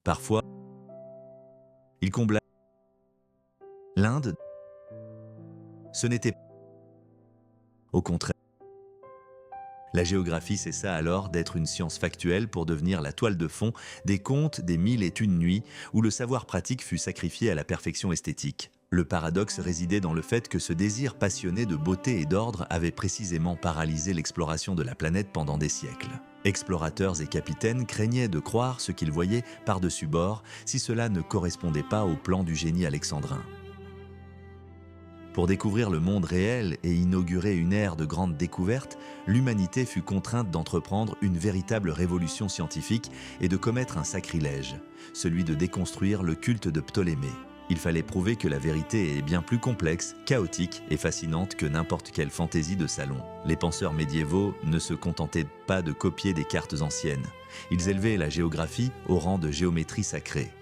Parfois, il combla l'Inde. Ce n'était pas. Au contraire, la géographie cessa alors d'être une science factuelle pour devenir la toile de fond des contes des mille et une nuits où le savoir pratique fut sacrifié à la perfection esthétique. Le paradoxe résidait dans le fait que ce désir passionné de beauté et d'ordre avait précisément paralysé l'exploration de la planète pendant des siècles. Explorateurs et capitaines craignaient de croire ce qu'ils voyaient par-dessus bord si cela ne correspondait pas au plan du génie alexandrin. Pour découvrir le monde réel et inaugurer une ère de grandes découvertes, l'humanité fut contrainte d'entreprendre une véritable révolution scientifique et de commettre un sacrilège, celui de déconstruire le culte de Ptolémée. Il fallait prouver que la vérité est bien plus complexe, chaotique et fascinante que n'importe quelle fantaisie de salon. Les penseurs médiévaux ne se contentaient pas de copier des cartes anciennes. Ils élevaient la géographie au rang de géométrie sacrée.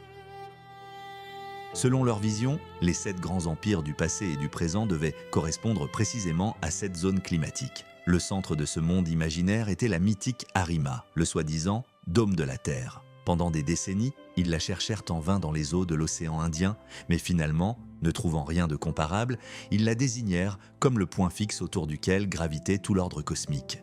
Selon leur vision, les 7 grands empires du passé et du présent devaient correspondre précisément à cette zone climatique. Le centre de ce monde imaginaire était la mythique Harima, le soi-disant dôme de la Terre. Pendant des décennies, ils la cherchèrent en vain dans les eaux de l'océan Indien, mais finalement, ne trouvant rien de comparable, ils la désignèrent comme le point fixe autour duquel gravitait tout l'ordre cosmique.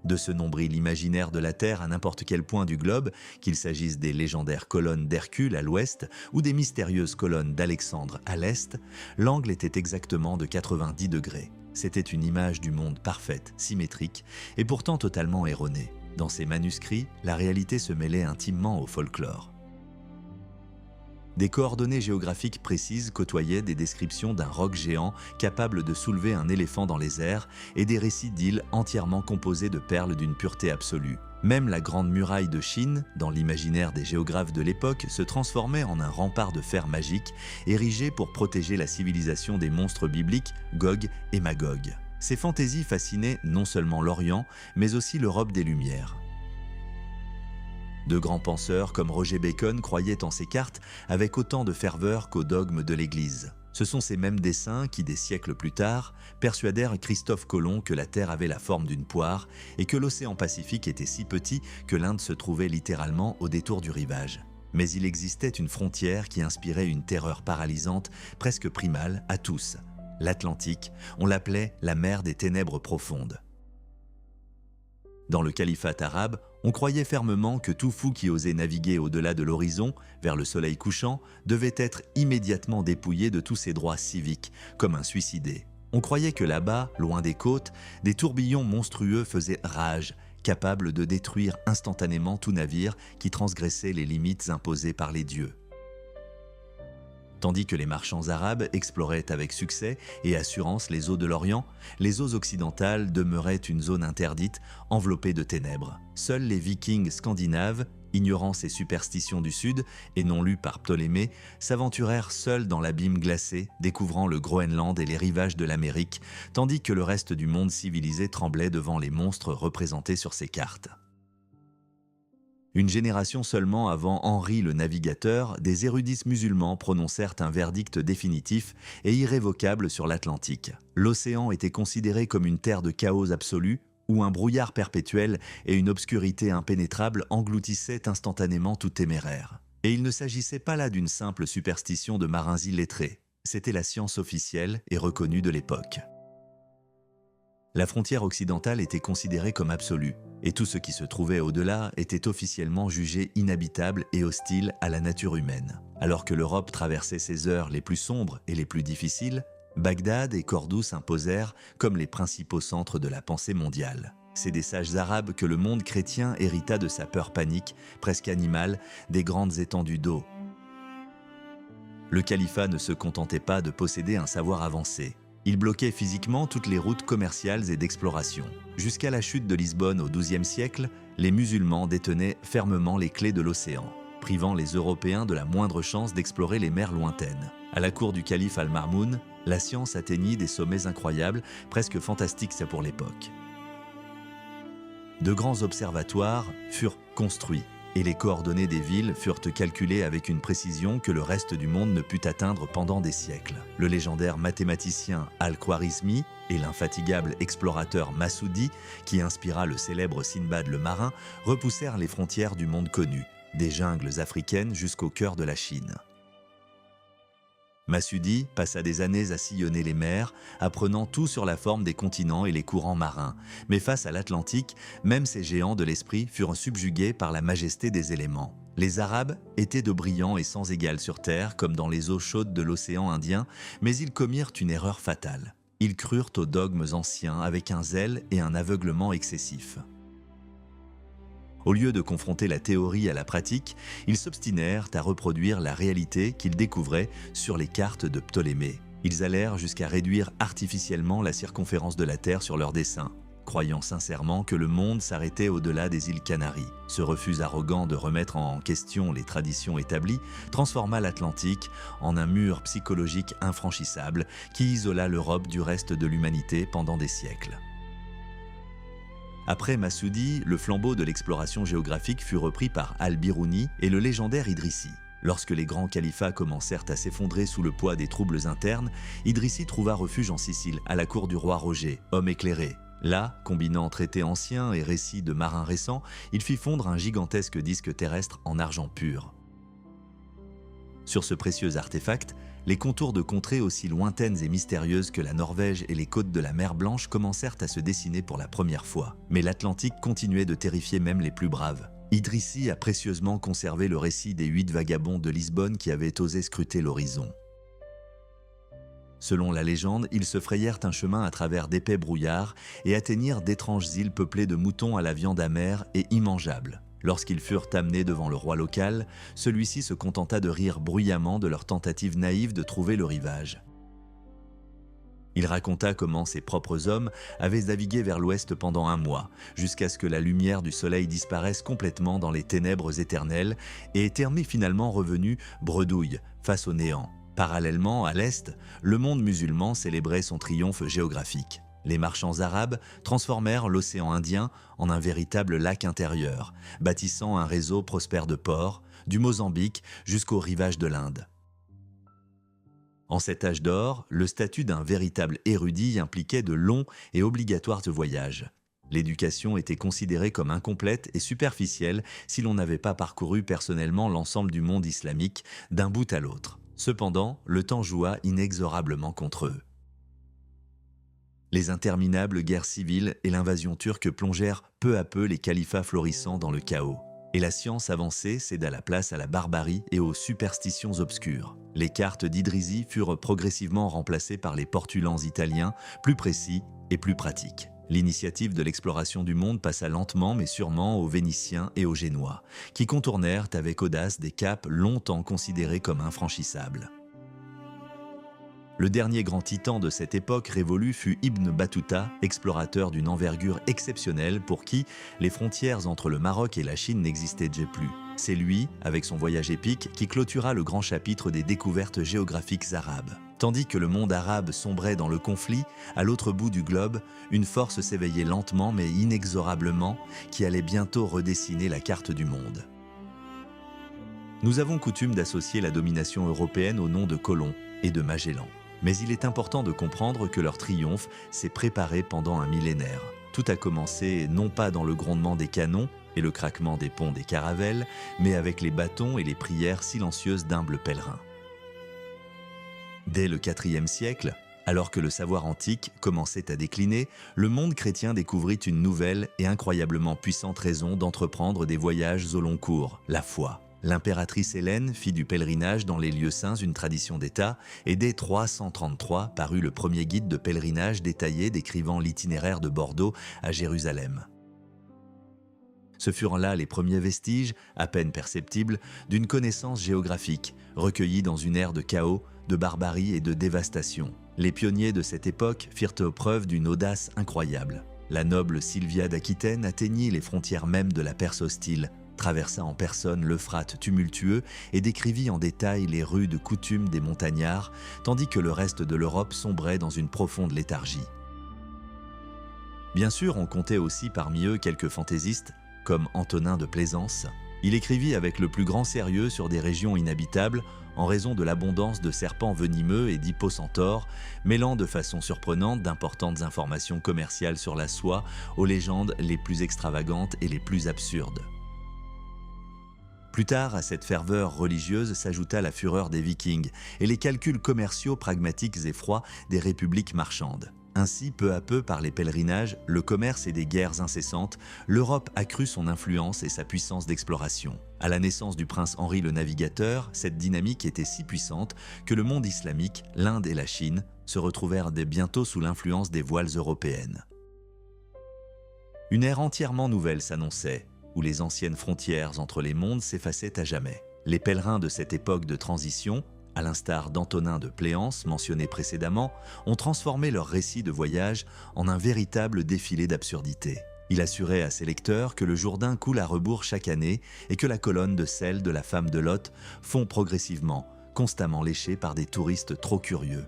De ce nombril imaginaire de la Terre à n'importe quel point du globe, qu'il s'agisse des légendaires colonnes d'Hercule à l'ouest ou des mystérieuses colonnes d'Alexandre à l'est, l'angle était exactement de 90 degrés. C'était une image du monde parfaite, symétrique et pourtant totalement erronée. Dans ces manuscrits, la réalité se mêlait intimement au folklore. Des coordonnées géographiques précises côtoyaient des descriptions d'un roc géant capable de soulever un éléphant dans les airs et des récits d'îles entièrement composées de perles d'une pureté absolue. Même la Grande Muraille de Chine, dans l'imaginaire des géographes de l'époque, se transformait en un rempart de fer magique, érigé pour protéger la civilisation des monstres bibliques Gog et Magog. Ces fantaisies fascinaient non seulement l'Orient, mais aussi l'Europe des Lumières. De grands penseurs comme Roger Bacon croyaient en ces cartes avec autant de ferveur qu'aux dogmes de l'Église. Ce sont ces mêmes dessins qui, des siècles plus tard, persuadèrent Christophe Colomb que la Terre avait la forme d'une poire et que l'océan Pacifique était si petit que l'Inde se trouvait littéralement au détour du rivage. Mais il existait une frontière qui inspirait une terreur paralysante, presque primale, à tous. L'Atlantique, on l'appelait la mer des ténèbres profondes. Dans le califat arabe, on croyait fermement que tout fou qui osait naviguer au-delà de l'horizon, vers le soleil couchant, devait être immédiatement dépouillé de tous ses droits civiques, comme un suicidé. On croyait que là-bas, loin des côtes, des tourbillons monstrueux faisaient rage, capables de détruire instantanément tout navire qui transgressait les limites imposées par les dieux. Tandis que les marchands arabes exploraient avec succès et assurance les eaux de l'Orient, les eaux occidentales demeuraient une zone interdite, enveloppée de ténèbres. Seuls les Vikings scandinaves, ignorant ces superstitions du Sud et non lues par Ptolémée, s'aventurèrent seuls dans l'abîme glacé, découvrant le Groenland et les rivages de l'Amérique, tandis que le reste du monde civilisé tremblait devant les monstres représentés sur ces cartes. Une génération seulement avant Henri le Navigateur, des érudits musulmans prononcèrent un verdict définitif et irrévocable sur l'Atlantique. L'océan était considéré comme une terre de chaos absolu, où un brouillard perpétuel et une obscurité impénétrable engloutissaient instantanément tout téméraire. Et il ne s'agissait pas là d'une simple superstition de marins illettrés. C'était la science officielle et reconnue de l'époque. La frontière occidentale était considérée comme absolue, et tout ce qui se trouvait au-delà était officiellement jugé inhabitable et hostile à la nature humaine. Alors que l'Europe traversait ses heures les plus sombres et les plus difficiles, Bagdad et Cordoue s'imposèrent comme les principaux centres de la pensée mondiale. C'est des sages arabes que le monde chrétien hérita de sa peur panique, presque animale, des grandes étendues d'eau. Le califat ne se contentait pas de posséder un savoir avancé. Il bloquait physiquement toutes les routes commerciales et d'exploration. Jusqu'à la chute de Lisbonne au XIIe siècle, les musulmans détenaient fermement les clés de l'océan, privant les Européens de la moindre chance d'explorer les mers lointaines. À la cour du calife Al-Mamoun, la science atteignit des sommets incroyables, presque fantastiques pour l'époque. De grands observatoires furent construits, et les coordonnées des villes furent calculées avec une précision que le reste du monde ne put atteindre pendant des siècles. Le légendaire mathématicien Al-Khwarizmi et l'infatigable explorateur Massoudi, qui inspira le célèbre Sinbad le marin, repoussèrent les frontières du monde connu, des jungles africaines jusqu'au cœur de la Chine. Masudi passa des années à sillonner les mers, apprenant tout sur la forme des continents et les courants marins. Mais face à l'Atlantique, même ces géants de l'esprit furent subjugués par la majesté des éléments. Les Arabes étaient de brillants et sans égal sur terre, comme dans les eaux chaudes de l'océan Indien, mais ils commirent une erreur fatale. Ils crurent aux dogmes anciens avec un zèle et un aveuglement excessifs. Au lieu de confronter la théorie à la pratique, ils s'obstinèrent à reproduire la réalité qu'ils découvraient sur les cartes de Ptolémée. Ils allèrent jusqu'à réduire artificiellement la circonférence de la Terre sur leurs dessins, croyant sincèrement que le monde s'arrêtait au-delà des îles Canaries. Ce refus arrogant de remettre en question les traditions établies transforma l'Atlantique en un mur psychologique infranchissable qui isola l'Europe du reste de l'humanité pendant des siècles. Après Masudi, le flambeau de l'exploration géographique fut repris par Al-Biruni et le légendaire Idrissi. Lorsque les grands califats commencèrent à s'effondrer sous le poids des troubles internes, Idrissi trouva refuge en Sicile, à la cour du roi Roger, homme éclairé. Là, combinant traités anciens et récits de marins récents, il fit fondre un gigantesque disque terrestre en argent pur. Sur ce précieux artefact, les contours de contrées aussi lointaines et mystérieuses que la Norvège et les côtes de la mer Blanche commencèrent à se dessiner pour la première fois. Mais l'Atlantique continuait de terrifier même les plus braves. Idrissi a précieusement conservé le récit des 8 vagabonds de Lisbonne qui avaient osé scruter l'horizon. Selon la légende, ils se frayèrent un chemin à travers d'épais brouillards et atteignirent d'étranges îles peuplées de moutons à la viande amère et immangeables. Lorsqu'ils furent amenés devant le roi local, celui-ci se contenta de rire bruyamment de leur tentative naïve de trouver le rivage. Il raconta comment ses propres hommes avaient navigué vers l'ouest pendant 1 mois, jusqu'à ce que la lumière du soleil disparaisse complètement dans les ténèbres éternelles et étaient finalement revenus bredouilles face au néant. Parallèlement, à l'est, le monde musulman célébrait son triomphe géographique. Les marchands arabes transformèrent l'océan Indien en un véritable lac intérieur, bâtissant un réseau prospère de ports, du Mozambique jusqu'au rivage de l'Inde. En cet âge d'or, le statut d'un véritable érudit impliquait de longs et obligatoires voyages. L'éducation était considérée comme incomplète et superficielle si l'on n'avait pas parcouru personnellement l'ensemble du monde islamique d'un bout à l'autre. Cependant, le temps joua inexorablement contre eux. Les interminables guerres civiles et l'invasion turque plongèrent peu à peu les califats florissants dans le chaos. Et la science avancée céda la place à la barbarie et aux superstitions obscures. Les cartes d'Idrisi furent progressivement remplacées par les portulans italiens, plus précis et plus pratiques. L'initiative de l'exploration du monde passa lentement mais sûrement aux Vénitiens et aux Génois, qui contournèrent avec audace des caps longtemps considérés comme infranchissables. Le dernier grand titan de cette époque révolue fut Ibn Battuta, explorateur d'une envergure exceptionnelle pour qui les frontières entre le Maroc et la Chine n'existaient déjà plus. C'est lui, avec son voyage épique, qui clôtura le grand chapitre des découvertes géographiques arabes. Tandis que le monde arabe sombrait dans le conflit, à l'autre bout du globe, une force s'éveillait lentement mais inexorablement qui allait bientôt redessiner la carte du monde. Nous avons coutume d'associer la domination européenne au nom de colons et de Magellan. Mais il est important de comprendre que leur triomphe s'est préparé pendant un millénaire. Tout a commencé non pas dans le grondement des canons et le craquement des ponts des caravelles, mais avec les bâtons et les prières silencieuses d'humbles pèlerins. Dès le IVe siècle, alors que le savoir antique commençait à décliner, le monde chrétien découvrit une nouvelle et incroyablement puissante raison d'entreprendre des voyages au long cours, la foi. L'impératrice Hélène fit du pèlerinage dans les lieux saints une tradition d'État et dès 333 parut le premier guide de pèlerinage détaillé décrivant l'itinéraire de Bordeaux à Jérusalem. Ce furent là les premiers vestiges, à peine perceptibles, d'une connaissance géographique, recueillie dans une ère de chaos, de barbarie et de dévastation. Les pionniers de cette époque firent preuve d'une audace incroyable. La noble Sylvia d'Aquitaine atteignit les frontières même de la Perse hostile, traversa en personne l'Euphrate tumultueux et décrivit en détail les rudes coutumes des montagnards, tandis que le reste de l'Europe sombrait dans une profonde léthargie. Bien sûr, on comptait aussi parmi eux quelques fantaisistes, comme Antonin de Plaisance. Il écrivit avec le plus grand sérieux sur des régions inhabitables en raison de l'abondance de serpents venimeux et d'hippocentaures, mêlant de façon surprenante d'importantes informations commerciales sur la soie aux légendes les plus extravagantes et les plus absurdes. Plus tard, à cette ferveur religieuse s'ajouta la fureur des Vikings et les calculs commerciaux pragmatiques et froids des républiques marchandes. Ainsi, peu à peu, par les pèlerinages, le commerce et des guerres incessantes, l'Europe accrut son influence et sa puissance d'exploration. À la naissance du prince Henri le Navigateur, cette dynamique était si puissante que le monde islamique, l'Inde et la Chine se retrouvèrent dès bientôt sous l'influence des voiles européennes. Une ère entièrement nouvelle s'annonçait, où les anciennes frontières entre les mondes s'effaçaient à jamais. Les pèlerins de cette époque de transition, à l'instar d'Antonin de Pléance mentionné précédemment, ont transformé leur récit de voyage en un véritable défilé d'absurdités. Il assurait à ses lecteurs que le Jourdain coule à rebours chaque année et que la colonne de sel de la femme de Lot fond progressivement, constamment léchée par des touristes trop curieux.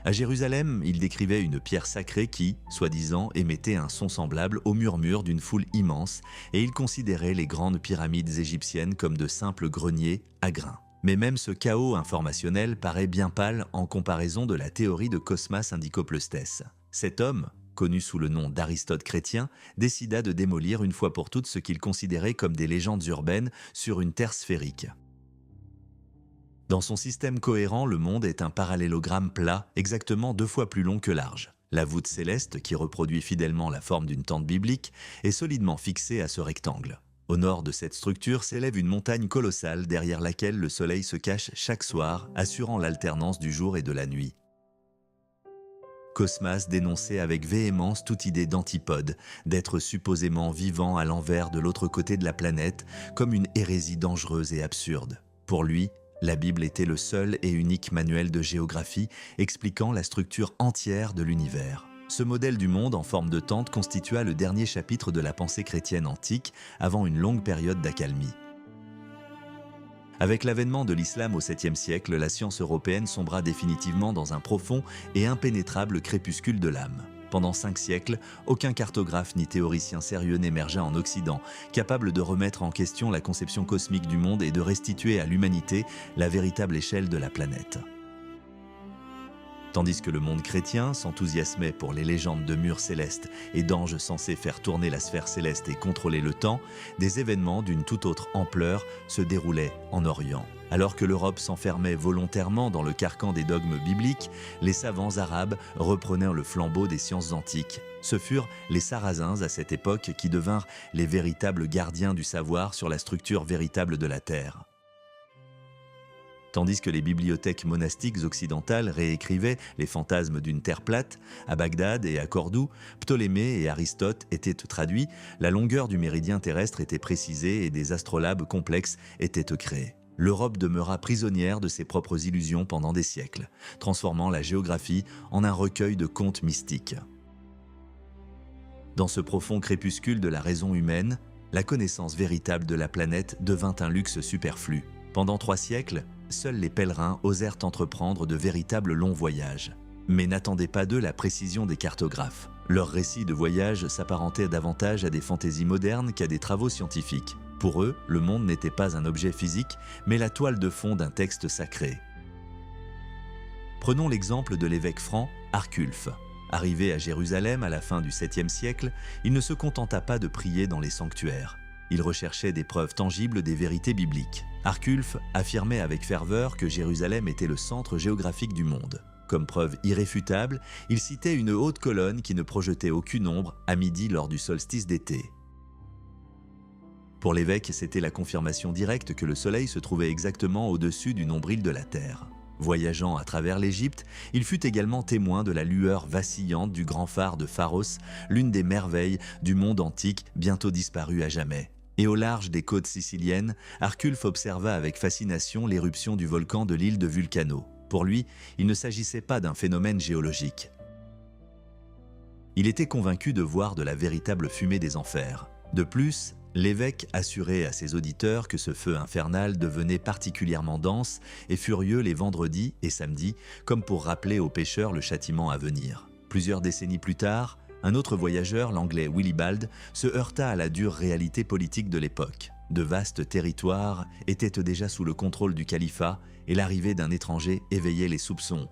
À Jérusalem, il décrivait une pierre sacrée qui, soi-disant, émettait un son semblable au murmure d'une foule immense et il considérait les grandes pyramides égyptiennes comme de simples greniers à grains. Mais même ce chaos informationnel paraît bien pâle en comparaison de la théorie de Cosmas Indicopleustes. Cet homme, connu sous le nom d'Aristote chrétien, décida de démolir une fois pour toutes ce qu'il considérait comme des légendes urbaines sur une terre sphérique. Dans son système cohérent, le monde est un parallélogramme plat, exactement 2 fois plus long que large. La voûte céleste, qui reproduit fidèlement la forme d'une tente biblique, est solidement fixée à ce rectangle. Au nord de cette structure s'élève une montagne colossale derrière laquelle le soleil se cache chaque soir, assurant l'alternance du jour et de la nuit. Cosmas dénonçait avec véhémence toute idée d'antipode, d'être supposément vivant à l'envers de l'autre côté de la planète, comme une hérésie dangereuse et absurde. Pour lui, la Bible était le seul et unique manuel de géographie expliquant la structure entière de l'univers. Ce modèle du monde en forme de tente constitua le dernier chapitre de la pensée chrétienne antique avant une longue période d'accalmie. Avec l'avènement de l'islam au 7e siècle, la science européenne sombra définitivement dans un profond et impénétrable crépuscule de l'âme. Pendant 5 siècles, aucun cartographe ni théoricien sérieux n'émergea en Occident, capable de remettre en question la conception cosmique du monde et de restituer à l'humanité la véritable échelle de la planète. Tandis que le monde chrétien s'enthousiasmait pour les légendes de murs célestes et d'anges censés faire tourner la sphère céleste et contrôler le temps, des événements d'une toute autre ampleur se déroulaient en Orient. Alors que l'Europe s'enfermait volontairement dans le carcan des dogmes bibliques, les savants arabes reprenaient le flambeau des sciences antiques. Ce furent les Sarrasins à cette époque qui devinrent les véritables gardiens du savoir sur la structure véritable de la Terre. Tandis que les bibliothèques monastiques occidentales réécrivaient les fantasmes d'une terre plate, à Bagdad et à Cordoue, Ptolémée et Aristote étaient traduits, la longueur du méridien terrestre était précisée et des astrolabes complexes étaient créés. L'Europe demeura prisonnière de ses propres illusions pendant des siècles, transformant la géographie en un recueil de contes mystiques. Dans ce profond crépuscule de la raison humaine, la connaissance véritable de la planète devint un luxe superflu. Pendant 3 siècles, seuls les pèlerins osèrent entreprendre de véritables longs voyages. Mais n'attendaient pas d'eux la précision des cartographes. Leurs récits de voyage s'apparentaient davantage à des fantaisies modernes qu'à des travaux scientifiques. Pour eux, le monde n'était pas un objet physique, mais la toile de fond d'un texte sacré. Prenons l'exemple de l'évêque franc Arculphe. Arrivé à Jérusalem à la fin du 7e siècle, il ne se contenta pas de prier dans les sanctuaires. Il recherchait des preuves tangibles des vérités bibliques. Arculphe affirmait avec ferveur que Jérusalem était le centre géographique du monde. Comme preuve irréfutable, il citait une haute colonne qui ne projetait aucune ombre à midi lors du solstice d'été. Pour l'évêque, c'était la confirmation directe que le soleil se trouvait exactement au-dessus du nombril de la terre. Voyageant à travers l'Égypte, il fut également témoin de la lueur vacillante du grand phare de Pharos, l'une des merveilles du monde antique bientôt disparue à jamais. Et au large des côtes siciliennes, Arculphe observa avec fascination l'éruption du volcan de l'île de Vulcano. Pour lui, il ne s'agissait pas d'un phénomène géologique. Il était convaincu de voir de la véritable fumée des enfers. De plus, l'évêque assurait à ses auditeurs que ce feu infernal devenait particulièrement dense et furieux les vendredis et samedis, comme pour rappeler aux pécheurs le châtiment à venir. Plusieurs décennies plus tard, un autre voyageur, l'anglais Willibald, se heurta à la dure réalité politique de l'époque. De vastes territoires étaient déjà sous le contrôle du califat et l'arrivée d'un étranger éveillait les soupçons.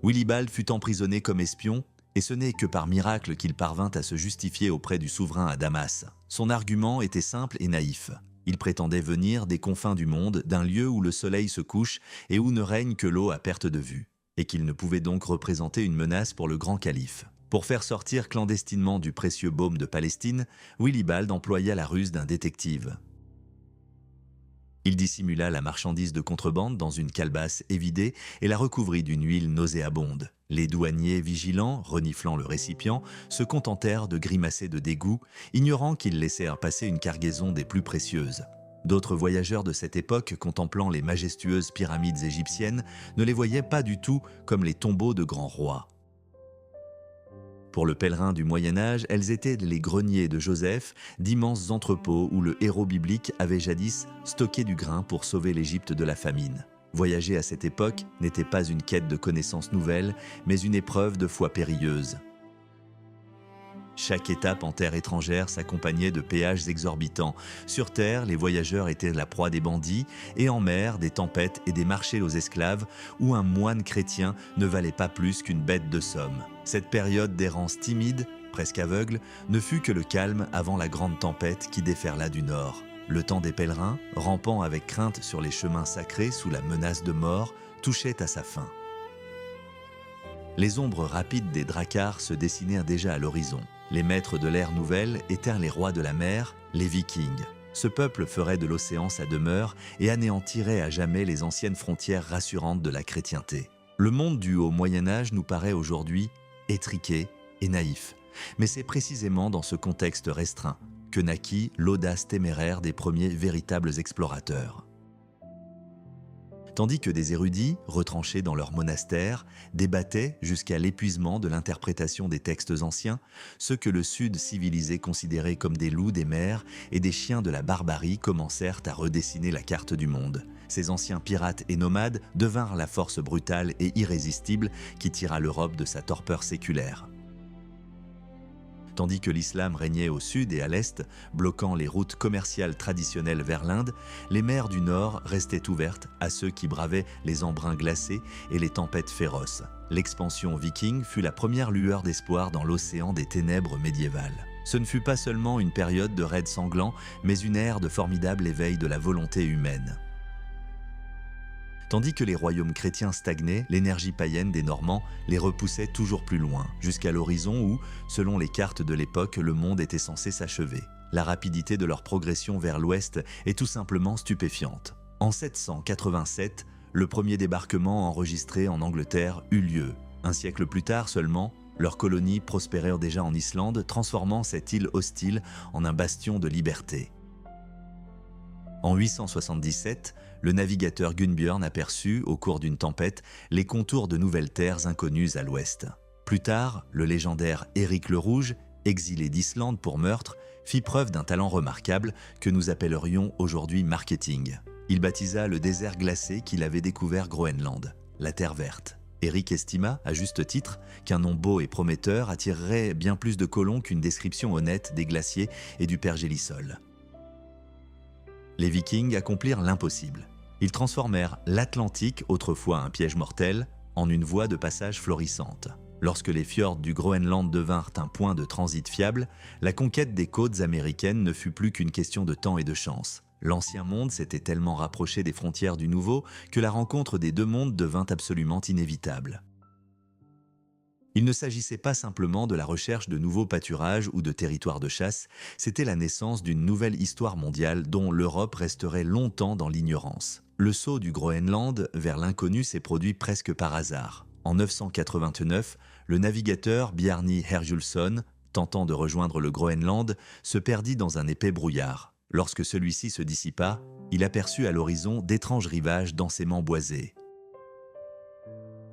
Willibald fut emprisonné comme espion Et ce n'est que par miracle qu'il parvint à se justifier auprès du souverain à Damas. Son argument était simple et naïf. Il prétendait venir des confins du monde, d'un lieu où le soleil se couche et où ne règne que l'eau à perte de vue, et qu'il ne pouvait donc représenter une menace pour le grand calife. Pour faire sortir clandestinement du précieux baume de Palestine, Willibald employa la ruse d'un détective. Il dissimula la marchandise de contrebande dans une calebasse évidée et la recouvrit d'une huile nauséabonde. Les douaniers vigilants, reniflant le récipient, se contentèrent de grimacer de dégoût, ignorant qu'ils laissèrent passer une cargaison des plus précieuses. D'autres voyageurs de cette époque, contemplant les majestueuses pyramides égyptiennes, ne les voyaient pas du tout comme les tombeaux de grands rois. Pour le pèlerin du Moyen-Âge, elles étaient les greniers de Joseph, d'immenses entrepôts où le héros biblique avait jadis stocké du grain pour sauver l'Égypte de la famine. Voyager à cette époque n'était pas une quête de connaissances nouvelles, mais une épreuve de foi périlleuse. Chaque étape en terre étrangère s'accompagnait de péages exorbitants. Sur terre, les voyageurs étaient la proie des bandits, et en mer, des tempêtes et des marchés aux esclaves, où un moine chrétien ne valait pas plus qu'une bête de somme. Cette période d'errance timide, presque aveugle, ne fut que le calme avant la grande tempête qui déferla du nord. Le temps des pèlerins, rampant avec crainte sur les chemins sacrés sous la menace de mort, touchait à sa fin. Les ombres rapides des dracars se dessinèrent déjà à l'horizon. Les maîtres de l'ère nouvelle étaient les rois de la mer, les Vikings. Ce peuple ferait de l'océan sa demeure et anéantirait à jamais les anciennes frontières rassurantes de la chrétienté. Le monde du haut Moyen-Âge nous paraît aujourd'hui étriqué et naïf. Mais c'est précisément dans ce contexte restreint que naquit l'audace téméraire des premiers véritables explorateurs. Tandis que des érudits, retranchés dans leurs monastères, débattaient jusqu'à l'épuisement de l'interprétation des textes anciens, ceux que le Sud civilisé considérait comme des loups des mers et des chiens de la barbarie commencèrent à redessiner la carte du monde. Ces anciens pirates et nomades devinrent la force brutale et irrésistible qui tira l'Europe de sa torpeur séculaire. Tandis que l'islam régnait au sud et à l'est, bloquant les routes commerciales traditionnelles vers l'Inde, les mers du nord restaient ouvertes à ceux qui bravaient les embruns glacés et les tempêtes féroces. L'expansion viking fut la première lueur d'espoir dans l'océan des ténèbres médiévales. Ce ne fut pas seulement une période de raids sanglants, mais une ère de formidable éveil de la volonté humaine. Tandis que les royaumes chrétiens stagnaient, l'énergie païenne des Normands les repoussait toujours plus loin, jusqu'à l'horizon où, selon les cartes de l'époque, le monde était censé s'achever. La rapidité de leur progression vers l'ouest est tout simplement stupéfiante. En 787, le premier débarquement enregistré en Angleterre eut lieu. Un siècle plus tard seulement, leurs colonies prospérèrent déjà en Islande, transformant cette île hostile en un bastion de liberté. En 877, le navigateur Gunnbjörn aperçut, au cours d'une tempête, les contours de nouvelles terres inconnues à l'ouest. Plus tard, le légendaire Éric le Rouge, exilé d'Islande pour meurtre, fit preuve d'un talent remarquable que nous appellerions aujourd'hui marketing. Il baptisa le désert glacé qu'il avait découvert Groenland, la Terre verte. Éric estima, à juste titre, qu'un nom beau et prometteur attirerait bien plus de colons qu'une description honnête des glaciers et du pergélisol. Les Vikings accomplirent l'impossible. Ils transformèrent l'Atlantique, autrefois un piège mortel, en une voie de passage florissante. Lorsque les fjords du Groenland devinrent un point de transit fiable, la conquête des côtes américaines ne fut plus qu'une question de temps et de chance. L'ancien monde s'était tellement rapproché des frontières du nouveau que la rencontre des deux mondes devint absolument inévitable. Il ne s'agissait pas simplement de la recherche de nouveaux pâturages ou de territoires de chasse, c'était la naissance d'une nouvelle histoire mondiale dont l'Europe resterait longtemps dans l'ignorance. Le saut du Groenland vers l'inconnu s'est produit presque par hasard. En 989, le navigateur Bjarni Herjulsson, tentant de rejoindre le Groenland, se perdit dans un épais brouillard. Lorsque celui-ci se dissipa, il aperçut à l'horizon d'étranges rivages densément boisés.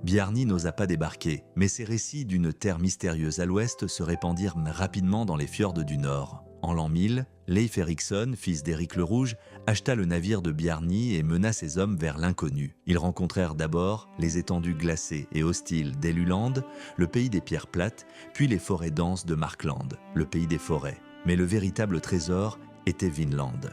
Bjarni n'osa pas débarquer, mais ses récits d'une terre mystérieuse à l'ouest se répandirent rapidement dans les fjords du nord. En l'an 1000, Leif Erikson, fils d'Éric le Rouge, acheta le navire de Bjarni et mena ses hommes vers l'inconnu. Ils rencontrèrent d'abord les étendues glacées et hostiles d'Eluland, le pays des pierres plates, puis les forêts denses de Markland, le pays des forêts. Mais le véritable trésor était Vinland.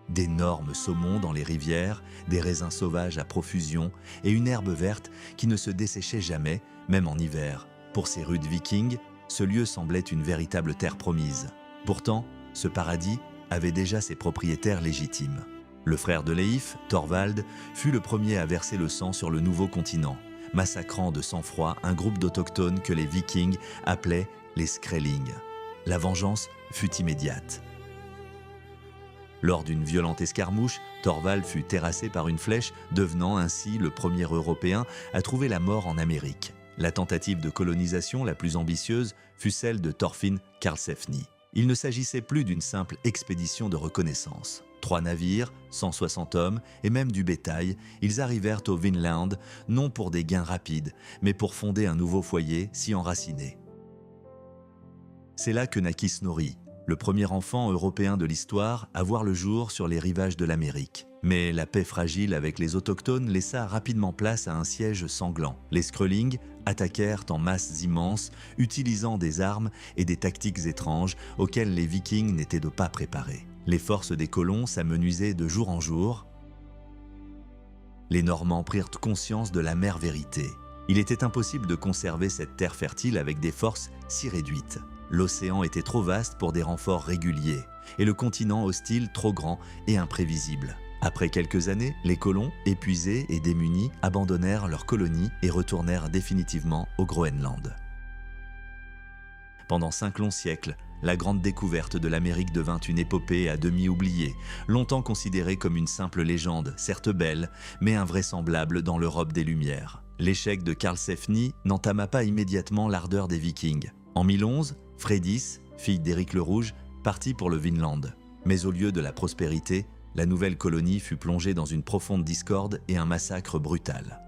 d'énormes saumons dans les rivières, des raisins sauvages à profusion et une herbe verte qui ne se desséchait jamais, même en hiver. Pour ces rudes vikings, ce lieu semblait une véritable terre promise. Pourtant, ce paradis avait déjà ses propriétaires légitimes. Le frère de Leif, Thorvald, fut le premier à verser le sang sur le nouveau continent, massacrant de sang-froid un groupe d'autochtones que les Vikings appelaient les Skrellings. La vengeance fut immédiate. Lors d'une violente escarmouche, Thorvald fut terrassé par une flèche, devenant ainsi le premier Européen à trouver la mort en Amérique. La tentative de colonisation la plus ambitieuse fut celle de Thorfinn Karlsefni. Il ne s'agissait plus d'une simple expédition de reconnaissance. 3 navires, 160 hommes et même du bétail, ils arrivèrent au Vinland, non pour des gains rapides, mais pour fonder un nouveau foyer, s'y enraciner. C'est là que naquit Snorri, le premier enfant européen de l'histoire à voir le jour sur les rivages de l'Amérique. Mais la paix fragile avec les autochtones laissa rapidement place à un siège sanglant. Les Skrellings attaquèrent en masses immenses, utilisant des armes et des tactiques étranges auxquelles les Vikings n'étaient de pas préparés. Les forces des colons s'amenuisaient de jour en jour. Les Normands prirent conscience de l'amère vérité. Il était impossible de conserver cette terre fertile avec des forces si réduites. L'océan était trop vaste pour des renforts réguliers, et le continent hostile trop grand et imprévisible. Après quelques années, les colons, épuisés et démunis, abandonnèrent leur colonie et retournèrent définitivement au Groenland. Pendant 5 longs siècles, la grande découverte de l'Amérique devint une épopée à demi oubliée, longtemps considérée comme une simple légende, certes belle, mais invraisemblable dans l'Europe des Lumières. L'échec de Karlsefni n'entama pas immédiatement l'ardeur des Vikings. En 1011, Freydis, fille d'Éric le Rouge, partit pour le Vinland. Mais au lieu de la prospérité, la nouvelle colonie fut plongée dans une profonde discorde et un massacre brutal.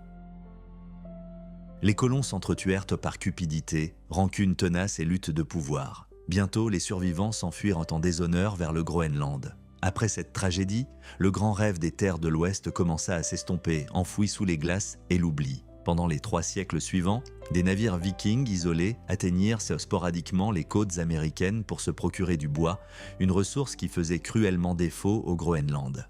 Les colons s'entretuèrent par cupidité, rancune tenace et lutte de pouvoir. Bientôt, les survivants s'enfuirent en déshonneur vers le Groenland. Après cette tragédie, le grand rêve des terres de l'Ouest commença à s'estomper, enfoui sous les glaces et l'oubli. Pendant les 3 siècles suivants, des navires vikings isolés atteignirent sporadiquement les côtes américaines pour se procurer du bois, une ressource qui faisait cruellement défaut au Groenland.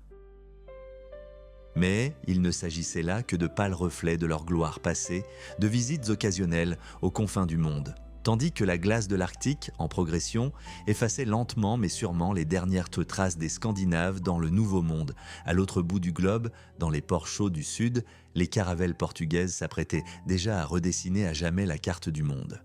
Mais il ne s'agissait là que de pâles reflets de leur gloire passée, de visites occasionnelles aux confins du monde, tandis que la glace de l'Arctique, en progression, effaçait lentement mais sûrement les dernières traces des Scandinaves dans le Nouveau Monde. À l'autre bout du globe, dans les ports chauds du sud, les caravelles portugaises s'apprêtaient déjà à redessiner à jamais la carte du monde.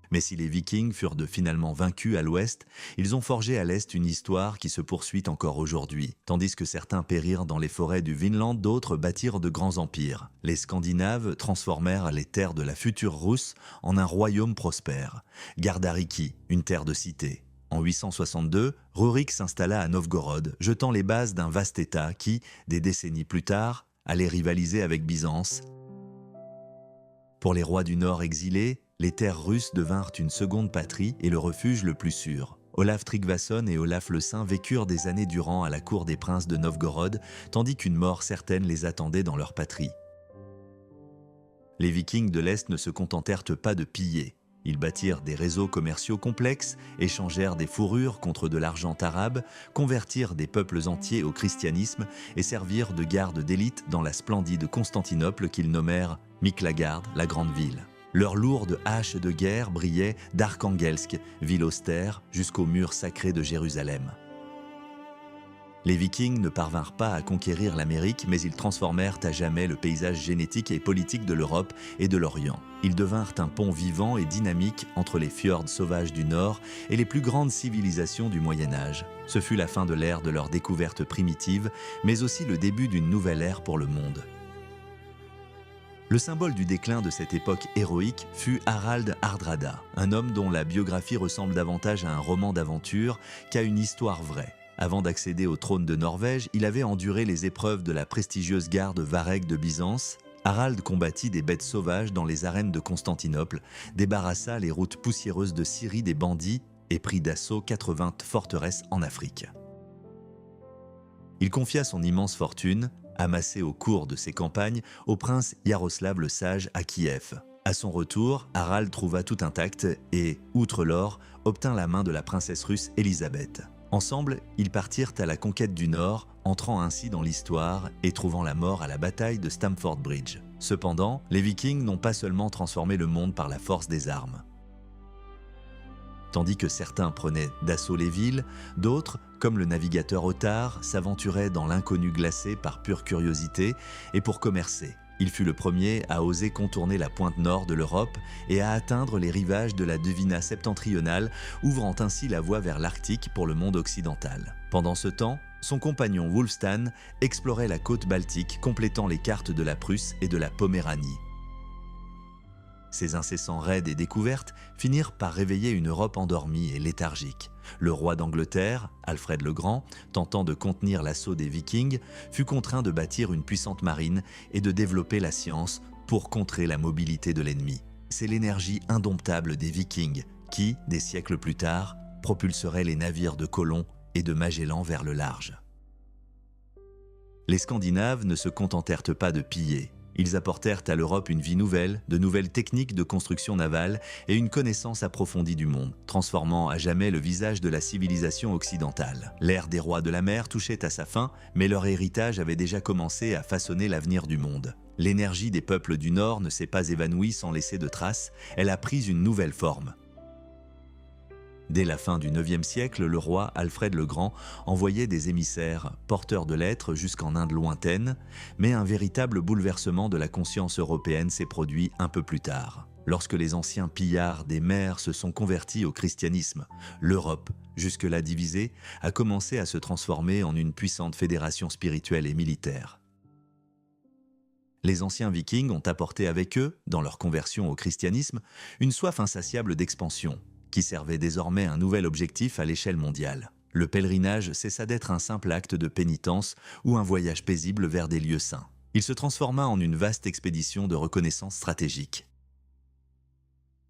Mais si les Vikings furent finalement vaincus à l'ouest, ils ont forgé à l'est une histoire qui se poursuit encore aujourd'hui. Tandis que certains périrent dans les forêts du Vinland, d'autres bâtirent de grands empires. Les Scandinaves transformèrent les terres de la future Russe en un royaume prospère. Gardariki, une terre de cité. En 862, Rurik s'installa à Novgorod, jetant les bases d'un vaste État qui, des décennies plus tard, allait rivaliser avec Byzance. Pour les rois du Nord exilés, les terres russes devinrent une seconde patrie et le refuge le plus sûr. Olaf Tryggvason et Olaf le Saint vécurent des années durant à la cour des princes de Novgorod, tandis qu'une mort certaine les attendait dans leur patrie. Les Vikings de l'Est ne se contentèrent pas de piller. Ils bâtirent des réseaux commerciaux complexes, échangèrent des fourrures contre de l'argent arabe, convertirent des peuples entiers au christianisme et servirent de garde d'élite dans la splendide Constantinople qu'ils nommèrent Miklagard, la grande ville. Leurs lourdes haches de guerre brillaient d'Arkhangelsk, ville austère, jusqu'aux murs sacrés de Jérusalem. Les Vikings ne parvinrent pas à conquérir l'Amérique, mais ils transformèrent à jamais le paysage génétique et politique de l'Europe et de l'Orient. Ils devinrent un pont vivant et dynamique entre les fjords sauvages du Nord et les plus grandes civilisations du Moyen-Âge. Ce fut la fin de l'ère de leur découverte primitive, mais aussi le début d'une nouvelle ère pour le monde. Le symbole du déclin de cette époque héroïque fut Harald Hardrada, un homme dont la biographie ressemble davantage à un roman d'aventure qu'à une histoire vraie. Avant d'accéder au trône de Norvège, il avait enduré les épreuves de la prestigieuse garde Vareg de Byzance. Harald combattit des bêtes sauvages dans les arènes de Constantinople, débarrassa les routes poussiéreuses de Syrie des bandits et prit d'assaut 80 forteresses en Afrique. Il confia son immense fortune, amassée au cours de ses campagnes, au prince Yaroslav le Sage à Kiev. À son retour, Harald trouva tout intact et, outre l'or, obtint la main de la princesse russe Élisabeth. Ensemble, ils partirent à la conquête du Nord, entrant ainsi dans l'histoire et trouvant la mort à la bataille de Stamford Bridge. Cependant, les Vikings n'ont pas seulement transformé le monde par la force des armes. Tandis que certains prenaient d'assaut les villes, d'autres, comme le navigateur Ottar, s'aventuraient dans l'inconnu glacé par pure curiosité et pour commercer. Il fut le premier à oser contourner la pointe nord de l'Europe et à atteindre les rivages de la Dvina septentrionale, ouvrant ainsi la voie vers l'Arctique pour le monde occidental. Pendant ce temps, son compagnon Wulfstan explorait la côte baltique, complétant les cartes de la Prusse et de la Poméranie. Ces incessants raids et découvertes finirent par réveiller une Europe endormie et léthargique. Le roi d'Angleterre, Alfred le Grand, tentant de contenir l'assaut des Vikings, fut contraint de bâtir une puissante marine et de développer la science pour contrer la mobilité de l'ennemi. C'est l'énergie indomptable des Vikings qui, des siècles plus tard, propulserait les navires de Colomb et de Magellan vers le large. Les Scandinaves ne se contentèrent pas de piller. Ils apportèrent à l'Europe une vie nouvelle, de nouvelles techniques de construction navale et une connaissance approfondie du monde, transformant à jamais le visage de la civilisation occidentale. L'ère des rois de la mer touchait à sa fin, mais leur héritage avait déjà commencé à façonner l'avenir du monde. L'énergie des peuples du Nord ne s'est pas évanouie sans laisser de traces, elle a pris une nouvelle forme. Dès la fin du IXe siècle, le roi Alfred le Grand envoyait des émissaires, porteurs de lettres jusqu'en Inde lointaine, mais un véritable bouleversement de la conscience européenne s'est produit un peu plus tard. Lorsque les anciens pillards des mers se sont convertis au christianisme, l'Europe, jusque-là divisée, a commencé à se transformer en une puissante fédération spirituelle et militaire. Les anciens Vikings ont apporté avec eux, dans leur conversion au christianisme, une soif insatiable d'expansion, qui servait désormais un nouvel objectif à l'échelle mondiale. Le pèlerinage cessa d'être un simple acte de pénitence ou un voyage paisible vers des lieux saints. Il se transforma en une vaste expédition de reconnaissance stratégique.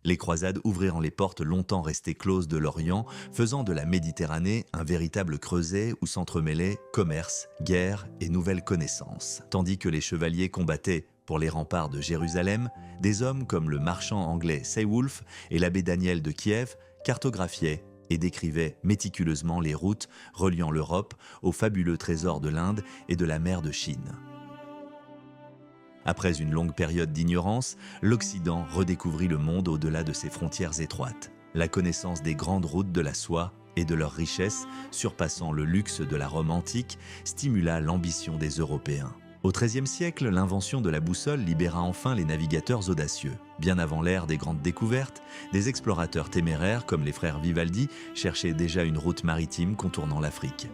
Les croisades ouvrirent les portes longtemps restées closes de l'Orient, faisant de la Méditerranée un véritable creuset où s'entremêlaient commerce, guerre et nouvelles connaissances. Tandis que les chevaliers combattaient pour les remparts de Jérusalem, des hommes comme le marchand anglais Ceolwulf et l'abbé Daniel de Kiev cartographiaient et décrivaient méticuleusement les routes reliant l'Europe aux fabuleux trésors de l'Inde et de la mer de Chine. Après une longue période d'ignorance, l'Occident redécouvrit le monde au-delà de ses frontières étroites. La connaissance des grandes routes de la soie et de leurs richesses, surpassant le luxe de la Rome antique, stimula l'ambition des Européens. Au XIIIe siècle, l'invention de la boussole libéra enfin les navigateurs audacieux. Bien avant l'ère des grandes découvertes, des explorateurs téméraires comme les frères Vivaldi cherchaient déjà une route maritime contournant l'Afrique.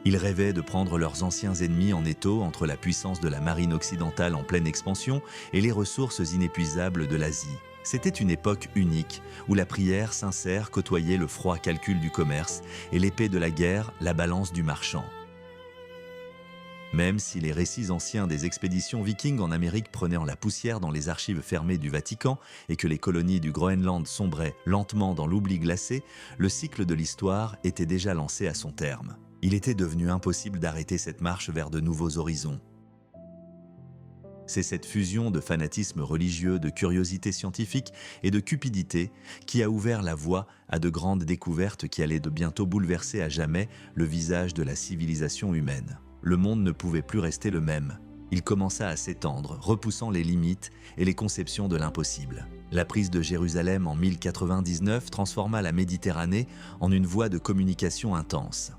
Ils rêvaient de prendre leurs anciens ennemis en étau entre la puissance de la marine occidentale en pleine expansion et les ressources inépuisables de l'Asie. C'était une époque unique, où la prière sincère côtoyait le froid calcul du commerce et l'épée de la guerre, la balance du marchand. Même si les récits anciens des expéditions vikings en Amérique prenaient en la poussière dans les archives fermées du Vatican et que les colonies du Groenland sombraient lentement dans l'oubli glacé, le cycle de l'histoire était déjà lancé à son terme. Il était devenu impossible d'arrêter cette marche vers de nouveaux horizons. C'est cette fusion de fanatisme religieux, de curiosité scientifique et de cupidité qui a ouvert la voie à de grandes découvertes qui allaient de bientôt bouleverser à jamais le visage de la civilisation humaine. Le monde ne pouvait plus rester le même. Il commença à s'étendre, repoussant les limites et les conceptions de l'impossible. La prise de Jérusalem en 1099 transforma la Méditerranée en une voie de communication intense.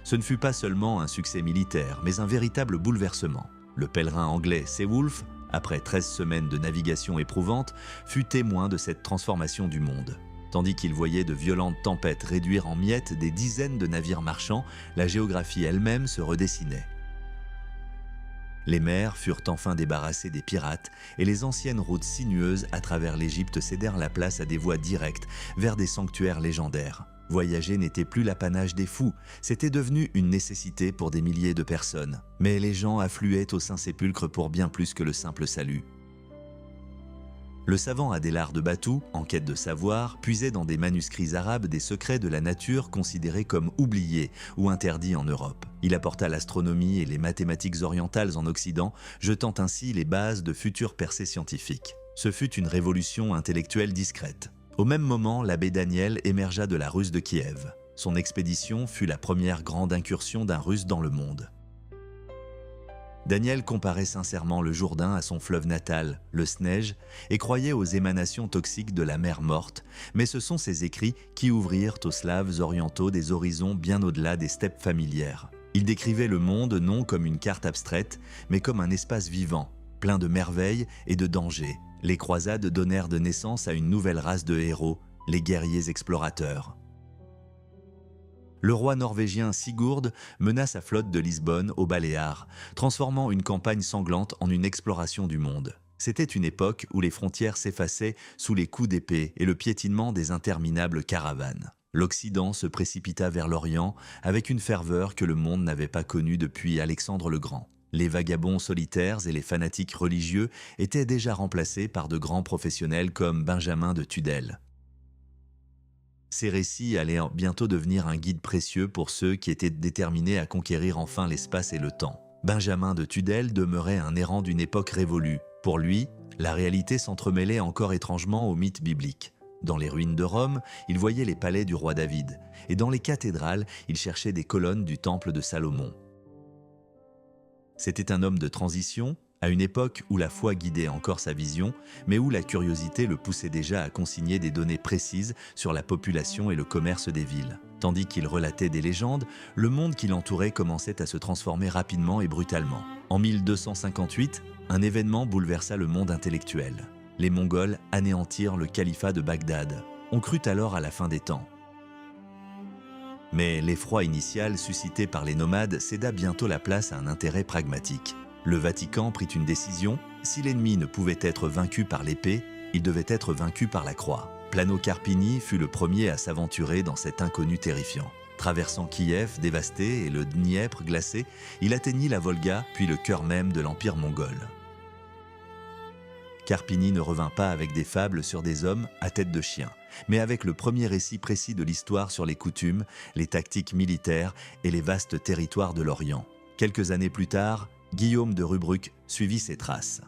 Ce ne fut pas seulement un succès militaire, mais un véritable bouleversement. Le pèlerin anglais Ceolwulf, après 13 semaines de navigation éprouvante, fut témoin de cette transformation du monde. Tandis qu'il voyait de violentes tempêtes réduire en miettes des dizaines de navires marchands, la géographie elle-même se redessinait. Les mers furent enfin débarrassées des pirates et les anciennes routes sinueuses à travers l'Égypte cédèrent la place à des voies directes vers des sanctuaires légendaires. Voyager n'était plus l'apanage des fous, c'était devenu une nécessité pour des milliers de personnes. Mais les gens affluaient au Saint-Sépulcre pour bien plus que le simple salut. Le savant Adélard de Batou, en quête de savoir, puisait dans des manuscrits arabes des secrets de la nature considérés comme oubliés ou interdits en Europe. Il apporta l'astronomie et les mathématiques orientales en Occident, jetant ainsi les bases de futures percées scientifiques. Ce fut une révolution intellectuelle discrète. Au même moment, l'abbé Daniel émergea de la ruse de Kiev. Son expédition fut la première grande incursion d'un Russe dans le monde. Daniel comparait sincèrement le Jourdain à son fleuve natal, le Sneij, et croyait aux émanations toxiques de la mer morte, mais ce sont ses écrits qui ouvrirent aux Slaves orientaux des horizons bien au-delà des steppes familières. Il décrivait le monde non comme une carte abstraite, mais comme un espace vivant, plein de merveilles et de dangers. Les croisades donnèrent de naissance à une nouvelle race de héros, les guerriers explorateurs. Le roi norvégien Sigurd mena sa flotte de Lisbonne aux Baléares, transformant une campagne sanglante en une exploration du monde. C'était une époque où les frontières s'effaçaient sous les coups d'épée et le piétinement des interminables caravanes. L'Occident se précipita vers l'Orient avec une ferveur que le monde n'avait pas connue depuis Alexandre le Grand. Les vagabonds solitaires et les fanatiques religieux étaient déjà remplacés par de grands professionnels comme Benjamin de Tudel. Ces récits allaient bientôt devenir un guide précieux pour ceux qui étaient déterminés à conquérir enfin l'espace et le temps. Benjamin de Tudel demeurait un errant d'une époque révolue. Pour lui, la réalité s'entremêlait encore étrangement aux mythes bibliques. Dans les ruines de Rome, il voyait les palais du roi David, et dans les cathédrales, il cherchait des colonnes du temple de Salomon. C'était un homme de transition, à une époque où la foi guidait encore sa vision, mais où la curiosité le poussait déjà à consigner des données précises sur la population et le commerce des villes. Tandis qu'il relatait des légendes, le monde qui l'entourait commençait à se transformer rapidement et brutalement. En 1258, un événement bouleversa le monde intellectuel. Les Mongols anéantirent le califat de Bagdad. On crut alors à la fin des temps. Mais l'effroi initial suscité par les nomades céda bientôt la place à un intérêt pragmatique. Le Vatican prit une décision, si l'ennemi ne pouvait être vaincu par l'épée, il devait être vaincu par la croix. Plano Carpini fut le premier à s'aventurer dans cet inconnu terrifiant. Traversant Kiev dévasté et le Dniepr glacé, il atteignit la Volga puis le cœur même de l'Empire mongol. Carpini ne revint pas avec des fables sur des hommes à tête de chien, mais avec le premier récit précis de l'histoire sur les coutumes, les tactiques militaires et les vastes territoires de l'Orient. Quelques années plus tard, Guillaume de Rubruck suivit ses traces.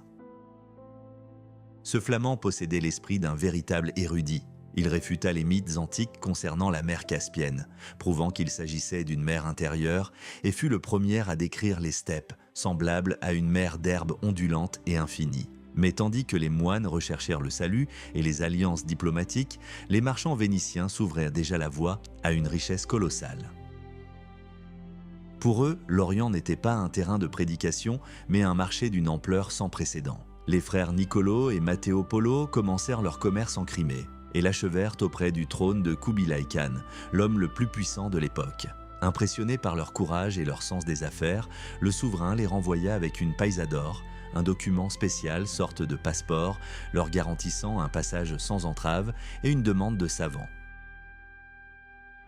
Ce Flamand possédait l'esprit d'un véritable érudit. Il réfuta les mythes antiques concernant la mer Caspienne, prouvant qu'il s'agissait d'une mer intérieure, et fut le premier à décrire les steppes, semblables à une mer d'herbes ondulantes et infinies. Mais tandis que les moines recherchèrent le salut et les alliances diplomatiques, les marchands vénitiens s'ouvrirent déjà la voie à une richesse colossale. Pour eux, l'Orient n'était pas un terrain de prédication, mais un marché d'une ampleur sans précédent. Les frères Niccolò et Matteo Polo commencèrent leur commerce en Crimée et l'achevèrent auprès du trône de Kubilai Khan, l'homme le plus puissant de l'époque. Impressionné par leur courage et leur sens des affaires, le souverain les renvoya avec une paisa d'or, un document spécial, sorte de passeport, leur garantissant un passage sans entrave et une demande de savant.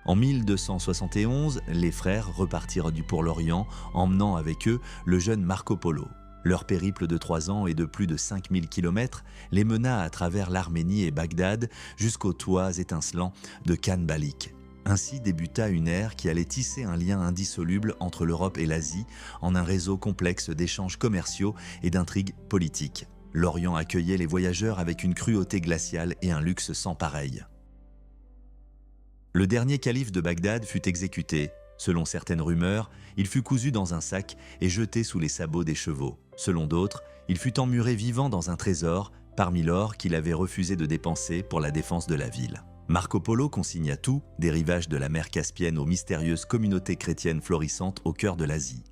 En 1271, les frères repartirent pour l'Orient, emmenant avec eux le jeune Marco Polo. Leur périple de 3 ans et de plus de 5000 km les mena à travers l'Arménie et Bagdad jusqu'aux toits étincelants de Khan Balik. Ainsi débuta une ère qui allait tisser un lien indissoluble entre l'Europe et l'Asie en un réseau complexe d'échanges commerciaux et d'intrigues politiques. L'Orient accueillait les voyageurs avec une cruauté glaciale et un luxe sans pareil. Le dernier calife de Bagdad fut exécuté. Selon certaines rumeurs, il fut cousu dans un sac et jeté sous les sabots des chevaux. Selon d'autres, il fut emmuré vivant dans un trésor, parmi l'or qu'il avait refusé de dépenser pour la défense de la ville. Marco Polo consigna tout, des rivages de la mer Caspienne aux mystérieuses communautés chrétiennes florissantes au cœur de l'Asie.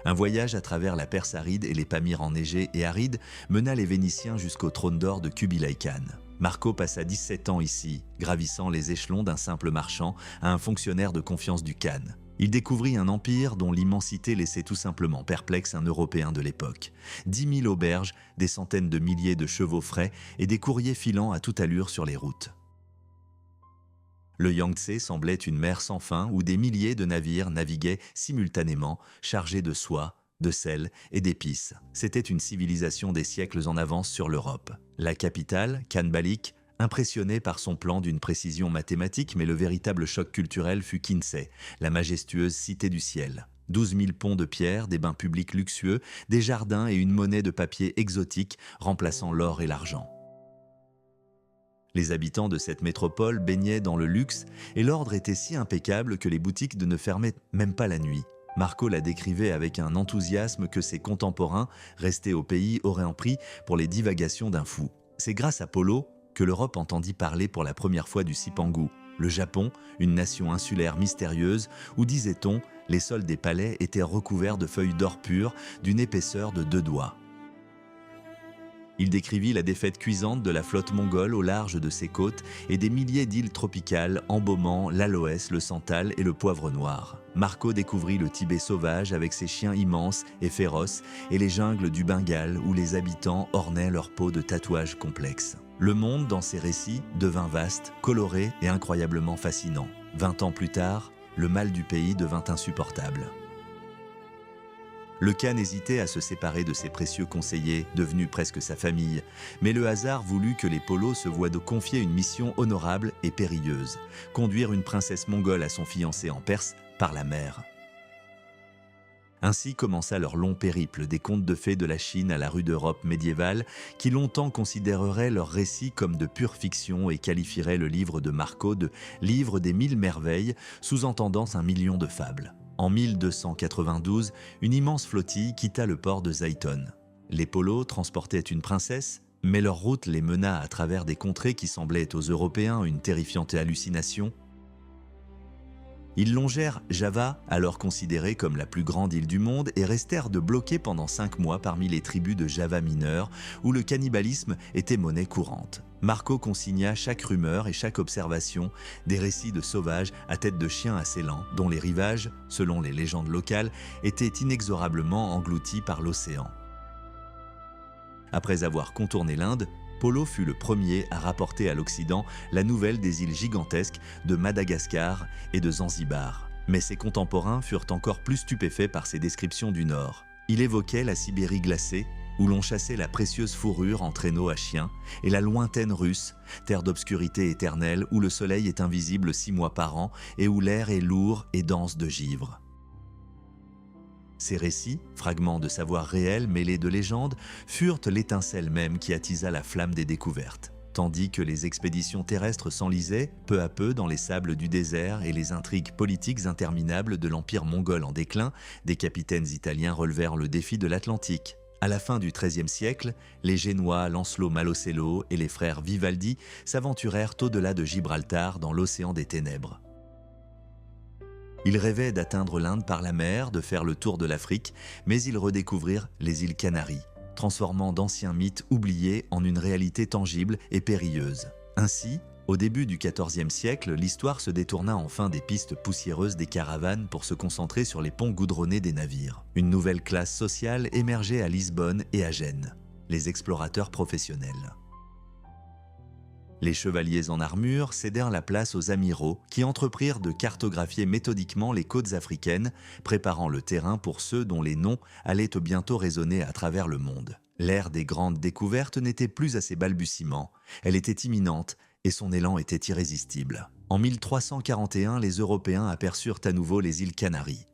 Un voyage à travers la Perse aride et les Pamirs enneigés et arides mena les Vénitiens jusqu'au trône d'or de Kubilai Khan. Marco passa 17 ans ici, gravissant les échelons d'un simple marchand à un fonctionnaire de confiance du Khan. Il découvrit un empire dont l'immensité laissait tout simplement perplexe un Européen de l'époque. 10 000 auberges, des centaines de milliers de chevaux frais et des courriers filant à toute allure sur les routes. Le Yangtze semblait une mer sans fin où des milliers de navires naviguaient simultanément, chargés de soie, de sel et d'épices. C'était une civilisation des siècles en avance sur l'Europe. La capitale, Khan Balik, impressionné par son plan d'une précision mathématique, mais le véritable choc culturel fut Kinsay, la majestueuse cité du ciel. 12 000 ponts de pierre, des bains publics luxueux, des jardins et une monnaie de papier exotique remplaçant l'or et l'argent. Les habitants de cette métropole baignaient dans le luxe et l'ordre était si impeccable que les boutiques ne fermaient même pas la nuit. Marco la décrivait avec un enthousiasme que ses contemporains, restés au pays, auraient en pris pour les divagations d'un fou. C'est grâce à Polo que l'Europe entendit parler pour la première fois du Cipangu, le Japon, une nation insulaire mystérieuse où, disait-on, les sols des palais étaient recouverts de feuilles d'or pur d'une épaisseur de 2 doigts. Il décrivit la défaite cuisante de la flotte mongole au large de ses côtes et des milliers d'îles tropicales embaumant l'aloès, le santal et le poivre noir. Marco découvrit le Tibet sauvage avec ses chiens immenses et féroces et les jungles du Bengale où les habitants ornaient leur peau de tatouages complexes. Le monde, dans ses récits, devint vaste, coloré et incroyablement fascinant. 20 ans plus tard, le mal du pays devint insupportable. Le Khan hésitait à se séparer de ses précieux conseillers, devenus presque sa famille, mais le hasard voulut que les Polos se voient de confier une mission honorable et périlleuse, conduire une princesse mongole à son fiancé en Perse par la mer. Ainsi commença leur long périple des contes de fées de la Chine à la rude Europe médiévale, qui longtemps considéreraient leurs récits comme de pure fiction et qualifieraient le livre de Marco de « livre des 1000 merveilles », sous-entendant 1 million de fables. En 1292, une immense flottille quitta le port de Zaïton. Les Polos transportaient une princesse, mais leur route les mena à travers des contrées qui semblaient aux Européens une terrifiante hallucination. Ils longèrent Java, alors considérée comme la plus grande île du monde, et restèrent de bloqués pendant 5 mois parmi les tribus de Java mineurs, où le cannibalisme était monnaie courante. Marco consigna chaque rumeur et chaque observation, des récits de sauvages à tête de chiens assez lents, dont les rivages, selon les légendes locales, étaient inexorablement engloutis par l'océan. Après avoir contourné l'Inde, Polo fut le premier à rapporter à l'Occident la nouvelle des îles gigantesques de Madagascar et de Zanzibar. Mais ses contemporains furent encore plus stupéfaits par ses descriptions du Nord. Il évoquait la Sibérie glacée, où l'on chassait la précieuse fourrure en traîneau à chien, et la lointaine Russe, terre d'obscurité éternelle où le soleil est invisible 6 mois par an et où l'air est lourd et dense de givre. Ces récits, fragments de savoir réel mêlés de légendes, furent l'étincelle même qui attisa la flamme des découvertes. Tandis que les expéditions terrestres s'enlisaient, peu à peu dans les sables du désert et les intrigues politiques interminables de l'empire mongol en déclin, des capitaines italiens relevèrent le défi de l'Atlantique. À la fin du XIIIe siècle, les Génois Lancelot Malocello et les frères Vivaldi s'aventurèrent au-delà de Gibraltar dans l'océan des ténèbres. Ils rêvaient d'atteindre l'Inde par la mer, de faire le tour de l'Afrique, mais ils redécouvrirent les îles Canaries, transformant d'anciens mythes oubliés en une réalité tangible et périlleuse. Ainsi, au début du XIVe siècle, l'histoire se détourna enfin des pistes poussiéreuses des caravanes pour se concentrer sur les ponts goudronnés des navires. Une nouvelle classe sociale émergeait à Lisbonne et à Gênes, les explorateurs professionnels. Les chevaliers en armure cédèrent la place aux amiraux qui entreprirent de cartographier méthodiquement les côtes africaines, préparant le terrain pour ceux dont les noms allaient bientôt résonner à travers le monde. L'ère des grandes découvertes n'était plus à ses balbutiements, elle était imminente et son élan était irrésistible. En 1341, les Européens aperçurent à nouveau les îles Canaries.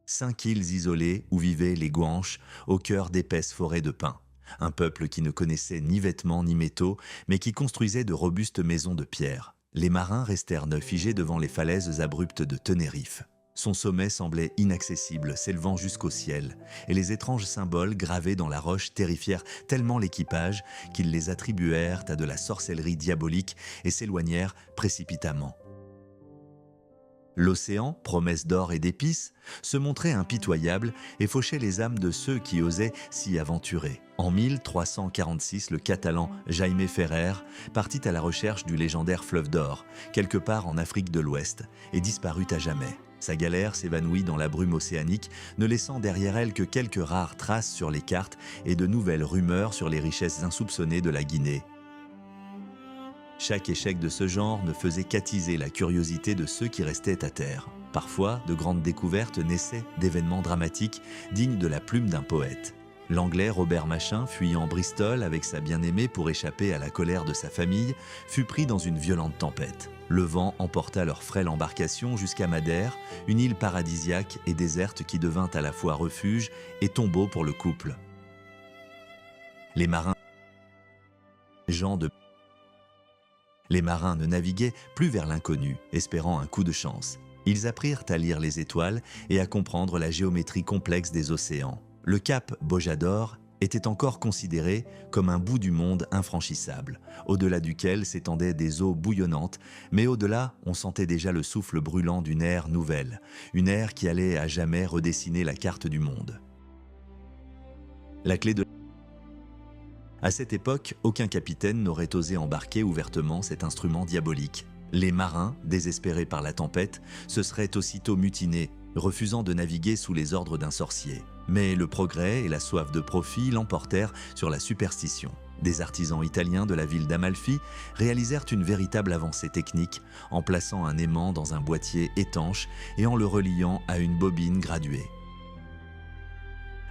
5 îles isolées où vivaient les Guanches au cœur d'épaisses forêts de pins. Un peuple qui ne connaissait ni vêtements ni métaux, mais qui construisait de robustes maisons de pierre. Les marins restèrent figés devant les falaises abruptes de Tenerife. Son sommet semblait inaccessible, s'élevant jusqu'au ciel, et les étranges symboles gravés dans la roche terrifièrent tellement l'équipage qu'ils les attribuèrent à de la sorcellerie diabolique et s'éloignèrent précipitamment. L'océan, promesse d'or et d'épices, se montrait impitoyable et fauchait les âmes de ceux qui osaient s'y aventurer. En 1346, le Catalan Jaime Ferrer partit à la recherche du légendaire fleuve d'or, quelque part en Afrique de l'Ouest, et disparut à jamais. Sa galère s'évanouit dans la brume océanique, ne laissant derrière elle que quelques rares traces sur les cartes et de nouvelles rumeurs sur les richesses insoupçonnées de la Guinée. Chaque échec de ce genre ne faisait qu'attiser la curiosité de ceux qui restaient à terre. Parfois, de grandes découvertes naissaient d'événements dramatiques dignes de la plume d'un poète. L'Anglais Robert Machin, fuyant Bristol avec sa bien-aimée pour échapper à la colère de sa famille, fut pris dans une violente tempête. Le vent emporta leur frêle embarcation jusqu'à Madère, une île paradisiaque et déserte qui devint à la fois refuge et tombeau pour le couple. Les marins, gens de Les marins ne naviguaient plus vers l'inconnu, espérant un coup de chance. Ils apprirent à lire les étoiles et à comprendre la géométrie complexe des océans. Le cap Bojador était encore considéré comme un bout du monde infranchissable, au-delà duquel s'étendaient des eaux bouillonnantes, mais au-delà, on sentait déjà le souffle brûlant d'une ère nouvelle, une ère qui allait à jamais redessiner la carte du monde. La clé de... À cette époque, aucun capitaine n'aurait osé embarquer ouvertement cet instrument diabolique. Les marins, désespérés par la tempête, se seraient aussitôt mutinés, refusant de naviguer sous les ordres d'un sorcier. Mais le progrès et la soif de profit l'emportèrent sur la superstition. Des artisans italiens de la ville d'Amalfi réalisèrent une véritable avancée technique en plaçant un aimant dans un boîtier étanche et en le reliant à une bobine graduée.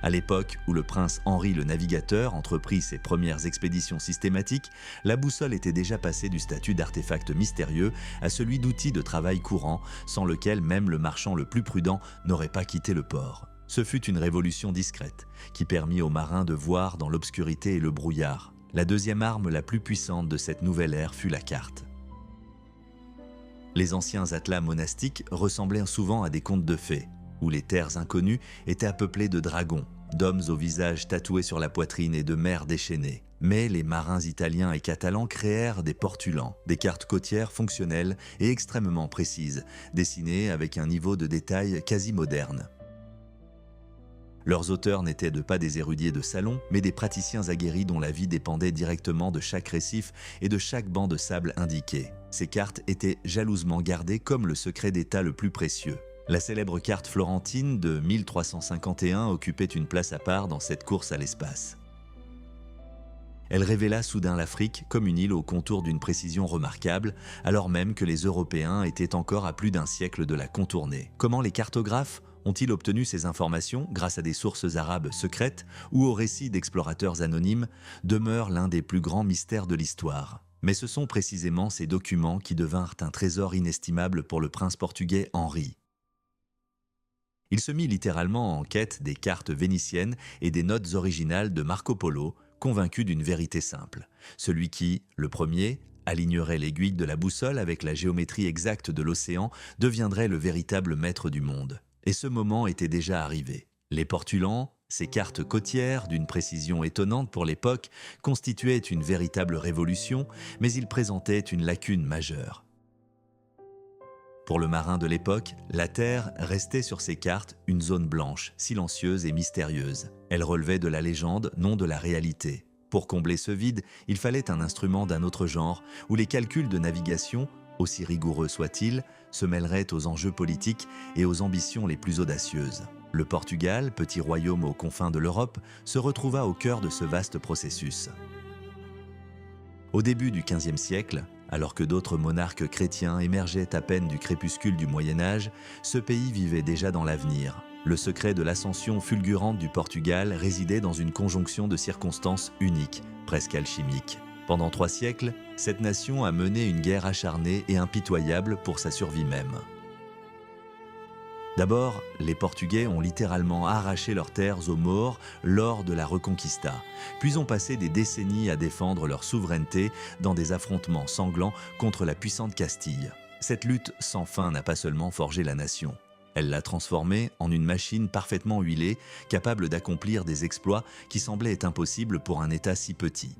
À l'époque où le prince Henri le Navigateur entreprit ses premières expéditions systématiques, la boussole était déjà passée du statut d'artefact mystérieux à celui d'outil de travail courant, sans lequel même le marchand le plus prudent n'aurait pas quitté le port. Ce fut une révolution discrète, qui permit aux marins de voir dans l'obscurité et le brouillard. La deuxième arme la plus puissante de cette nouvelle ère fut la carte. Les anciens atlas monastiques ressemblaient souvent à des contes de fées, où les terres inconnues étaient peuplées de dragons, d'hommes au visage tatoués sur la poitrine et de mers déchaînées. Mais les marins italiens et catalans créèrent des portulans, des cartes côtières fonctionnelles et extrêmement précises, dessinées avec un niveau de détail quasi moderne. Leurs auteurs n'étaient pas des érudits de salon, mais des praticiens aguerris dont la vie dépendait directement de chaque récif et de chaque banc de sable indiqué. Ces cartes étaient jalousement gardées comme le secret d'État le plus précieux. La célèbre carte florentine de 1351 occupait une place à part dans cette course à l'espace. Elle révéla soudain l'Afrique comme une île au contour d'une précision remarquable, alors même que les Européens étaient encore à plus d'un siècle de la contourner. Comment les cartographes ont-ils obtenu ces informations grâce à des sources arabes secrètes ou aux récits d'explorateurs anonymes demeure l'un des plus grands mystères de l'histoire. Mais ce sont précisément ces documents qui devinrent un trésor inestimable pour le prince portugais Henri. Il se mit littéralement en quête des cartes vénitiennes et des notes originales de Marco Polo, convaincu d'une vérité simple. Celui qui, le premier, alignerait l'aiguille de la boussole avec la géométrie exacte de l'océan deviendrait le véritable maître du monde. Et ce moment était déjà arrivé. Les portulans, ces cartes côtières d'une précision étonnante pour l'époque, constituaient une véritable révolution, mais ils présentaient une lacune majeure. Pour le marin de l'époque, la Terre restait sur ces cartes une zone blanche, silencieuse et mystérieuse. Elle relevait de la légende, non de la réalité. Pour combler ce vide, il fallait un instrument d'un autre genre, où les calculs de navigation, aussi rigoureux soient-ils, se mêleraient aux enjeux politiques et aux ambitions les plus audacieuses. Le Portugal, petit royaume aux confins de l'Europe, se retrouva au cœur de ce vaste processus. Au début du XVe siècle, alors que d'autres monarques chrétiens émergeaient à peine du crépuscule du Moyen-Âge, ce pays vivait déjà dans l'avenir. Le secret de l'ascension fulgurante du Portugal résidait dans une conjonction de circonstances uniques, presque alchimiques. Pendant 3 siècles, cette nation a mené une guerre acharnée et impitoyable pour sa survie même. D'abord, les Portugais ont littéralement arraché leurs terres aux Maures lors de la Reconquista, puis ont passé des décennies à défendre leur souveraineté dans des affrontements sanglants contre la puissante Castille. Cette lutte sans fin n'a pas seulement forgé la nation. Elle l'a transformée en une machine parfaitement huilée, capable d'accomplir des exploits qui semblaient impossibles pour un État si petit.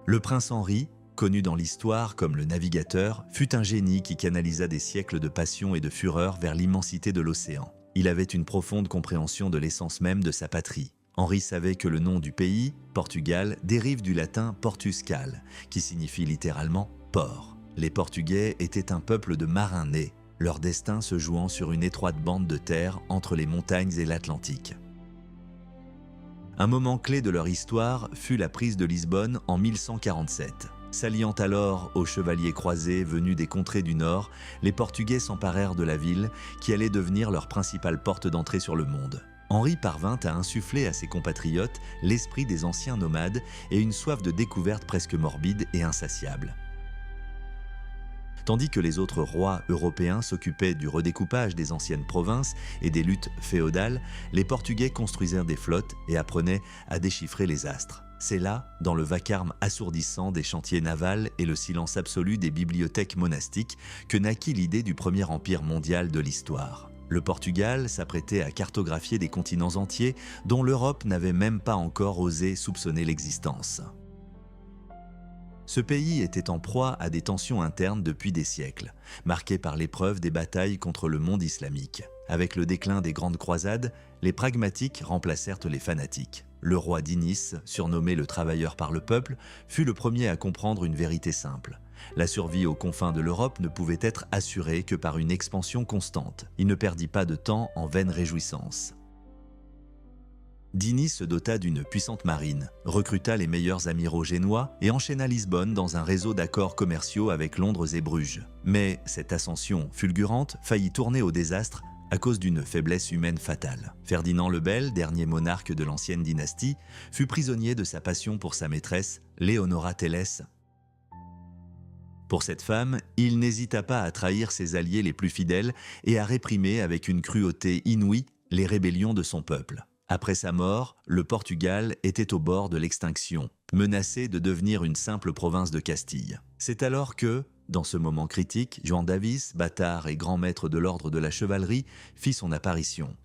Le prince Henri, connu dans l'histoire comme le navigateur, fut un génie qui canalisa des siècles de passion et de fureur vers l'immensité de l'océan. Il avait une profonde compréhension de l'essence même de sa patrie. Henri savait que le nom du pays, Portugal, dérive du latin portuscal, qui signifie littéralement « port ». Les Portugais étaient un peuple de marins nés, leur destin se jouant sur une étroite bande de terre entre les montagnes et l'Atlantique. Un moment clé de leur histoire fut la prise de Lisbonne en 1147. S'alliant alors aux chevaliers croisés venus des contrées du Nord, les Portugais s'emparèrent de la ville qui allait devenir leur principale porte d'entrée sur le monde. Henri parvint à insuffler à ses compatriotes l'esprit des anciens nomades et une soif de découverte presque morbide et insatiable. Tandis que les autres rois européens s'occupaient du redécoupage des anciennes provinces et des luttes féodales, les Portugais construisirent des flottes et apprenaient à déchiffrer les astres. C'est là, dans le vacarme assourdissant des chantiers navals et le silence absolu des bibliothèques monastiques, que naquit l'idée du premier empire mondial de l'histoire. Le Portugal s'apprêtait à cartographier des continents entiers dont l'Europe n'avait même pas encore osé soupçonner l'existence. Ce pays était en proie à des tensions internes depuis des siècles, marquées par l'épreuve des batailles contre le monde islamique. Avec le déclin des grandes croisades, les pragmatiques remplacèrent les fanatiques. Le roi d'Inis, surnommé le travailleur par le peuple, fut le premier à comprendre une vérité simple. La survie aux confins de l'Europe ne pouvait être assurée que par une expansion constante. Il ne perdit pas de temps en vaines réjouissances. Dini se dota d'une puissante marine, recruta les meilleurs amiraux génois et enchaîna Lisbonne dans un réseau d'accords commerciaux avec Londres et Bruges. Mais cette ascension fulgurante faillit tourner au désastre à cause d'une faiblesse humaine fatale. Ferdinand le Bel, dernier monarque de l'ancienne dynastie, fut prisonnier de sa passion pour sa maîtresse, Léonora Tellès. Pour cette femme, il n'hésita pas à trahir ses alliés les plus fidèles et à réprimer avec une cruauté inouïe les rébellions de son peuple. Après sa mort, le Portugal était au bord de l'extinction, menacé de devenir une simple province de Castille. C'est alors que, dans ce moment critique, Juan Davis, bâtard et grand maître de l'ordre de la chevalerie, fit son apparition.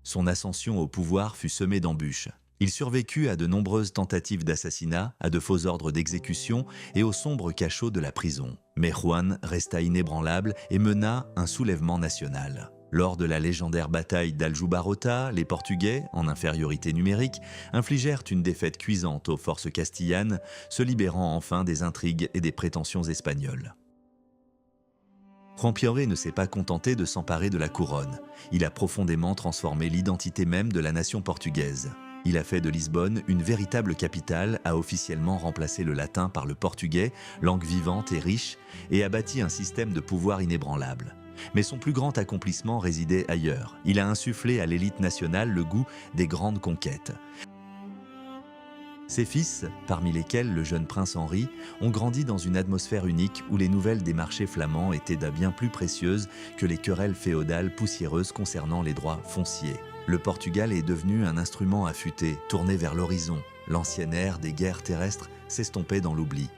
Son ascension au pouvoir fut semée d'embûches. Il survécut à de nombreuses tentatives d'assassinat, à de faux ordres d'exécution et au sombre cachot de la prison. Mais Juan resta inébranlable et mena un soulèvement national. Lors de la légendaire bataille d'Aljubarrota, les Portugais, en infériorité numérique, infligèrent une défaite cuisante aux forces castillanes, se libérant enfin des intrigues et des prétentions espagnoles. Rampioré ne s'est pas contenté de s'emparer de la couronne. Il a profondément transformé l'identité même de la nation portugaise. Il a fait de Lisbonne une véritable capitale, a officiellement remplacé le latin par le portugais, langue vivante et riche, et a bâti un système de pouvoir inébranlable. Mais son plus grand accomplissement résidait ailleurs. Il a insufflé à l'élite nationale le goût des grandes conquêtes. Ses fils, parmi lesquels le jeune prince Henri, ont grandi dans une atmosphère unique où les nouvelles des marchés flamands étaient bien plus précieuses que les querelles féodales poussiéreuses concernant les droits fonciers. Le Portugal est devenu un instrument affûté, tourné vers l'horizon. L'ancienne ère des guerres terrestres s'estompait dans l'oubli.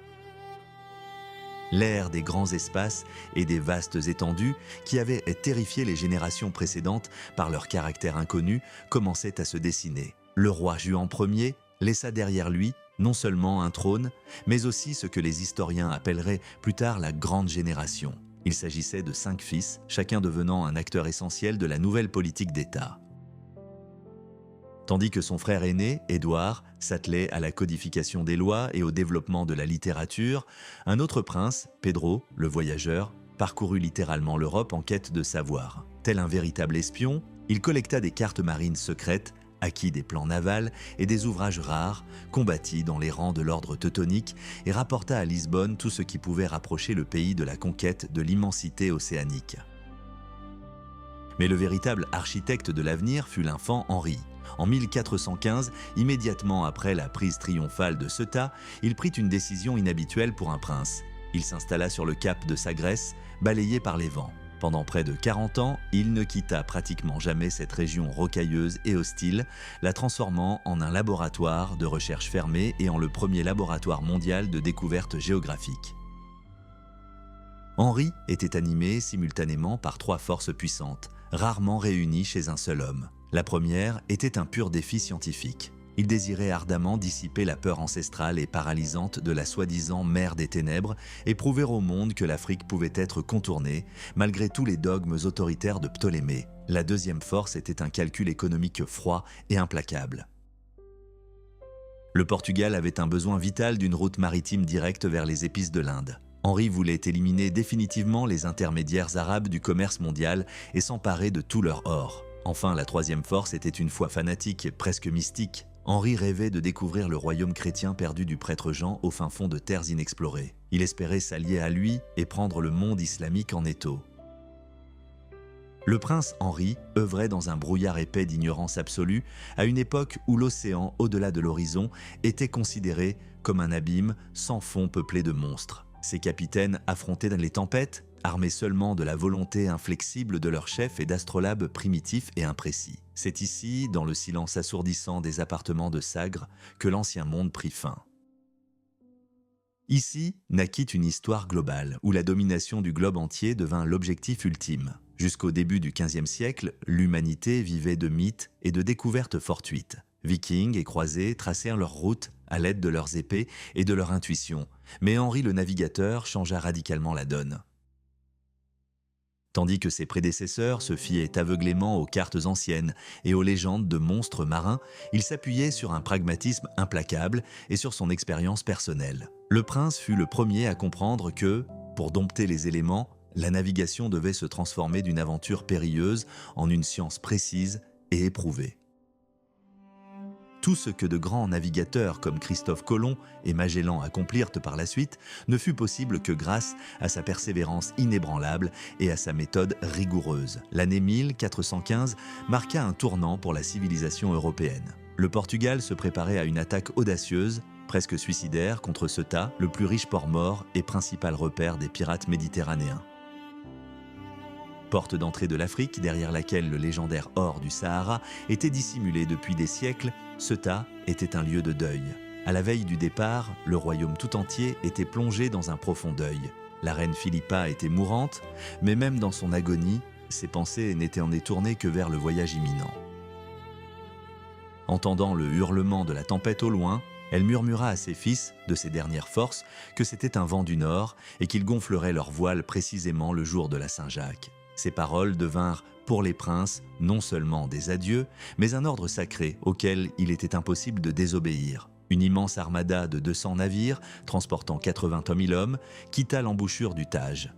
L'ère des grands espaces et des vastes étendues, qui avaient terrifié les générations précédentes par leur caractère inconnu, commençait à se dessiner. Le roi Juan Ier laissa derrière lui non seulement un trône, mais aussi ce que les historiens appelleraient plus tard la Grande Génération. Il s'agissait de 5 fils, chacun devenant un acteur essentiel de la nouvelle politique d'État. Tandis que son frère aîné, Édouard, s'attelait à la codification des lois et au développement de la littérature, un autre prince, Pedro, le voyageur, parcourut littéralement l'Europe en quête de savoir. Tel un véritable espion, il collecta des cartes marines secrètes, acquit des plans navals et des ouvrages rares, combattit dans les rangs de l'ordre teutonique et rapporta à Lisbonne tout ce qui pouvait rapprocher le pays de la conquête de l'immensité océanique. Mais le véritable architecte de l'avenir fut l'infant Henri. En 1415, immédiatement après la prise triomphale de Ceuta, il prit une décision inhabituelle pour un prince. Il s'installa sur le cap de Sagres, balayé par les vents. Pendant près de 40 ans, il ne quitta pratiquement jamais cette région rocailleuse et hostile, la transformant en un laboratoire de recherche fermé et en le premier laboratoire mondial de découverte géographique. Henri était animé simultanément par 3 forces puissantes, rarement réunies chez un seul homme. La première était un pur défi scientifique. Il désirait ardemment dissiper la peur ancestrale et paralysante de la soi-disant mer des ténèbres et prouver au monde que l'Afrique pouvait être contournée, malgré tous les dogmes autoritaires de Ptolémée. La deuxième force était un calcul économique froid et implacable. Le Portugal avait un besoin vital d'une route maritime directe vers les épices de l'Inde. Henri voulait éliminer définitivement les intermédiaires arabes du commerce mondial et s'emparer de tout leur or. Enfin, la troisième force était une foi fanatique, presque mystique. Henri rêvait de découvrir le royaume chrétien perdu du prêtre Jean au fin fond de terres inexplorées. Il espérait s'allier à lui et prendre le monde islamique en étau. Le prince Henri œuvrait dans un brouillard épais d'ignorance absolue à une époque où l'océan, au-delà de l'horizon, était considéré comme un abîme sans fond peuplé de monstres. Ses capitaines affrontaient les tempêtes, armés seulement de la volonté inflexible de leur chef et d'astrolabes primitifs et imprécis. C'est ici, dans le silence assourdissant des appartements de Sagres, que l'ancien monde prit fin. Ici naquit une histoire globale, où la domination du globe entier devint l'objectif ultime. Jusqu'au début du XVe siècle, l'humanité vivait de mythes et de découvertes fortuites. Vikings et croisés tracèrent leur route à l'aide de leurs épées et de leur intuition, mais Henri le navigateur changea radicalement la donne. Tandis que ses prédécesseurs se fiaient aveuglément aux cartes anciennes et aux légendes de monstres marins, il s'appuyait sur un pragmatisme implacable et sur son expérience personnelle. Le prince fut le premier à comprendre que, pour dompter les éléments, la navigation devait se transformer d'une aventure périlleuse en une science précise et éprouvée. Tout ce que de grands navigateurs comme Christophe Colomb et Magellan accomplirent par la suite ne fut possible que grâce à sa persévérance inébranlable et à sa méthode rigoureuse. L'année 1415 marqua un tournant pour la civilisation européenne. Le Portugal se préparait à une attaque audacieuse, presque suicidaire, contre Ceuta, le plus riche port mort et principal repère des pirates méditerranéens. Porte d'entrée de l'Afrique, derrière laquelle le légendaire or du Sahara était dissimulé depuis des siècles, Ceuta était un lieu de deuil. À la veille du départ, le royaume tout entier était plongé dans un profond deuil. La reine Philippa était mourante, mais même dans son agonie, ses pensées n'étaient en tournées que vers le voyage imminent. Entendant le hurlement de la tempête au loin, elle murmura à ses fils, de ses dernières forces, que c'était un vent du nord et qu'ils gonfleraient leurs voiles précisément le jour de la Saint-Jacques. Ces paroles devinrent, pour les princes, non seulement des adieux, mais un ordre sacré auquel il était impossible de désobéir. Une immense armada de 200 navires, transportant 80 000 hommes, quitta l'embouchure du Tage.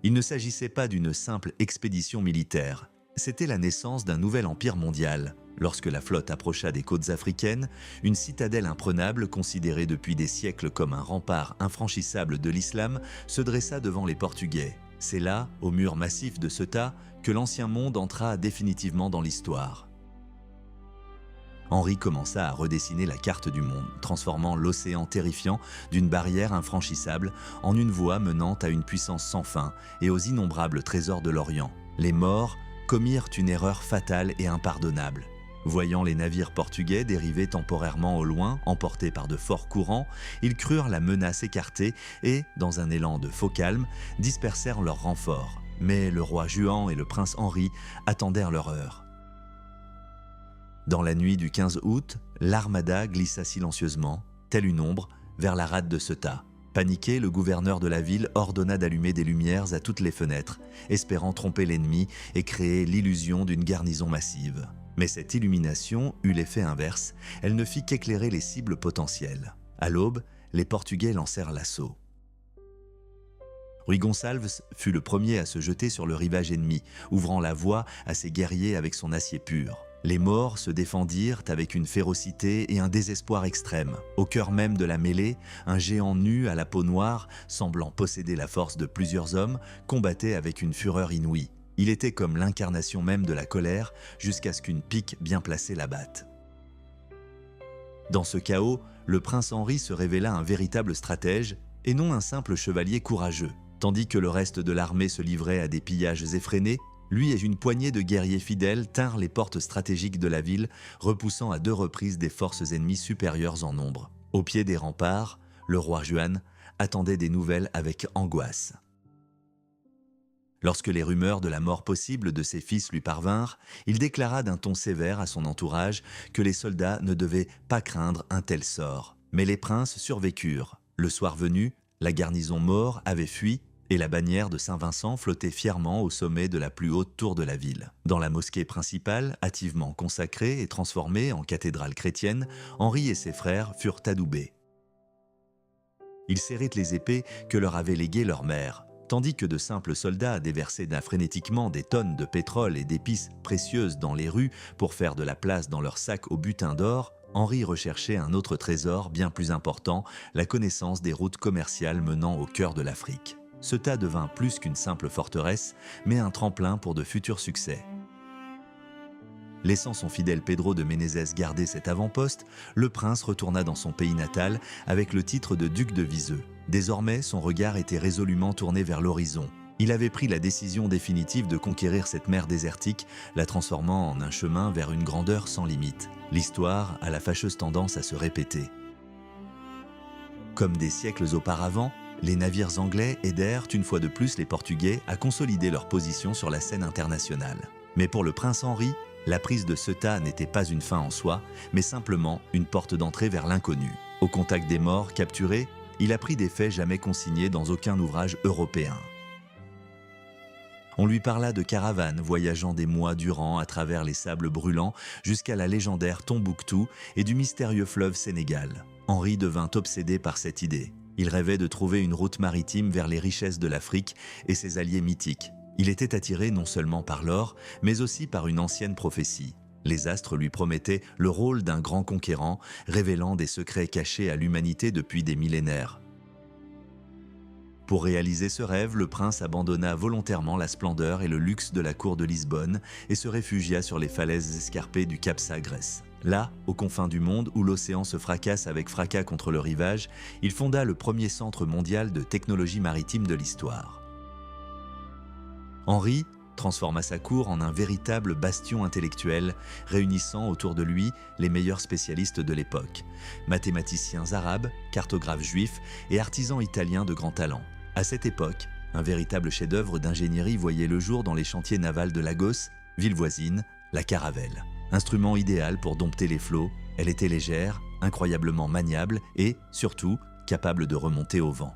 Il ne s'agissait pas d'une simple expédition militaire, c'était la naissance d'un nouvel empire mondial. Lorsque la flotte approcha des côtes africaines, une citadelle imprenable, considérée depuis des siècles comme un rempart infranchissable de l'islam, se dressa devant les Portugais. C'est là, au mur massif de Ceuta, que l'ancien monde entra définitivement dans l'histoire. Henri commença à redessiner la carte du monde, transformant l'océan terrifiant d'une barrière infranchissable en une voie menant à une puissance sans fin et aux innombrables trésors de l'Orient. Les Maures commirent une erreur fatale et impardonnable. Voyant les navires portugais dériver temporairement au loin, emportés par de forts courants, ils crurent la menace écartée et, dans un élan de faux calme, dispersèrent leurs renforts. Mais le roi Juan et le prince Henri attendèrent leur heure. Dans la nuit du 15 août, l'armada glissa silencieusement, telle une ombre, vers la rade de Ceuta. Paniqué, le gouverneur de la ville ordonna d'allumer des lumières à toutes les fenêtres, espérant tromper l'ennemi et créer l'illusion d'une garnison massive. Mais cette illumination eut l'effet inverse, elle ne fit qu'éclairer les cibles potentielles. À l'aube, les Portugais lancèrent l'assaut. Rui Gonçalves fut le premier à se jeter sur le rivage ennemi, ouvrant la voie à ses guerriers avec son acier pur. Les Maures se défendirent avec une férocité et un désespoir extrême. Au cœur même de la mêlée, un géant nu à la peau noire, semblant posséder la force de plusieurs hommes, combattait avec une fureur inouïe. Il était comme l'incarnation même de la colère, jusqu'à ce qu'une pique bien placée l'abatte. Dans ce chaos, le prince Henri se révéla un véritable stratège, et non un simple chevalier courageux. Tandis que le reste de l'armée se livrait à des pillages effrénés, lui et une poignée de guerriers fidèles tinrent les portes stratégiques de la ville, repoussant à 2 reprises des forces ennemies supérieures en nombre. Au pied des remparts, le roi Juan attendait des nouvelles avec angoisse. Lorsque les rumeurs de la mort possible de ses fils lui parvinrent, il déclara d'un ton sévère à son entourage que les soldats ne devaient pas craindre un tel sort. Mais les princes survécurent. Le soir venu, la garnison maure avait fui et la bannière de Saint-Vincent flottait fièrement au sommet de la plus haute tour de la ville. Dans la mosquée principale, hâtivement consacrée et transformée en cathédrale chrétienne, Henri et ses frères furent adoubés. Ils serraient les épées que leur avait léguées leur mère, tandis que de simples soldats déversaient frénétiquement des tonnes de pétrole et d'épices précieuses dans les rues pour faire de la place dans leurs sacs au butin d'or. Henri recherchait un autre trésor bien plus important, la connaissance des routes commerciales menant au cœur de l'Afrique. Ceuta devint plus qu'une simple forteresse, mais un tremplin pour de futurs succès. Laissant son fidèle Pedro de Menezes garder cet avant-poste, le prince retourna dans son pays natal avec le titre de duc de Viseu. Désormais, son regard était résolument tourné vers l'horizon. Il avait pris la décision définitive de conquérir cette mer désertique, la transformant en un chemin vers une grandeur sans limite. L'histoire a la fâcheuse tendance à se répéter. Comme des siècles auparavant, les navires anglais aidèrent une fois de plus les Portugais à consolider leur position sur la scène internationale. Mais pour le prince Henri, la prise de Ceuta n'était pas une fin en soi, mais simplement une porte d'entrée vers l'inconnu. Au contact des morts capturés, il apprit des faits jamais consignés dans aucun ouvrage européen. On lui parla de caravanes voyageant des mois durant à travers les sables brûlants jusqu'à la légendaire Tombouctou et du mystérieux fleuve Sénégal. Henri devint obsédé par cette idée. Il rêvait de trouver une route maritime vers les richesses de l'Afrique et ses alliés mythiques. Il était attiré non seulement par l'or, mais aussi par une ancienne prophétie. Les astres lui promettaient le rôle d'un grand conquérant, révélant des secrets cachés à l'humanité depuis des millénaires. Pour réaliser ce rêve, le prince abandonna volontairement la splendeur et le luxe de la cour de Lisbonne et se réfugia sur les falaises escarpées du Cap Sagres. Là, aux confins du monde où l'océan se fracasse avec fracas contre le rivage, il fonda le premier centre mondial de technologie maritime de l'histoire. Henri transforma sa cour en un véritable bastion intellectuel, réunissant autour de lui les meilleurs spécialistes de l'époque, mathématiciens arabes, cartographes juifs et artisans italiens de grand talent. À cette époque, un véritable chef-d'œuvre d'ingénierie voyait le jour dans les chantiers navals de Lagos, ville voisine, la Caravelle. Instrument idéal pour dompter les flots, elle était légère, incroyablement maniable et, surtout, capable de remonter au vent.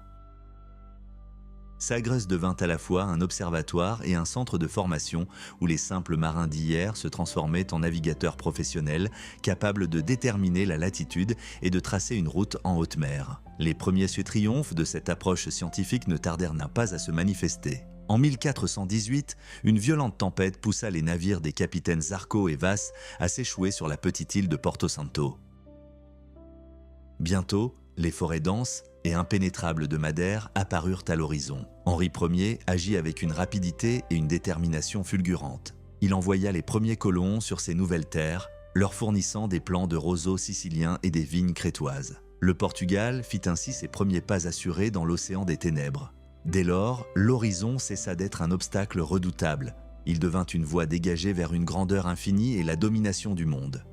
Sagres devint à la fois un observatoire et un centre de formation où les simples marins d'hier se transformaient en navigateurs professionnels capables de déterminer la latitude et de tracer une route en haute mer. Les premiers triomphes de cette approche scientifique ne tardèrent pas à se manifester. En 1418, une violente tempête poussa les navires des capitaines Zarco et Vasse à s'échouer sur la petite île de Porto Santo. Bientôt, les forêts denses et impénétrables de Madère apparurent à l'horizon. Henri Ier agit avec une rapidité et une détermination fulgurantes. Il envoya les premiers colons sur ces nouvelles terres, leur fournissant des plants de roseaux siciliens et des vignes crétoises. Le Portugal fit ainsi ses premiers pas assurés dans l'océan des ténèbres. Dès lors, l'horizon cessa d'être un obstacle redoutable. Il devint une voie dégagée vers une grandeur infinie et la domination du monde.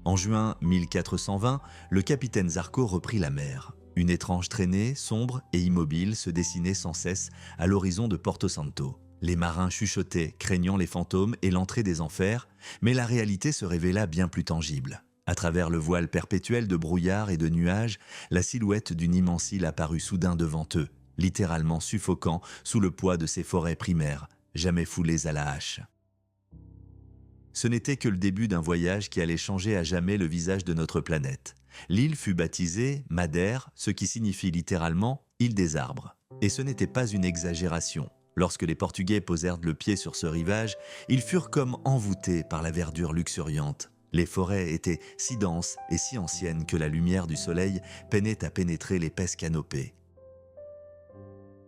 En juin 1420, le capitaine Zarco reprit la mer. Une étrange traînée, sombre et immobile, se dessinait sans cesse à l'horizon de Porto Santo. Les marins chuchotaient, craignant les fantômes et l'entrée des enfers, mais la réalité se révéla bien plus tangible. À travers le voile perpétuel de brouillard et de nuages, la silhouette d'une immense île apparut soudain devant eux, littéralement suffocant sous le poids de ces forêts primaires, jamais foulées à la hache. Ce n'était que le début d'un voyage qui allait changer à jamais le visage de notre planète. L'île fut baptisée Madère, ce qui signifie littéralement « île des arbres ». Et ce n'était pas une exagération. Lorsque les Portugais posèrent le pied sur ce rivage, ils furent comme envoûtés par la verdure luxuriante. Les forêts étaient si denses et si anciennes que la lumière du soleil peinait à pénétrer l'épaisse canopée.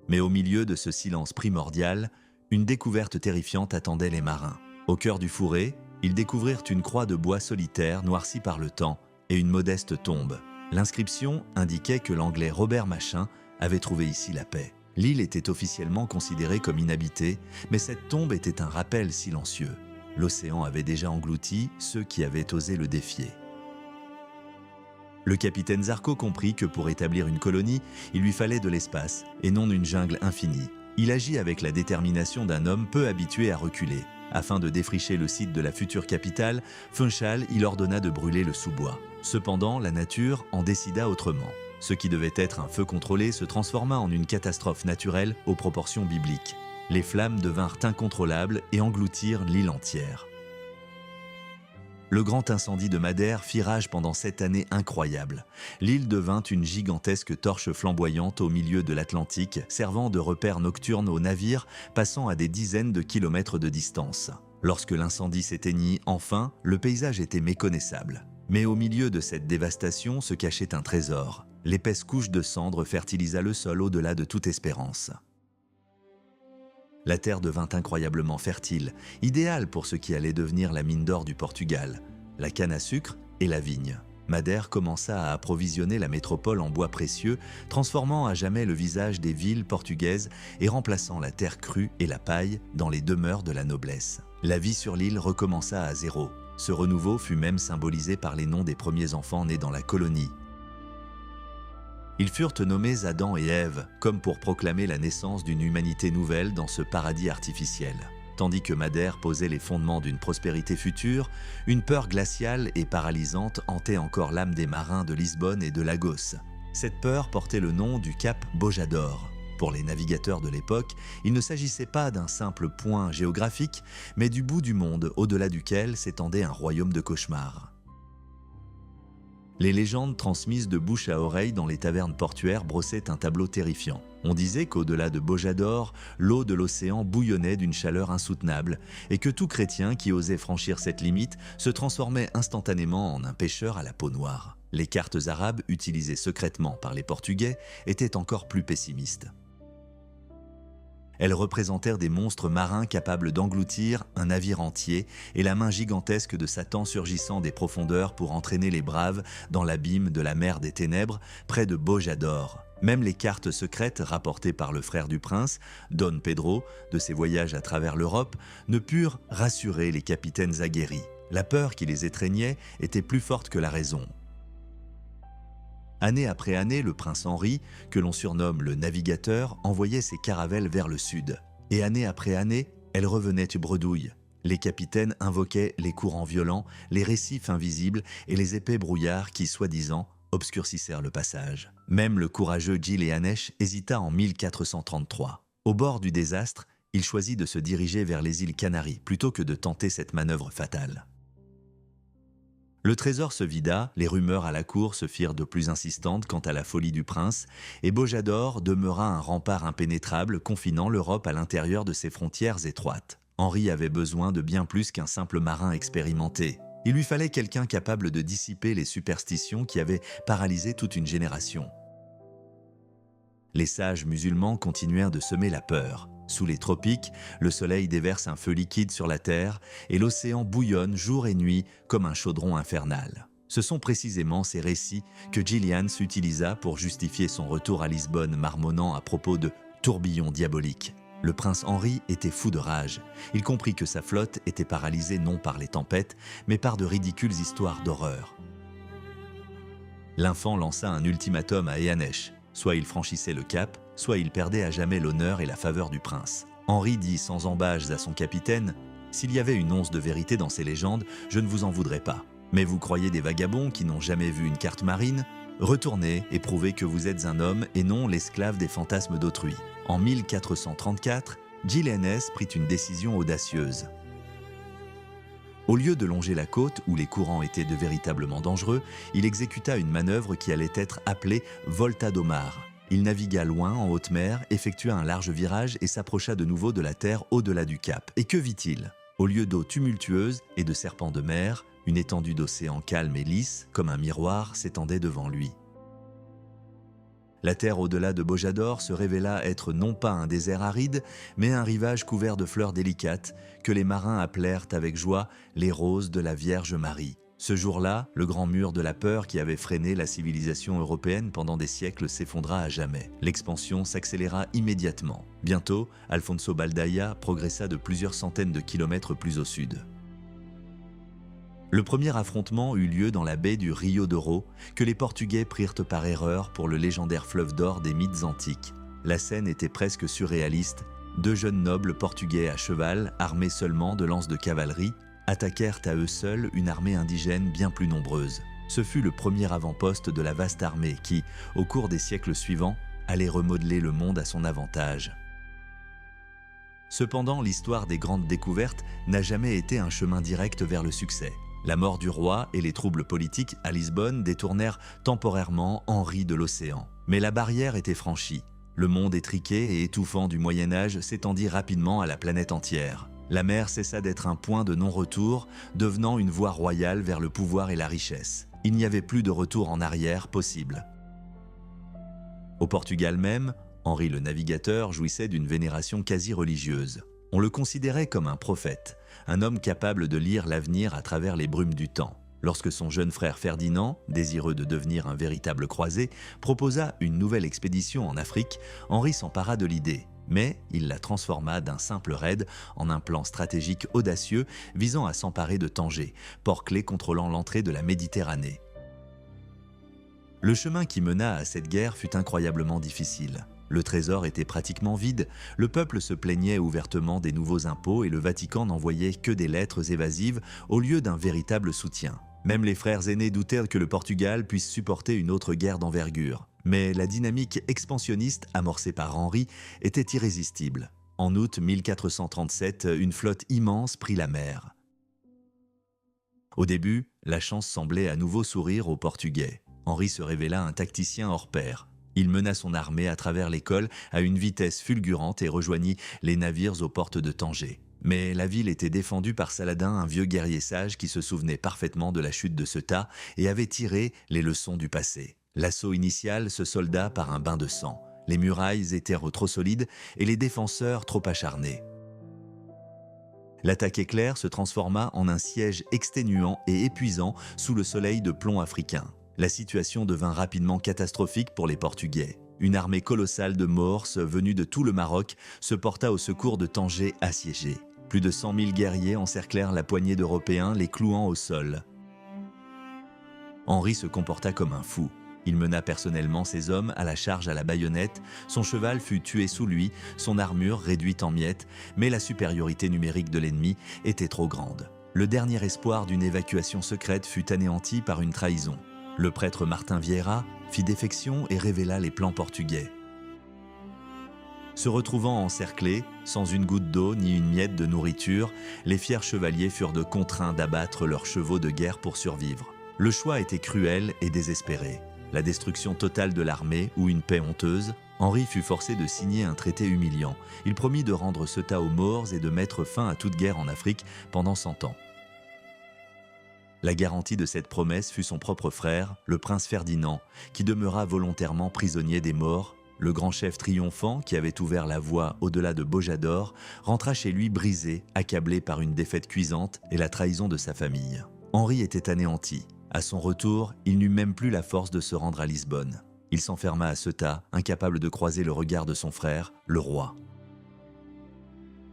Mais au milieu de ce silence primordial, une découverte terrifiante attendait les marins. Au cœur du fourré, ils découvrirent une croix de bois solitaire noircie par le temps et une modeste tombe. L'inscription indiquait que l'anglais Robert Machin avait trouvé ici la paix. L'île était officiellement considérée comme inhabitée, mais cette tombe était un rappel silencieux. L'océan avait déjà englouti ceux qui avaient osé le défier. Le capitaine Zarco comprit que pour établir une colonie, il lui fallait de l'espace et non une jungle infinie. Il agit avec la détermination d'un homme peu habitué à reculer. Afin de défricher le site de la future capitale, Funchal il ordonna de brûler le sous-bois. Cependant, la nature en décida autrement. Ce qui devait être un feu contrôlé se transforma en une catastrophe naturelle aux proportions bibliques. Les flammes devinrent incontrôlables et engloutirent l'île entière. Le grand incendie de Madère fit rage pendant 7 années incroyables. L'île devint une gigantesque torche flamboyante au milieu de l'Atlantique, servant de repère nocturne aux navires passant à des dizaines de kilomètres de distance. Lorsque l'incendie s'éteignit enfin, le paysage était méconnaissable. Mais au milieu de cette dévastation se cachait un trésor. L'épaisse couche de cendres fertilisa le sol au-delà de toute espérance. La terre devint incroyablement fertile, idéale pour ce qui allait devenir la mine d'or du Portugal, la canne à sucre et la vigne. Madère commença à approvisionner la métropole en bois précieux, transformant à jamais le visage des villes portugaises et remplaçant la terre crue et la paille dans les demeures de la noblesse. La vie sur l'île recommença à zéro. Ce renouveau fut même symbolisé par les noms des premiers enfants nés dans la colonie. Ils furent nommés Adam et Ève, comme pour proclamer la naissance d'une humanité nouvelle dans ce paradis artificiel. Tandis que Madère posait les fondements d'une prospérité future, une peur glaciale et paralysante hantait encore l'âme des marins de Lisbonne et de Lagos. Cette peur portait le nom du cap Bojador. Pour les navigateurs de l'époque, il ne s'agissait pas d'un simple point géographique, mais du bout du monde au-delà duquel s'étendait un royaume de cauchemars. Les légendes transmises de bouche à oreille dans les tavernes portuaires brossaient un tableau terrifiant. On disait qu'au-delà de Bojador, l'eau de l'océan bouillonnait d'une chaleur insoutenable et que tout chrétien qui osait franchir cette limite se transformait instantanément en un pêcheur à la peau noire. Les cartes arabes utilisées secrètement par les Portugais étaient encore plus pessimistes. Elles représentèrent des monstres marins capables d'engloutir un navire entier et la main gigantesque de Satan surgissant des profondeurs pour entraîner les braves dans l'abîme de la mer des ténèbres près de Bojador. Même les cartes secrètes rapportées par le frère du prince, Don Pedro, de ses voyages à travers l'Europe, ne purent rassurer les capitaines aguerris. La peur qui les étreignait était plus forte que la raison. Année après année, le prince Henri, que l'on surnomme le navigateur, envoyait ses caravelles vers le sud. Et année après année, elles revenaient bredouilles. Les capitaines invoquaient les courants violents, les récifs invisibles et les épais brouillards qui, soi-disant, obscurcissèrent le passage. Même le courageux Gil Eanes hésita en 1433. Au bord du désastre, il choisit de se diriger vers les îles Canaries plutôt que de tenter cette manœuvre fatale. Le trésor se vida, les rumeurs à la cour se firent de plus insistantes quant à la folie du prince, et Bojador demeura un rempart impénétrable confinant l'Europe à l'intérieur de ses frontières étroites. Henri avait besoin de bien plus qu'un simple marin expérimenté. Il lui fallait quelqu'un capable de dissiper les superstitions qui avaient paralysé toute une génération. Les sages musulmans continuèrent de semer la peur. Sous les tropiques, le soleil déverse un feu liquide sur la terre et l'océan bouillonne jour et nuit comme un chaudron infernal. Ce sont précisément ces récits que Gillian utilisa pour justifier son retour à Lisbonne marmonnant à propos de tourbillons diaboliques. Le prince Henri était fou de rage. Il comprit que sa flotte était paralysée non par les tempêtes, mais par de ridicules histoires d'horreur. L'infant lança un ultimatum à Eanes. Soit il franchissait le cap, soit il perdait à jamais l'honneur et la faveur du prince. Henri dit sans ambages à son capitaine « S'il y avait une once de vérité dans ces légendes, je ne vous en voudrais pas. Mais vous croyez des vagabonds qui n'ont jamais vu une carte marine ? Retournez et prouvez que vous êtes un homme et non l'esclave des fantasmes d'autrui. » En 1434, Gil Eanes prit une décision audacieuse. Au lieu de longer la côte, où les courants étaient de véritablement dangereux, il exécuta une manœuvre qui allait être appelée Volta do Mar. Il navigua loin en haute mer, effectua un large virage et s'approcha de nouveau de la terre au-delà du cap. Et que vit-il ? Au lieu d'eau tumultueuse et de serpents de mer, une étendue d'océan calme et lisse, comme un miroir, s'étendait devant lui. La terre au-delà de Bojador se révéla être non pas un désert aride, mais un rivage couvert de fleurs délicates que les marins appelèrent avec joie les roses de la Vierge Marie. Ce jour-là, le grand mur de la peur qui avait freiné la civilisation européenne pendant des siècles s'effondra à jamais. L'expansion s'accéléra immédiatement. Bientôt, Alfonso Baldaia progressa de plusieurs centaines de kilomètres plus au sud. Le premier affrontement eut lieu dans la baie du Rio Douro, que les Portugais prirent par erreur pour le légendaire fleuve d'or des mythes antiques. La scène était presque surréaliste. Deux jeunes nobles portugais à cheval, armés seulement de lances de cavalerie, attaquèrent à eux seuls une armée indigène bien plus nombreuse. Ce fut le premier avant-poste de la vaste armée qui, au cours des siècles suivants, allait remodeler le monde à son avantage. Cependant, l'histoire des grandes découvertes n'a jamais été un chemin direct vers le succès. La mort du roi et les troubles politiques à Lisbonne détournèrent temporairement Henri de l'océan. Mais la barrière était franchie. Le monde étriqué et étouffant du Moyen-Âge s'étendit rapidement à la planète entière. La mer cessa d'être un point de non-retour, devenant une voie royale vers le pouvoir et la richesse. Il n'y avait plus de retour en arrière possible. Au Portugal même, Henri le Navigateur jouissait d'une vénération quasi religieuse. On le considérait comme un prophète, un homme capable de lire l'avenir à travers les brumes du temps. Lorsque son jeune frère Ferdinand, désireux de devenir un véritable croisé, proposa une nouvelle expédition en Afrique, Henri s'empara de l'idée. Mais il la transforma d'un simple raid en un plan stratégique audacieux visant à s'emparer de Tanger, port-clé contrôlant l'entrée de la Méditerranée. Le chemin qui mena à cette guerre fut incroyablement difficile. Le trésor était pratiquement vide, le peuple se plaignait ouvertement des nouveaux impôts et le Vatican n'envoyait que des lettres évasives au lieu d'un véritable soutien. Même les frères aînés doutèrent que le Portugal puisse supporter une autre guerre d'envergure. Mais la dynamique expansionniste amorcée par Henri était irrésistible. En août 1437, une flotte immense prit la mer. Au début, la chance semblait à nouveau sourire aux Portugais. Henri se révéla un tacticien hors pair. Il mena son armée à travers les cols à une vitesse fulgurante et rejoignit les navires aux portes de Tanger. Mais la ville était défendue par Saladin, un vieux guerrier sage qui se souvenait parfaitement de la chute de Ceuta et avait tiré les leçons du passé. L'assaut initial se solda par un bain de sang. Les murailles étaient trop solides et les défenseurs trop acharnés. L'attaque éclair se transforma en un siège exténuant et épuisant sous le soleil de plomb africain. La situation devint rapidement catastrophique pour les Portugais. Une armée colossale de Morses venus de tout le Maroc se porta au secours de Tanger assiégé. Plus de 100 000 guerriers encerclèrent la poignée d'Européens, les clouant au sol. Henri se comporta comme un fou. Il mena personnellement ses hommes à la charge à la baïonnette, son cheval fut tué sous lui, son armure réduite en miettes, mais la supériorité numérique de l'ennemi était trop grande. Le dernier espoir d'une évacuation secrète fut anéanti par une trahison. Le prêtre Martin Vieira fit défection et révéla les plans portugais. Se retrouvant encerclés, sans une goutte d'eau ni une miette de nourriture, les fiers chevaliers furent contraints d'abattre leurs chevaux de guerre pour survivre. Le choix était cruel et désespéré. La destruction totale de l'armée ou une paix honteuse, Henri fut forcé de signer un traité humiliant. Il promit de rendre Ceuta aux Maures et de mettre fin à toute guerre en Afrique pendant 100 ans. La garantie de cette promesse fut son propre frère, le prince Ferdinand, qui demeura volontairement prisonnier des Maures. Le grand chef triomphant, qui avait ouvert la voie au-delà de Bojador, rentra chez lui brisé, accablé par une défaite cuisante et la trahison de sa famille. Henri était anéanti. À son retour, il n'eut même plus la force de se rendre à Lisbonne. Il s'enferma à Ceuta, incapable de croiser le regard de son frère, le roi.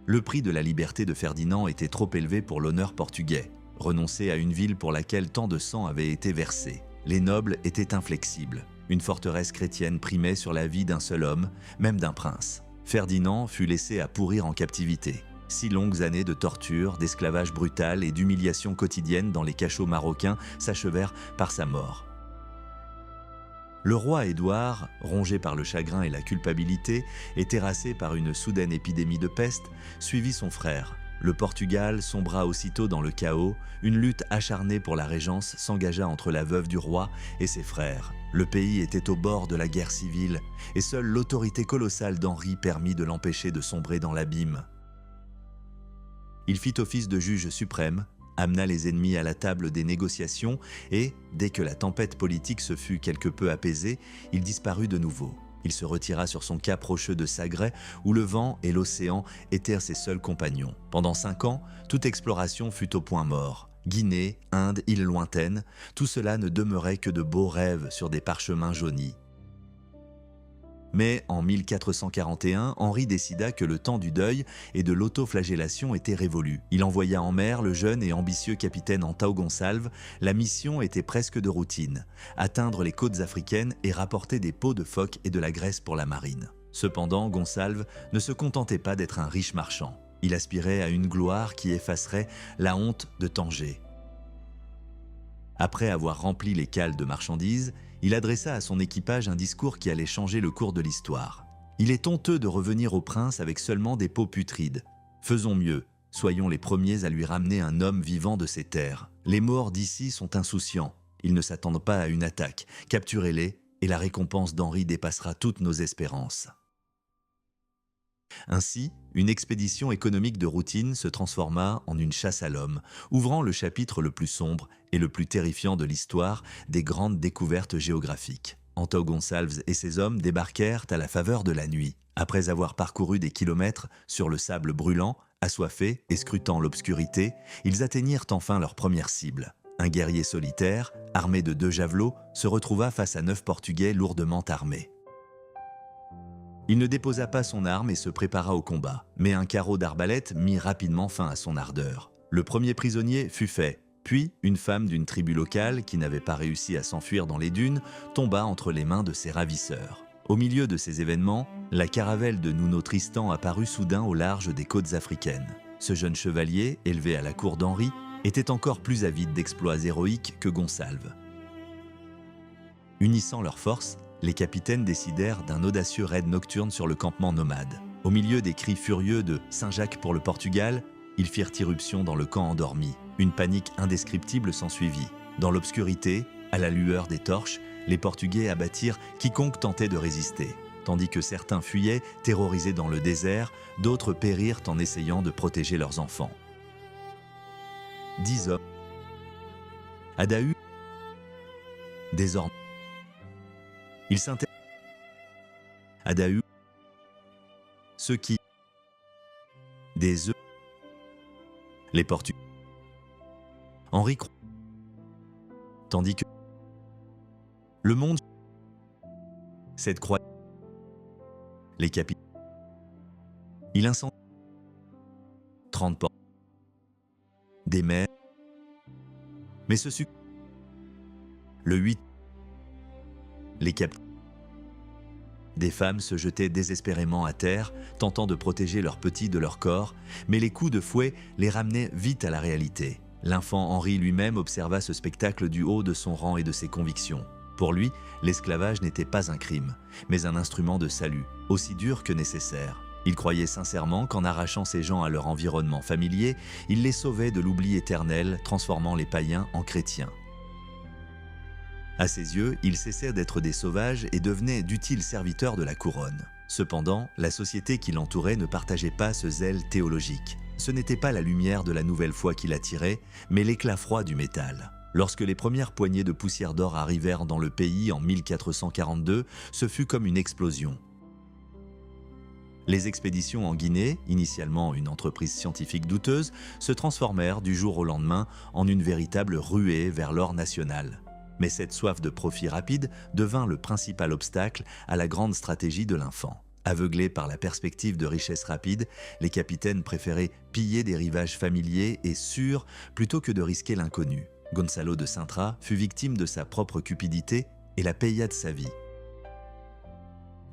Le prix de la liberté de Ferdinand était trop élevé pour l'honneur portugais. Renoncer à une ville pour laquelle tant de sang avait été versé. Les nobles étaient inflexibles. Une forteresse chrétienne primait sur la vie d'un seul homme, même d'un prince. Ferdinand fut laissé à pourrir en captivité. 6 longues années de torture, d'esclavage brutal et d'humiliation quotidienne dans les cachots marocains s'achevèrent par sa mort. Le roi Édouard, rongé par le chagrin et la culpabilité et terrassé par une soudaine épidémie de peste, suivit son frère. Le Portugal sombra aussitôt dans le chaos, une lutte acharnée pour la régence s'engagea entre la veuve du roi et ses frères. Le pays était au bord de la guerre civile et seule l'autorité colossale d'Henri permit de l'empêcher de sombrer dans l'abîme. Il fit office de juge suprême, amena les ennemis à la table des négociations et, dès que la tempête politique se fut quelque peu apaisée, il disparut de nouveau. Il se retira sur son cap rocheux de Sagret où le vent et l'océan étaient ses seuls compagnons. Pendant 5 ans, toute exploration fut au point mort. Guinée, Inde, îles lointaines, tout cela ne demeurait que de beaux rêves sur des parchemins jaunis. Mais en 1441, Henri décida que le temps du deuil et de l'autoflagellation était révolu. Il envoya en mer le jeune et ambitieux capitaine Antão Gonçalves. La mission était presque de routine, atteindre les côtes africaines et rapporter des peaux de phoque et de la graisse pour la marine. Cependant, Gonçalves ne se contentait pas d'être un riche marchand. Il aspirait à une gloire qui effacerait la honte de Tanger. Après avoir rempli les cales de marchandises, il adressa à son équipage un discours qui allait changer le cours de l'histoire. Il est honteux de revenir au prince avec seulement des peaux putrides. Faisons mieux, soyons les premiers à lui ramener un homme vivant de ces terres. Les Maures d'ici sont insouciants, ils ne s'attendent pas à une attaque. Capturez-les et la récompense d'Henri dépassera toutes nos espérances. Ainsi, une expédition économique de routine se transforma en une chasse à l'homme, ouvrant le chapitre le plus sombre et le plus terrifiant de l'histoire des grandes découvertes géographiques. Antão Gonçalves et ses hommes débarquèrent à la faveur de la nuit. Après avoir parcouru des kilomètres sur le sable brûlant, assoiffés et scrutant l'obscurité, ils atteignirent enfin leur première cible. Un guerrier solitaire, armé de 2 javelots, se retrouva face à 9 Portugais lourdement armés. Il ne déposa pas son arme et se prépara au combat, mais un carreau d'arbalète mit rapidement fin à son ardeur. Le premier prisonnier fut fait, puis une femme d'une tribu locale, qui n'avait pas réussi à s'enfuir dans les dunes, tomba entre les mains de ses ravisseurs. Au milieu de ces événements, la caravelle de Nuno Tristan apparut soudain au large des côtes africaines. Ce jeune chevalier, élevé à la cour d'Henri, était encore plus avide d'exploits héroïques que Gonçalves. Unissant leurs forces, les capitaines décidèrent d'un audacieux raid nocturne sur le campement nomade. Au milieu des cris furieux de « Saint-Jacques pour le Portugal », ils firent irruption dans le camp endormi. Une panique indescriptible s'ensuivit. Dans l'obscurité, à la lueur des torches, les Portugais abattirent quiconque tentait de résister. Tandis que certains fuyaient, terrorisés dans le désert, d'autres périrent en essayant de protéger leurs enfants. 10 hommes. Adahu, désormais. Il s'intéresse. Adahu, ceux qui. Des œufs. Les Portugais. Henri croit. Tandis que. Le monde. Cette croix. Les capitaines. Il incendie. 30 portes. Des mers. Mais ce succès. Le 8. Les capitaines. Des femmes se jetaient désespérément à terre, tentant de protéger leurs petits de leur corps, mais les coups de fouet les ramenaient vite à la réalité. L'enfant Henri lui-même observa ce spectacle du haut de son rang et de ses convictions. Pour lui, l'esclavage n'était pas un crime, mais un instrument de salut, aussi dur que nécessaire. Il croyait sincèrement qu'en arrachant ces gens à leur environnement familier, il les sauvait de l'oubli éternel, transformant les païens en chrétiens. À ses yeux, ils cessaient d'être des sauvages et devenaient d'utiles serviteurs de la couronne. Cependant, la société qui l'entourait ne partageait pas ce zèle théologique. Ce n'était pas la lumière de la nouvelle foi qui l'attirait, mais l'éclat froid du métal. Lorsque les premières poignées de poussière d'or arrivèrent dans le pays en 1442, ce fut comme une explosion. Les expéditions en Guinée, initialement une entreprise scientifique douteuse, se transformèrent du jour au lendemain en une véritable ruée vers l'or national. Mais cette soif de profit rapide devint le principal obstacle à la grande stratégie de l'enfant. Aveuglés par la perspective de richesse rapide, les capitaines préféraient piller des rivages familiers et sûrs plutôt que de risquer l'inconnu. Gonçalo de Sintra fut victime de sa propre cupidité et la paya de sa vie.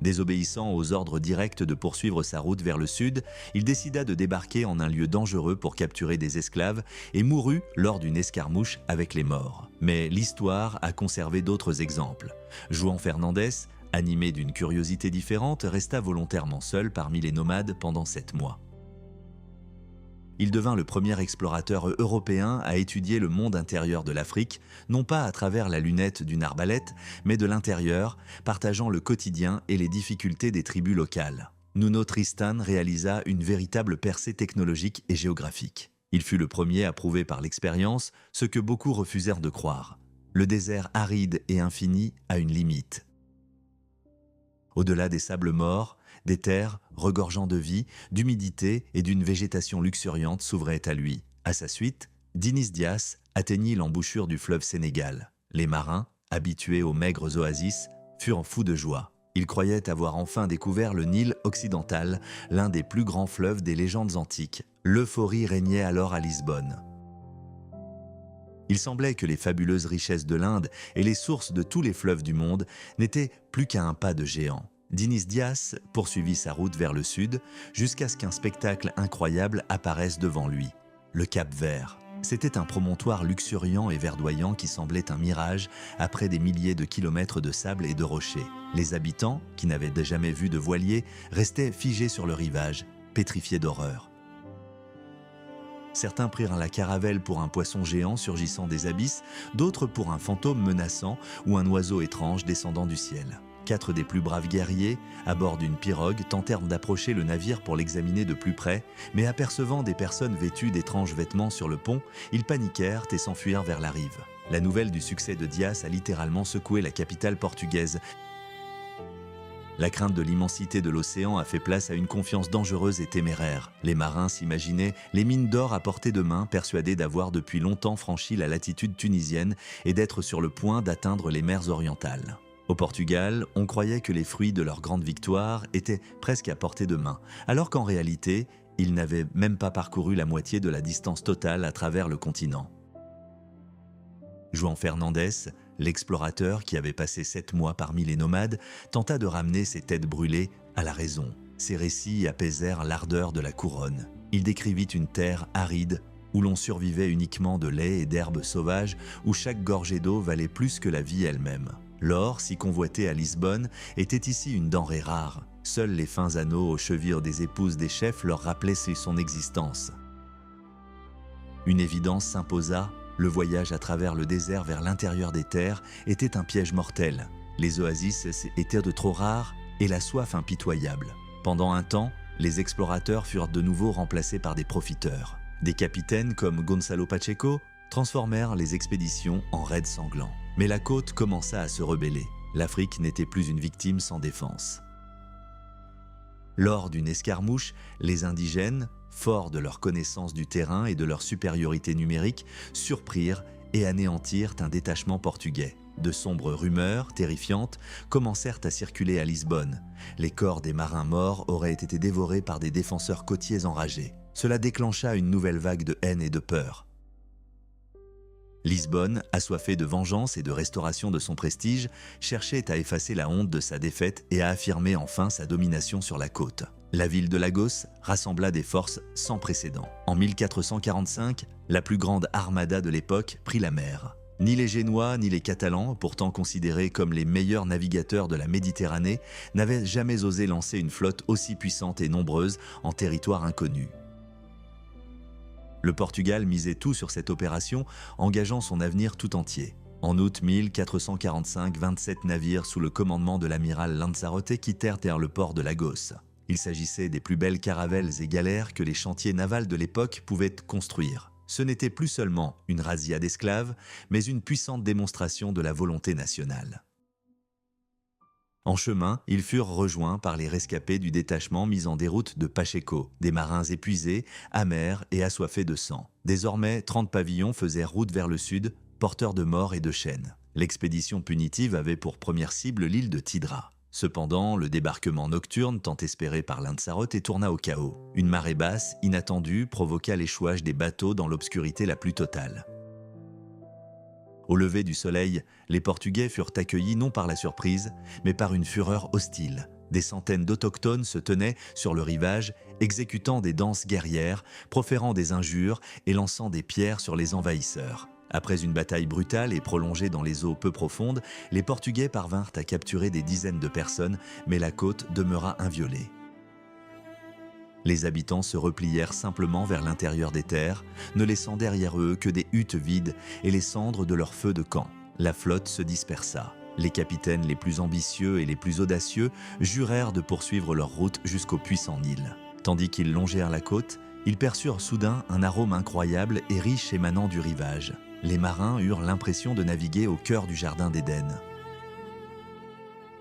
Désobéissant aux ordres directs de poursuivre sa route vers le sud, il décida de débarquer en un lieu dangereux pour capturer des esclaves et mourut lors d'une escarmouche avec les morts. Mais l'histoire a conservé d'autres exemples. Juan Fernandez, animé d'une curiosité différente, resta volontairement seul parmi les nomades pendant 7 mois. Il devint le premier explorateur européen à étudier le monde intérieur de l'Afrique, non pas à travers la lunette d'une arbalète, mais de l'intérieur, partageant le quotidien et les difficultés des tribus locales. Nuno Tristan réalisa une véritable percée technologique et géographique. Il fut le premier à prouver par l'expérience ce que beaucoup refusèrent de croire. Le désert aride et infini a une limite. Au-delà des sables morts, des terres regorgeant de vie, d'humidité et d'une végétation luxuriante s'ouvraient à lui. À sa suite, Diniz Dias atteignit l'embouchure du fleuve Sénégal. Les marins, habitués aux maigres oasis, furent fous de joie. Ils croyaient avoir enfin découvert le Nil occidental, l'un des plus grands fleuves des légendes antiques. L'euphorie régnait alors à Lisbonne. Il semblait que les fabuleuses richesses de l'Inde et les sources de tous les fleuves du monde n'étaient plus qu'à un pas de géant. Diniz Dias poursuivit sa route vers le sud jusqu'à ce qu'un spectacle incroyable apparaisse devant lui. Le Cap Vert. C'était un promontoire luxuriant et verdoyant qui semblait un mirage après des milliers de kilomètres de sable et de rochers. Les habitants, qui n'avaient jamais vu de voilier, restaient figés sur le rivage, pétrifiés d'horreur. Certains prirent la caravelle pour un poisson géant surgissant des abysses, d'autres pour un fantôme menaçant ou un oiseau étrange descendant du ciel. 4 des plus braves guerriers, à bord d'une pirogue, tentèrent d'approcher le navire pour l'examiner de plus près, mais apercevant des personnes vêtues d'étranges vêtements sur le pont, ils paniquèrent et s'enfuirent vers la rive. La nouvelle du succès de Dias a littéralement secoué la capitale portugaise. La crainte de l'immensité de l'océan a fait place à une confiance dangereuse et téméraire. Les marins s'imaginaient les mines d'or à portée de main, persuadés d'avoir depuis longtemps franchi la latitude tunisienne et d'être sur le point d'atteindre les mers orientales. Au Portugal, on croyait que les fruits de leur grande victoire étaient presque à portée de main, alors qu'en réalité, ils n'avaient même pas parcouru la moitié de la distance totale à travers le continent. João Fernandes, l'explorateur qui avait passé 7 mois parmi les nomades, tenta de ramener ses têtes brûlées à la raison. Ses récits apaisèrent l'ardeur de la couronne. Il décrivit une terre aride où l'on survivait uniquement de lait et d'herbes sauvages, où chaque gorgée d'eau valait plus que la vie elle-même. L'or, si convoité à Lisbonne, était ici une denrée rare. Seuls les fins anneaux aux chevilles des épouses des chefs leur rappelaient son existence. Une évidence s'imposa. Le voyage à travers le désert vers l'intérieur des terres était un piège mortel. Les oasis étaient de trop rares et la soif impitoyable. Pendant un temps, les explorateurs furent de nouveau remplacés par des profiteurs. Des capitaines comme Gonçalo Pacheco transformèrent les expéditions en raids sanglants. Mais la côte commença à se rebeller. L'Afrique n'était plus une victime sans défense. Lors d'une escarmouche, les indigènes, forts de leur connaissance du terrain et de leur supériorité numérique, surprirent et anéantirent un détachement portugais. De sombres rumeurs, terrifiantes, commencèrent à circuler à Lisbonne. Les corps des marins morts auraient été dévorés par des défenseurs côtiers enragés. Cela déclencha une nouvelle vague de haine et de peur. Lisbonne, assoiffée de vengeance et de restauration de son prestige, cherchait à effacer la honte de sa défaite et à affirmer enfin sa domination sur la côte. La ville de Lagos rassembla des forces sans précédent. En 1445, la plus grande armada de l'époque prit la mer. Ni les Génois ni les Catalans, pourtant considérés comme les meilleurs navigateurs de la Méditerranée, n'avaient jamais osé lancer une flotte aussi puissante et nombreuse en territoire inconnu. Le Portugal misait tout sur cette opération, engageant son avenir tout entier. En août 1445, 27 navires sous le commandement de l'amiral Lanzarote quittèrent le port de Lagos. Il s'agissait des plus belles caravelles et galères que les chantiers navals de l'époque pouvaient construire. Ce n'était plus seulement une razzia d'esclaves, mais une puissante démonstration de la volonté nationale. En chemin, ils furent rejoints par les rescapés du détachement mis en déroute de Pacheco, des marins épuisés, amers et assoiffés de sang. Désormais, 30 pavillons faisaient route vers le sud, porteurs de morts et de chaînes. L'expédition punitive avait pour première cible l'île de Tidra. Cependant, le débarquement nocturne, tant espéré par Lanzarote, tourna au chaos. Une marée basse, inattendue, provoqua l'échouage des bateaux dans l'obscurité la plus totale. Au lever du soleil, les Portugais furent accueillis non par la surprise, mais par une fureur hostile. Des centaines d'autochtones se tenaient sur le rivage, exécutant des danses guerrières, proférant des injures et lançant des pierres sur les envahisseurs. Après une bataille brutale et prolongée dans les eaux peu profondes, les Portugais parvinrent à capturer des dizaines de personnes, mais la côte demeura inviolée. Les habitants se replièrent simplement vers l'intérieur des terres, ne laissant derrière eux que des huttes vides et les cendres de leurs feux de camp. La flotte se dispersa. Les capitaines les plus ambitieux et les plus audacieux jurèrent de poursuivre leur route jusqu'au puissant Nil. Tandis qu'ils longèrent la côte, ils perçurent soudain un arôme incroyable et riche émanant du rivage. Les marins eurent l'impression de naviguer au cœur du jardin d'Éden.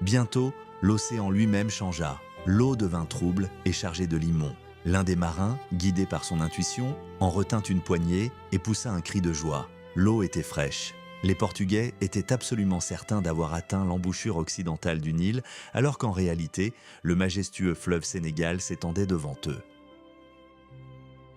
Bientôt, l'océan lui-même changea. L'eau devint trouble et chargée de limon. L'un des marins, guidé par son intuition, en retint une poignée et poussa un cri de joie. L'eau était fraîche. Les Portugais étaient absolument certains d'avoir atteint l'embouchure occidentale du Nil, alors qu'en réalité, le majestueux fleuve Sénégal s'étendait devant eux.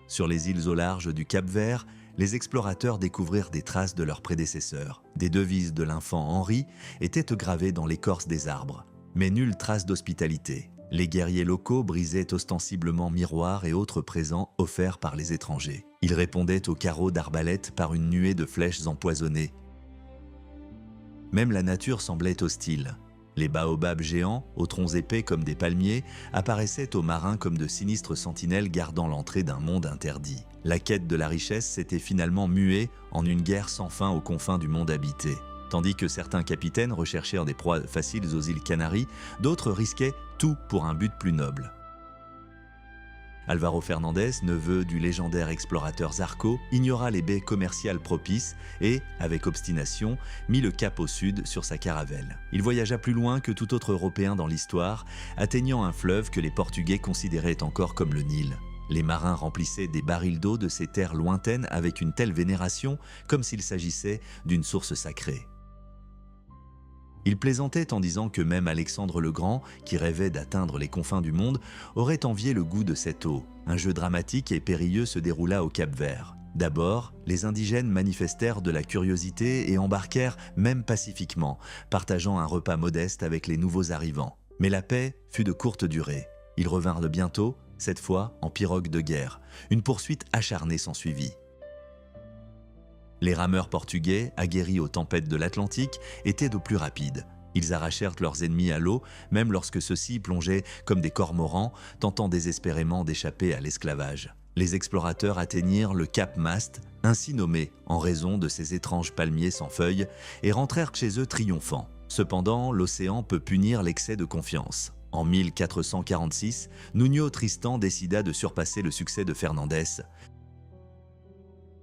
Sur les îles au large du Cap-Vert, les explorateurs découvrirent des traces de leurs prédécesseurs. Des devises de l'infant Henri étaient gravées dans l'écorce des arbres, mais nulle trace d'hospitalité. Les guerriers locaux brisaient ostensiblement miroirs et autres présents offerts par les étrangers. Ils répondaient aux carreaux d'arbalètes par une nuée de flèches empoisonnées. Même la nature semblait hostile. Les baobabs géants, aux troncs épais comme des palmiers, apparaissaient aux marins comme de sinistres sentinelles gardant l'entrée d'un monde interdit. La quête de la richesse s'était finalement muée en une guerre sans fin aux confins du monde habité. Tandis que certains capitaines recherchèrent des proies faciles aux îles Canaries, d'autres risquaient tout pour un but plus noble. Álvaro Fernandez, neveu du légendaire explorateur Zarco, ignora les baies commerciales propices et, avec obstination, mit le cap au sud sur sa caravelle. Il voyagea plus loin que tout autre Européen dans l'histoire, atteignant un fleuve que les Portugais considéraient encore comme le Nil. Les marins remplissaient des barils d'eau de ces terres lointaines avec une telle vénération, comme s'il s'agissait d'une source sacrée. Il plaisantait en disant que même Alexandre le Grand, qui rêvait d'atteindre les confins du monde, aurait envié le goût de cette eau. Un jeu dramatique et périlleux se déroula au Cap-Vert. D'abord, les indigènes manifestèrent de la curiosité et embarquèrent même pacifiquement, partageant un repas modeste avec les nouveaux arrivants. Mais la paix fut de courte durée. Ils revinrent bientôt, cette fois en pirogue de guerre. Une poursuite acharnée s'ensuivit. Les rameurs portugais, aguerris aux tempêtes de l'Atlantique, étaient aux plus rapides. Ils arrachèrent leurs ennemis à l'eau, même lorsque ceux-ci plongeaient comme des cormorans, tentant désespérément d'échapper à l'esclavage. Les explorateurs atteignirent le Cap Mast, ainsi nommé en raison de ces étranges palmiers sans feuilles, et rentrèrent chez eux triomphants. Cependant, l'océan peut punir l'excès de confiance. En 1446, Nuno Tristan décida de surpasser le succès de Fernandez.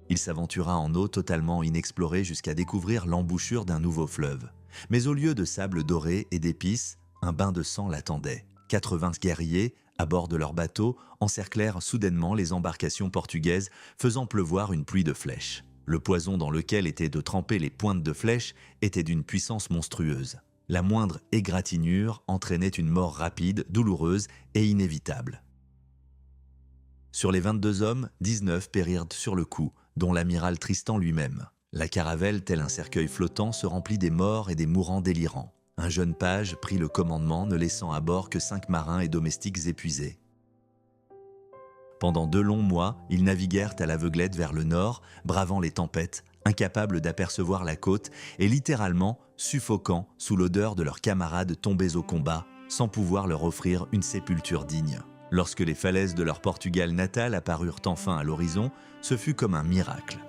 Il s'aventura en eau totalement inexplorée jusqu'à découvrir l'embouchure d'un nouveau fleuve. Mais au lieu de sable doré et d'épices, un bain de sang l'attendait. 80 guerriers, à bord de leur bateau, encerclèrent soudainement les embarcations portugaises, faisant pleuvoir une pluie de flèches. Le poison dans lequel étaient de tremper les pointes de flèches était d'une puissance monstrueuse. La moindre égratignure entraînait une mort rapide, douloureuse et inévitable. Sur les 22 hommes, 19 périrent sur le coup, dont l'amiral Tristan lui-même. La caravelle, tel un cercueil flottant, se remplit des morts et des mourants délirants. Un jeune page prit le commandement, ne laissant à bord que 5 marins et domestiques épuisés. Pendant 2 longs mois, ils naviguèrent à l'aveuglette vers le nord, bravant les tempêtes, incapables d'apercevoir la côte et littéralement suffocant sous l'odeur de leurs camarades tombés au combat, sans pouvoir leur offrir une sépulture digne. Lorsque les falaises de leur Portugal natal apparurent enfin à l'horizon, ce fut comme un miracle.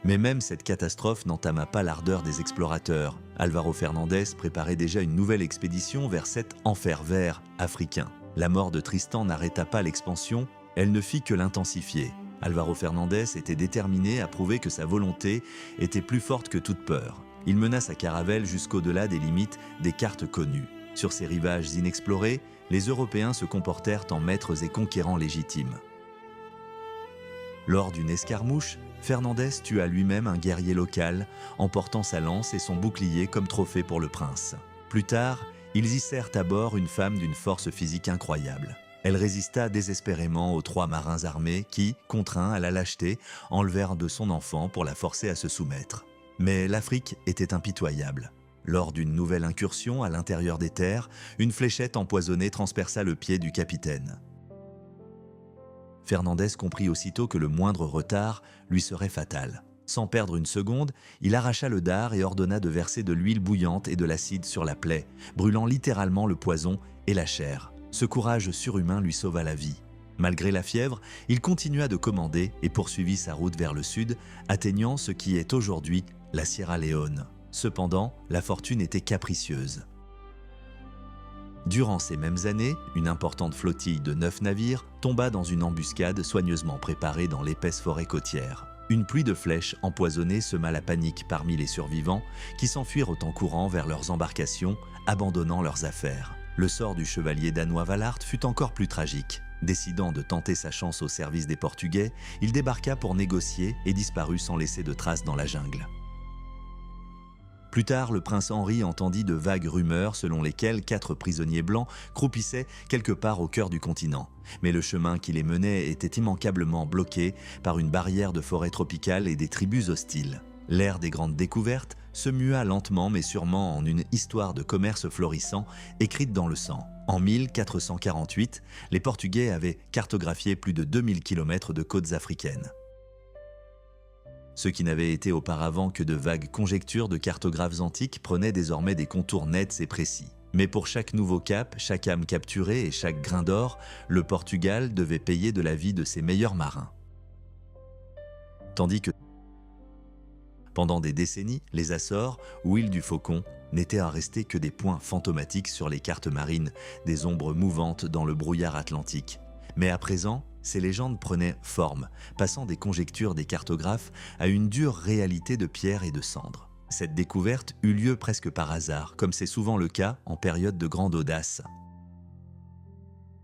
Mais même cette catastrophe n'entama pas l'ardeur des explorateurs. Álvaro Fernandez préparait déjà une nouvelle expédition vers cet enfer vert africain. La mort de Tristan n'arrêta pas l'expansion, elle ne fit que l'intensifier. Álvaro Fernandez était déterminé à prouver que sa volonté était plus forte que toute peur. Il mena sa caravelle jusqu'au-delà des limites des cartes connues. Sur ces rivages inexplorés, les Européens se comportèrent en maîtres et conquérants légitimes. Lors d'une escarmouche, Fernandez tua lui-même un guerrier local, emportant sa lance et son bouclier comme trophée pour le prince. Plus tard, ils hissèrent à bord une femme d'une force physique incroyable. Elle résista désespérément aux 3 marins armés qui, contraints à la lâcheté, enlevèrent de son enfant pour la forcer à se soumettre. Mais l'Afrique était impitoyable. Lors d'une nouvelle incursion à l'intérieur des terres, une fléchette empoisonnée transperça le pied du capitaine. Fernandez comprit aussitôt que le moindre retard lui serait fatal. Sans perdre une seconde, il arracha le dard et ordonna de verser de l'huile bouillante et de l'acide sur la plaie, brûlant littéralement le poison et la chair. Ce courage surhumain lui sauva la vie. Malgré la fièvre, il continua de commander et poursuivit sa route vers le sud, atteignant ce qui est aujourd'hui la Sierra Leone. Cependant, la fortune était capricieuse. Durant ces mêmes années, une importante flottille de 9 navires tomba dans une embuscade soigneusement préparée dans l'épaisse forêt côtière. Une pluie de flèches empoisonnées sema la panique parmi les survivants qui s'enfuirent en courant vers leurs embarcations, abandonnant leurs affaires. Le sort du chevalier danois Vallard fut encore plus tragique. Décidant de tenter sa chance au service des Portugais, il débarqua pour négocier et disparut sans laisser de traces dans la jungle. Plus tard, le prince Henri entendit de vagues rumeurs selon lesquelles 4 prisonniers blancs croupissaient quelque part au cœur du continent. Mais le chemin qui les menait était immanquablement bloqué par une barrière de forêt tropicale et des tribus hostiles. L'ère des grandes découvertes se mua lentement mais sûrement en une histoire de commerce florissant écrite dans le sang. En 1448, les Portugais avaient cartographié plus de 2000 km de côtes africaines. Ce qui n'avait été auparavant que de vagues conjectures de cartographes antiques prenaient désormais des contours nets et précis. Mais pour chaque nouveau cap, chaque âme capturée et chaque grain d'or, le Portugal devait payer de la vie de ses meilleurs marins. Tandis que pendant des décennies, les Açores ou îles du Faucon n'étaient à rester que des points fantomatiques sur les cartes marines, des ombres mouvantes dans le brouillard atlantique. Mais à présent, ces légendes prenaient forme, passant des conjectures des cartographes à une dure réalité de pierre et de cendres. Cette découverte eut lieu presque par hasard, comme c'est souvent le cas en période de grande audace.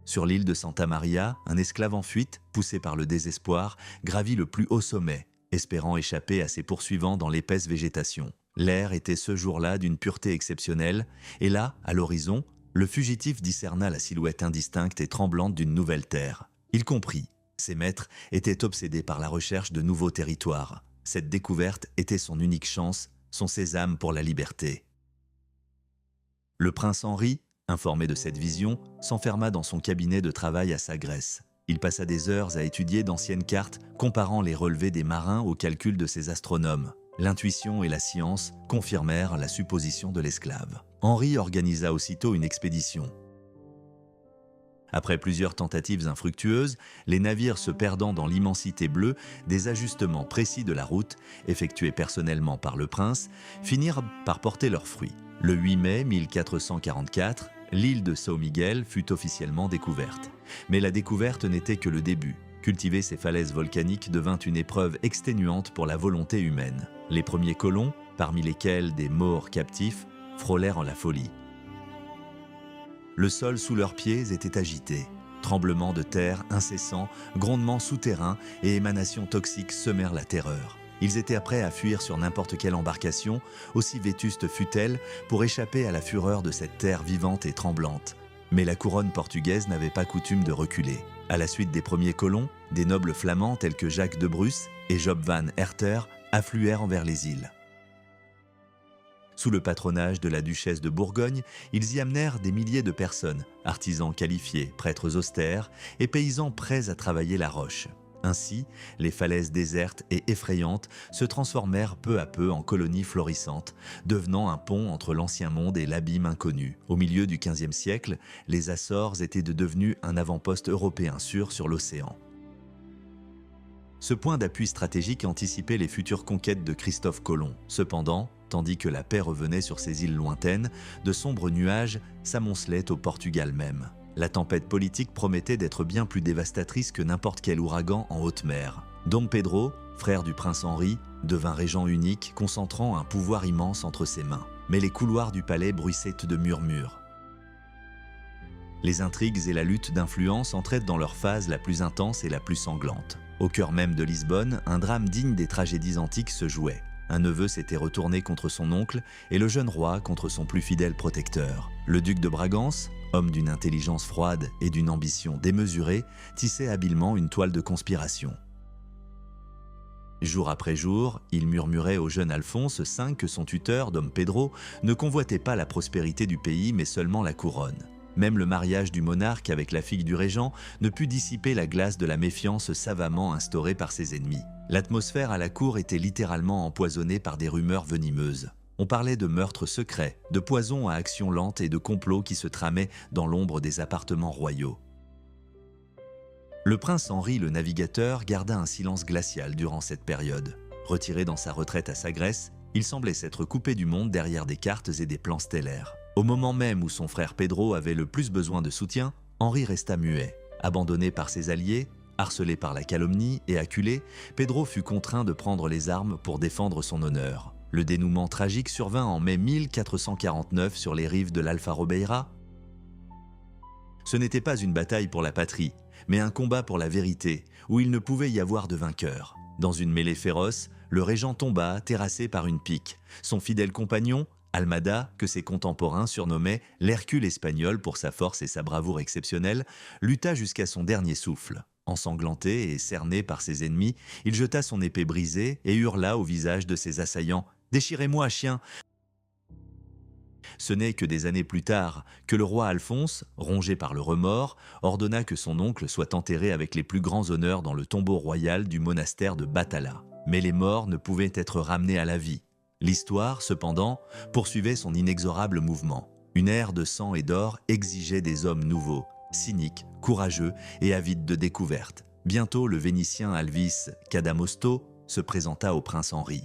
Sur l'île de Santa Maria, un esclave en fuite, poussé par le désespoir, gravit le plus haut sommet, espérant échapper à ses poursuivants dans l'épaisse végétation. L'air était ce jour-là d'une pureté exceptionnelle, et là, à l'horizon, le fugitif discerna la silhouette indistincte et tremblante d'une nouvelle terre. Il comprit. Ses maîtres étaient obsédés par la recherche de nouveaux territoires. Cette découverte était son unique chance, son sésame pour la liberté. Le prince Henri, informé de cette vision, s'enferma dans son cabinet de travail à Sagres. Il passa des heures à étudier d'anciennes cartes, comparant les relevés des marins aux calculs de ses astronomes. L'intuition et la science confirmèrent la supposition de l'esclave. Henri organisa aussitôt une expédition. Après plusieurs tentatives infructueuses, les navires se perdant dans l'immensité bleue, des ajustements précis de la route, effectués personnellement par le prince, finirent par porter leurs fruits. Le 8 mai 1444, l'île de São Miguel fut officiellement découverte. Mais la découverte n'était que le début. Cultiver ces falaises volcaniques devint une épreuve exténuante pour la volonté humaine. Les premiers colons, parmi lesquels des Maures captifs, frôlèrent en la folie. Le sol sous leurs pieds était agité. Tremblements de terre incessants, grondements souterrains et émanations toxiques semèrent la terreur. Ils étaient prêts à fuir sur n'importe quelle embarcation, aussi vétuste fût-elle, pour échapper à la fureur de cette terre vivante et tremblante. Mais la couronne portugaise n'avait pas coutume de reculer. À la suite des premiers colons, des nobles flamands tels que Jacques de Bruce et Job van Herter affluèrent envers les îles. Sous le patronage de la duchesse de Bourgogne, ils y amenèrent des milliers de personnes, artisans qualifiés, prêtres austères et paysans prêts à travailler la roche. Ainsi, les falaises désertes et effrayantes se transformèrent peu à peu en colonies florissantes, devenant un pont entre l'ancien monde et l'abîme inconnu. Au milieu du XVe siècle, les Açores étaient devenus un avant-poste européen sûr sur l'océan. Ce point d'appui stratégique anticipait les futures conquêtes de Christophe Colomb. Cependant, tandis que la paix revenait sur ces îles lointaines, de sombres nuages s'amoncelaient au Portugal même. La tempête politique promettait d'être bien plus dévastatrice que n'importe quel ouragan en haute mer. Dom Pedro, frère du prince Henri, devint régent unique, concentrant un pouvoir immense entre ses mains. Mais les couloirs du palais bruissaient de murmures. Les intrigues et la lutte d'influence entraient dans leur phase la plus intense et la plus sanglante. Au cœur même de Lisbonne, un drame digne des tragédies antiques se jouait. Un neveu s'était retourné contre son oncle et le jeune roi contre son plus fidèle protecteur. Le duc de Bragance, homme d'une intelligence froide et d'une ambition démesurée, tissait habilement une toile de conspiration. Jour après jour, il murmurait au jeune Alphonse V que son tuteur, Dom Pedro, ne convoitait pas la prospérité du pays mais seulement la couronne. Même le mariage du monarque avec la fille du régent ne put dissiper la glace de la méfiance savamment instaurée par ses ennemis. L'atmosphère à la cour était littéralement empoisonnée par des rumeurs venimeuses. On parlait de meurtres secrets, de poisons à action lente et de complots qui se tramaient dans l'ombre des appartements royaux. Le prince Henri le navigateur garda un silence glacial durant cette période. Retiré dans sa retraite à Sagres, il semblait s'être coupé du monde derrière des cartes et des plans stellaires. Au moment même où son frère Pedro avait le plus besoin de soutien, Henri resta muet. Abandonné par ses alliés, harcelé par la calomnie et acculé, Pedro fut contraint de prendre les armes pour défendre son honneur. Le dénouement tragique survint en mai 1449 sur les rives de l'Alfarobeira. Ce n'était pas une bataille pour la patrie, mais un combat pour la vérité, où il ne pouvait y avoir de vainqueur. Dans une mêlée féroce, le régent tomba, terrassé par une pique. Son fidèle compagnon, Almada, que ses contemporains surnommaient l'Hercule espagnol pour sa force et sa bravoure exceptionnelle, lutta jusqu'à son dernier souffle. Ensanglanté et cerné par ses ennemis, il jeta son épée brisée et hurla au visage de ses assaillants « Déchirez-moi, chien !» Ce n'est que des années plus tard que le roi Alphonse, rongé par le remords, ordonna que son oncle soit enterré avec les plus grands honneurs dans le tombeau royal du monastère de Batala. Mais les morts ne pouvaient être ramenés à la vie. L'histoire, cependant, poursuivait son inexorable mouvement. Une ère de sang et d'or exigeait des hommes nouveaux, cyniques, courageux et avides de découvertes. Bientôt, le Vénitien Alvis Cadamosto se présenta au prince Henri.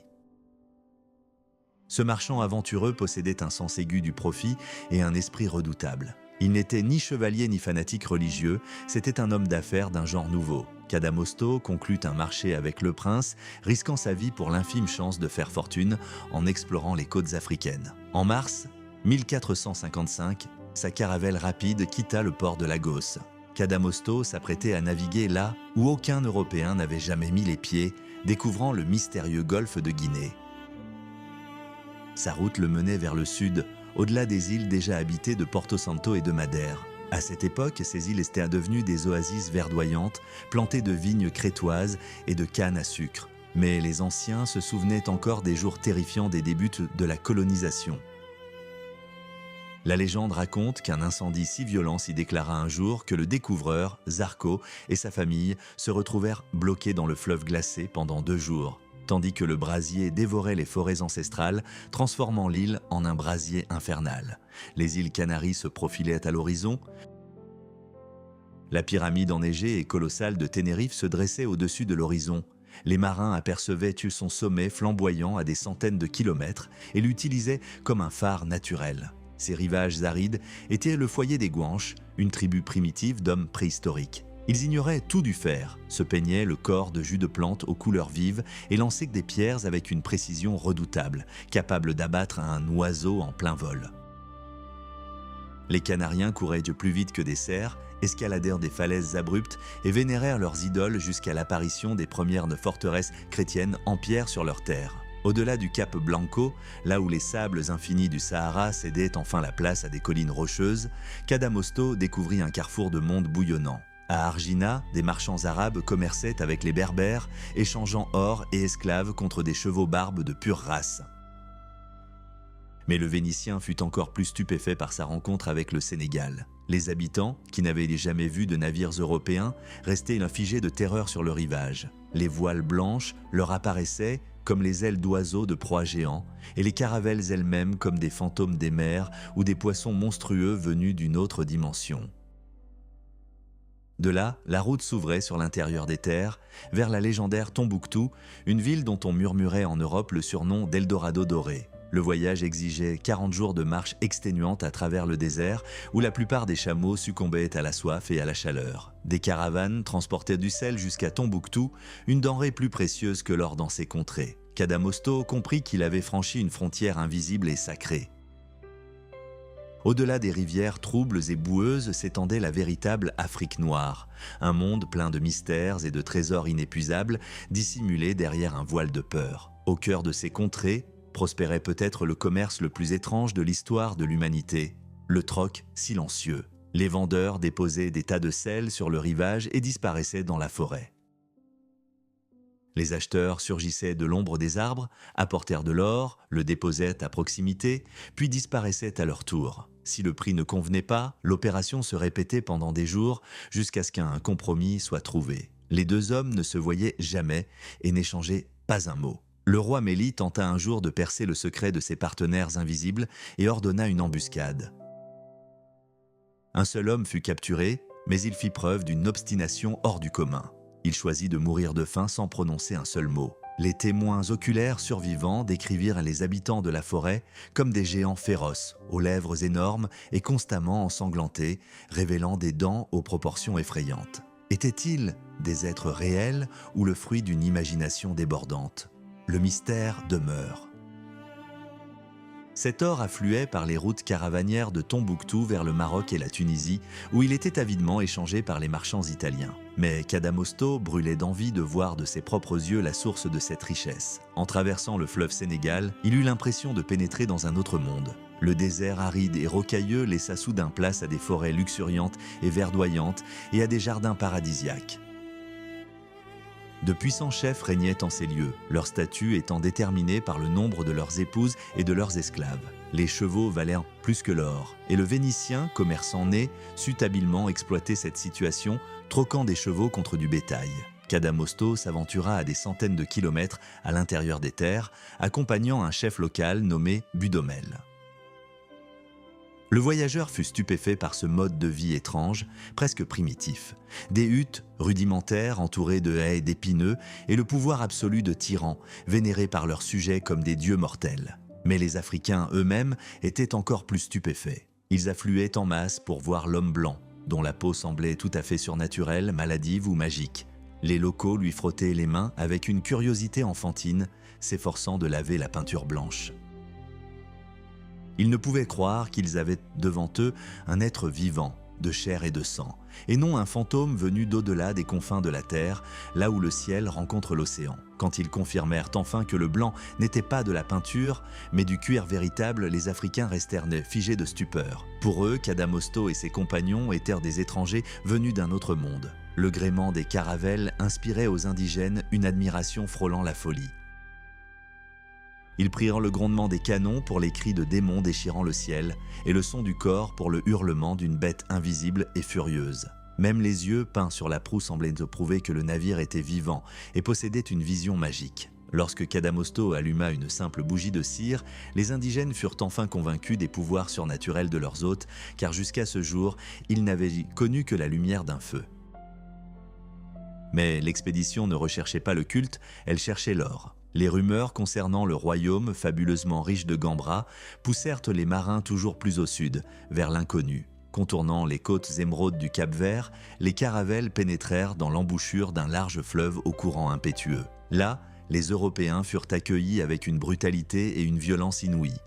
Ce marchand aventureux possédait un sens aigu du profit et un esprit redoutable. Il n'était ni chevalier ni fanatique religieux, c'était un homme d'affaires d'un genre nouveau. Cadamosto conclut un marché avec le prince, risquant sa vie pour l'infime chance de faire fortune en explorant les côtes africaines. En mars 1455, sa caravelle rapide quitta le port de Lagos. Cadamosto s'apprêtait à naviguer là où aucun Européen n'avait jamais mis les pieds, découvrant le mystérieux golfe de Guinée. Sa route le menait vers le sud, au-delà des îles déjà habitées de Porto Santo et de Madère. À cette époque, ces îles étaient devenues des oasis verdoyantes, plantées de vignes crétoises et de cannes à sucre. Mais les anciens se souvenaient encore des jours terrifiants des débuts de la colonisation. La légende raconte qu'un incendie si violent s'y déclara un jour que le découvreur, Zarco, et sa famille se retrouvèrent bloqués dans le fleuve glacé pendant 2 jours, tandis que le brasier dévorait les forêts ancestrales, transformant l'île en un brasier infernal. Les îles Canaries se profilaient à l'horizon. La pyramide enneigée et colossale de Tenerife se dressait au-dessus de l'horizon. Les marins apercevaient son sommet flamboyant à des centaines de kilomètres et l'utilisaient comme un phare naturel. Ces rivages arides étaient le foyer des Guanches, une tribu primitive d'hommes préhistoriques. Ils ignoraient tout du fer, se peignaient le corps de jus de plantes aux couleurs vives et lançaient des pierres avec une précision redoutable, capable d'abattre un oiseau en plein vol. Les Canariens couraient plus vite que des cerfs, escaladèrent des falaises abruptes et vénérèrent leurs idoles jusqu'à l'apparition des premières forteresses chrétiennes en pierre sur leurs terres. Au-delà du cap Blanco, là où les sables infinis du Sahara cédaient enfin la place à des collines rocheuses, Cadamosto découvrit un carrefour de monde bouillonnant. À Argina, des marchands arabes commerçaient avec les berbères, échangeant or et esclaves contre des chevaux barbes de pure race. Mais le Vénitien fut encore plus stupéfait par sa rencontre avec le Sénégal. Les habitants, qui n'avaient jamais vu de navires européens, restaient figés de terreur sur le rivage. Les voiles blanches leur apparaissaient comme les ailes d'oiseaux de proies géants, et les caravelles elles-mêmes comme des fantômes des mers ou des poissons monstrueux venus d'une autre dimension. De là, la route s'ouvrait sur l'intérieur des terres, vers la légendaire Tombouctou, une ville dont on murmurait en Europe le surnom d'Eldorado doré. Le voyage exigeait 40 jours de marche exténuante à travers le désert, où la plupart des chameaux succombaient à la soif et à la chaleur. Des caravanes transportaient du sel jusqu'à Tombouctou, une denrée plus précieuse que l'or dans ces contrées. Cadamosto comprit qu'il avait franchi une frontière invisible et sacrée. Au-delà des rivières troubles et boueuses s'étendait la véritable Afrique noire, un monde plein de mystères et de trésors inépuisables, dissimulés derrière un voile de peur. Au cœur de ces contrées prospérait peut-être le commerce le plus étrange de l'histoire de l'humanité, le troc silencieux. Les vendeurs déposaient des tas de sel sur le rivage et disparaissaient dans la forêt. Les acheteurs surgissaient de l'ombre des arbres, apportèrent de l'or, le déposaient à proximité, puis disparaissaient à leur tour. Si le prix ne convenait pas, l'opération se répétait pendant des jours jusqu'à ce qu'un compromis soit trouvé. Les 2 hommes ne se voyaient jamais et n'échangeaient pas un mot. Le roi Mélie tenta un jour de percer le secret de ses partenaires invisibles et ordonna une embuscade. Un seul homme fut capturé, mais il fit preuve d'une obstination hors du commun. Il choisit de mourir de faim sans prononcer un seul mot. Les témoins oculaires survivants décrivirent les habitants de la forêt comme des géants féroces, aux lèvres énormes et constamment ensanglantés, révélant des dents aux proportions effrayantes. Étaient-ils des êtres réels ou le fruit d'une imagination débordante ? Le mystère demeure. Cet or affluait par les routes caravanières de Tombouctou vers le Maroc et la Tunisie, où il était avidement échangé par les marchands italiens. Mais Cadamosto brûlait d'envie de voir de ses propres yeux la source de cette richesse. En traversant le fleuve Sénégal, il eut l'impression de pénétrer dans un autre monde. Le désert aride et rocailleux laissa soudain place à des forêts luxuriantes et verdoyantes et à des jardins paradisiaques. De puissants chefs régnaient en ces lieux, leur statut étant déterminé par le nombre de leurs épouses et de leurs esclaves. Les chevaux valèrent plus que l'or, et le Vénitien, commerçant né, sut habilement exploiter cette situation, troquant des chevaux contre du bétail. Cadamosto s'aventura à des centaines de kilomètres à l'intérieur des terres, accompagnant un chef local nommé Budomel. Le voyageur fut stupéfait par ce mode de vie étrange, presque primitif. Des huttes rudimentaires entourées de haies d'épineux et le pouvoir absolu de tyrans, vénérés par leurs sujets comme des dieux mortels. Mais les Africains eux-mêmes étaient encore plus stupéfaits. Ils affluaient en masse pour voir l'homme blanc, dont la peau semblait tout à fait surnaturelle, maladive ou magique. Les locaux lui frottaient les mains avec une curiosité enfantine, s'efforçant de laver la peinture blanche. Ils ne pouvaient croire qu'ils avaient devant eux un être vivant, de chair et de sang, et non un fantôme venu d'au-delà des confins de la terre, là où le ciel rencontre l'océan. Quand ils confirmèrent enfin que le blanc n'était pas de la peinture, mais du cuir véritable, les Africains restèrent figés de stupeur. Pour eux, Cadamosto et ses compagnons étaient des étrangers venus d'un autre monde. Le gréement des caravelles inspirait aux indigènes une admiration frôlant la folie. Ils prirent le grondement des canons pour les cris de démons déchirant le ciel et le son du cor pour le hurlement d'une bête invisible et furieuse. Même les yeux peints sur la proue semblaient nous prouver que le navire était vivant et possédait une vision magique. Lorsque Cadamosto alluma une simple bougie de cire, les indigènes furent enfin convaincus des pouvoirs surnaturels de leurs hôtes, car jusqu'à ce jour, ils n'avaient connu que la lumière d'un feu. Mais l'expédition ne recherchait pas le culte, elle cherchait l'or. Les rumeurs concernant le royaume fabuleusement riche de Gambra poussèrent les marins toujours plus au sud, vers l'inconnu. Contournant les côtes émeraudes du Cap-Vert, les caravelles pénétrèrent dans l'embouchure d'un large fleuve au courant impétueux. Là, les Européens furent accueillis avec une brutalité et une violence inouïes.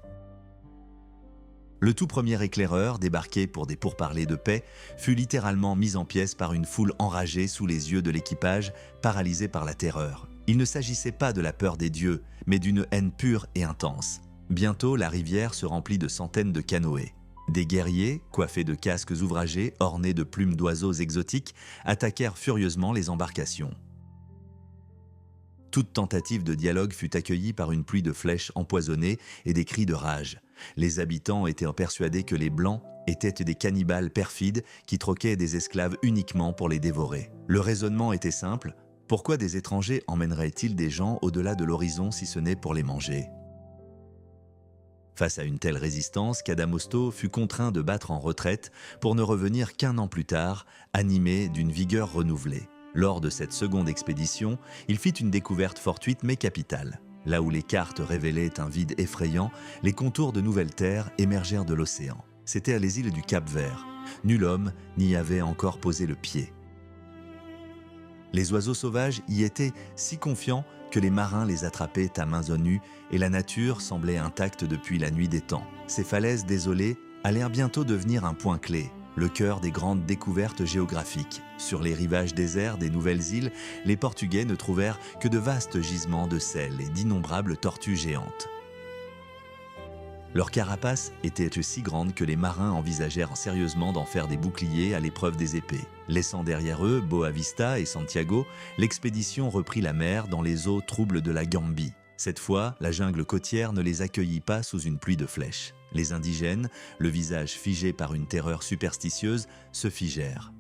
Le tout premier éclaireur, débarqué pour des pourparlers de paix, fut littéralement mis en pièces par une foule enragée sous les yeux de l'équipage, paralysé par la terreur. Il ne s'agissait pas de la peur des dieux, mais d'une haine pure et intense. Bientôt, la rivière se remplit de centaines de canoës. Des guerriers, coiffés de casques ouvragés, ornés de plumes d'oiseaux exotiques, attaquèrent furieusement les embarcations. Toute tentative de dialogue fut accueillie par une pluie de flèches empoisonnées et des cris de rage. Les habitants étaient persuadés que les Blancs étaient des cannibales perfides qui troquaient des esclaves uniquement pour les dévorer. Le raisonnement était simple: pourquoi des étrangers emmèneraient-ils des gens au-delà de l'horizon si ce n'est pour les manger? Face à une telle résistance, Cadamosto fut contraint de battre en retraite pour ne revenir qu'un an plus tard, animé d'une vigueur renouvelée. Lors de cette seconde expédition, il fit une découverte fortuite mais capitale. Là où les cartes révélaient un vide effrayant, les contours de nouvelles terres émergèrent de l'océan. C'étaient à les îles du Cap-Vert. Nul homme n'y avait encore posé le pied. Les oiseaux sauvages y étaient si confiants que les marins les attrapaient à mains nues et la nature semblait intacte depuis la nuit des temps. Ces falaises désolées allèrent bientôt devenir un point clé, le cœur des grandes découvertes géographiques. Sur les rivages déserts des nouvelles îles, les Portugais ne trouvèrent que de vastes gisements de sel et d'innombrables tortues géantes. Leurs carapaces étaient si grandes que les marins envisagèrent sérieusement d'en faire des boucliers à l'épreuve des épées. Laissant derrière eux Boa Vista et Santiago, l'expédition reprit la mer dans les eaux troubles de la Gambie. Cette fois, la jungle côtière ne les accueillit pas sous une pluie de flèches. Les indigènes, le visage figé par une terreur superstitieuse, se figèrent.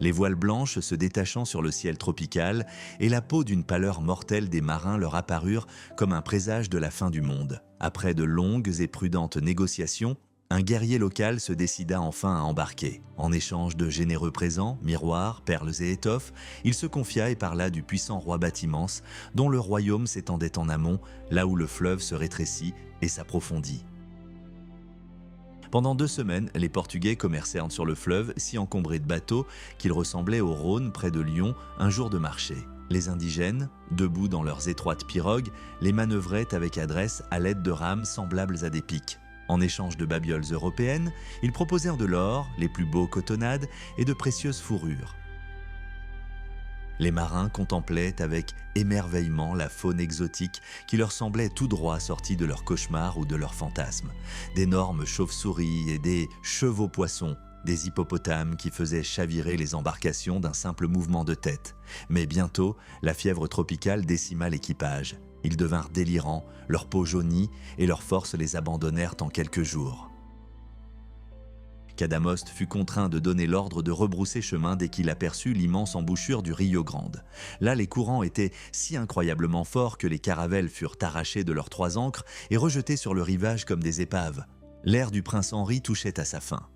Les voiles blanches se détachant sur le ciel tropical et la peau d'une pâleur mortelle des marins leur apparurent comme un présage de la fin du monde. Après de longues et prudentes négociations, un guerrier local se décida enfin à embarquer. En échange de généreux présents, miroirs, perles et étoffes, il se confia et parla du puissant roi Batimance, dont le royaume s'étendait en amont, là où le fleuve se rétrécit et s'approfondit. Pendant 2 semaines, les Portugais commercèrent sur le fleuve, si encombré de bateaux qu'il ressemblait au Rhône près de Lyon, un jour de marché. Les indigènes, debout dans leurs étroites pirogues, les manœuvraient avec adresse à l'aide de rames semblables à des pics. En échange de babioles européennes, ils proposèrent de l'or, les plus beaux cotonnades et de précieuses fourrures. Les marins contemplaient avec émerveillement la faune exotique qui leur semblait tout droit sortie de leurs cauchemars ou de leurs fantasmes. D'énormes chauves-souris et des chevaux-poissons, des hippopotames qui faisaient chavirer les embarcations d'un simple mouvement de tête. Mais bientôt, la fièvre tropicale décima l'équipage. Ils devinrent délirants, leur peau jaunie et leurs forces les abandonnèrent en quelques jours. Cadamoste fut contraint de donner l'ordre de rebrousser chemin dès qu'il aperçut l'immense embouchure du Rio Grande. Là, les courants étaient si incroyablement forts que les caravelles furent arrachées de leurs 3 ancres et rejetées sur le rivage comme des épaves. L'ère du prince Henri touchait à sa fin.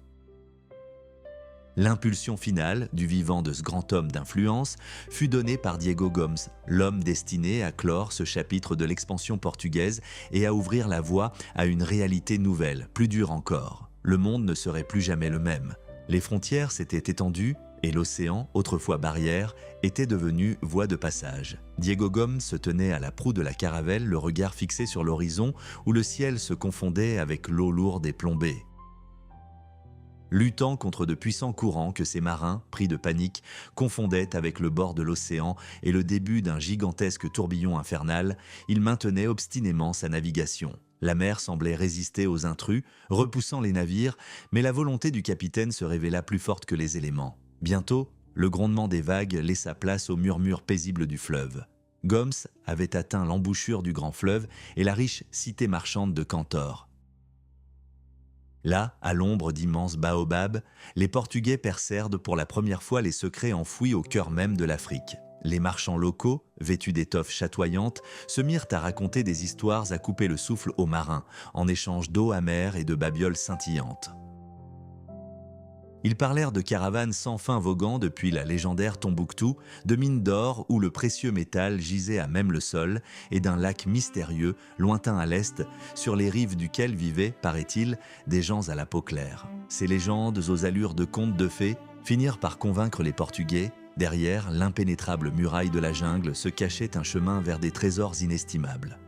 L'impulsion finale du vivant de ce grand homme d'influence fut donnée par Diego Gomes, l'homme destiné à clore ce chapitre de l'expansion portugaise et à ouvrir la voie à une réalité nouvelle, plus dure encore. Le monde ne serait plus jamais le même. Les frontières s'étaient étendues et l'océan, autrefois barrière, était devenu voie de passage. Diego Gomes se tenait à la proue de la caravelle, le regard fixé sur l'horizon où le ciel se confondait avec l'eau lourde et plombée. Luttant contre de puissants courants que ces marins, pris de panique, confondaient avec le bord de l'océan et le début d'un gigantesque tourbillon infernal, il maintenait obstinément sa navigation. La mer semblait résister aux intrus, repoussant les navires, mais la volonté du capitaine se révéla plus forte que les éléments. Bientôt, le grondement des vagues laissa place au murmure paisible du fleuve. Gomes avait atteint l'embouchure du grand fleuve et la riche cité marchande de Cantor. Là, à l'ombre d'immenses baobabs, les Portugais percèrent pour la première fois les secrets enfouis au cœur même de l'Afrique. Les marchands locaux, vêtus d'étoffes chatoyantes, se mirent à raconter des histoires à couper le souffle aux marins, en échange d'eau amère et de babioles scintillantes. Ils parlèrent de caravanes sans fin voguant depuis la légendaire Tombouctou, de mines d'or où le précieux métal gisait à même le sol, et d'un lac mystérieux, lointain à l'est, sur les rives duquel vivaient, paraît-il, des gens à la peau claire. Ces légendes aux allures de contes de fées finirent par convaincre les Portugais. Derrière l'impénétrable muraille de la jungle se cachait un chemin vers des trésors inestimables.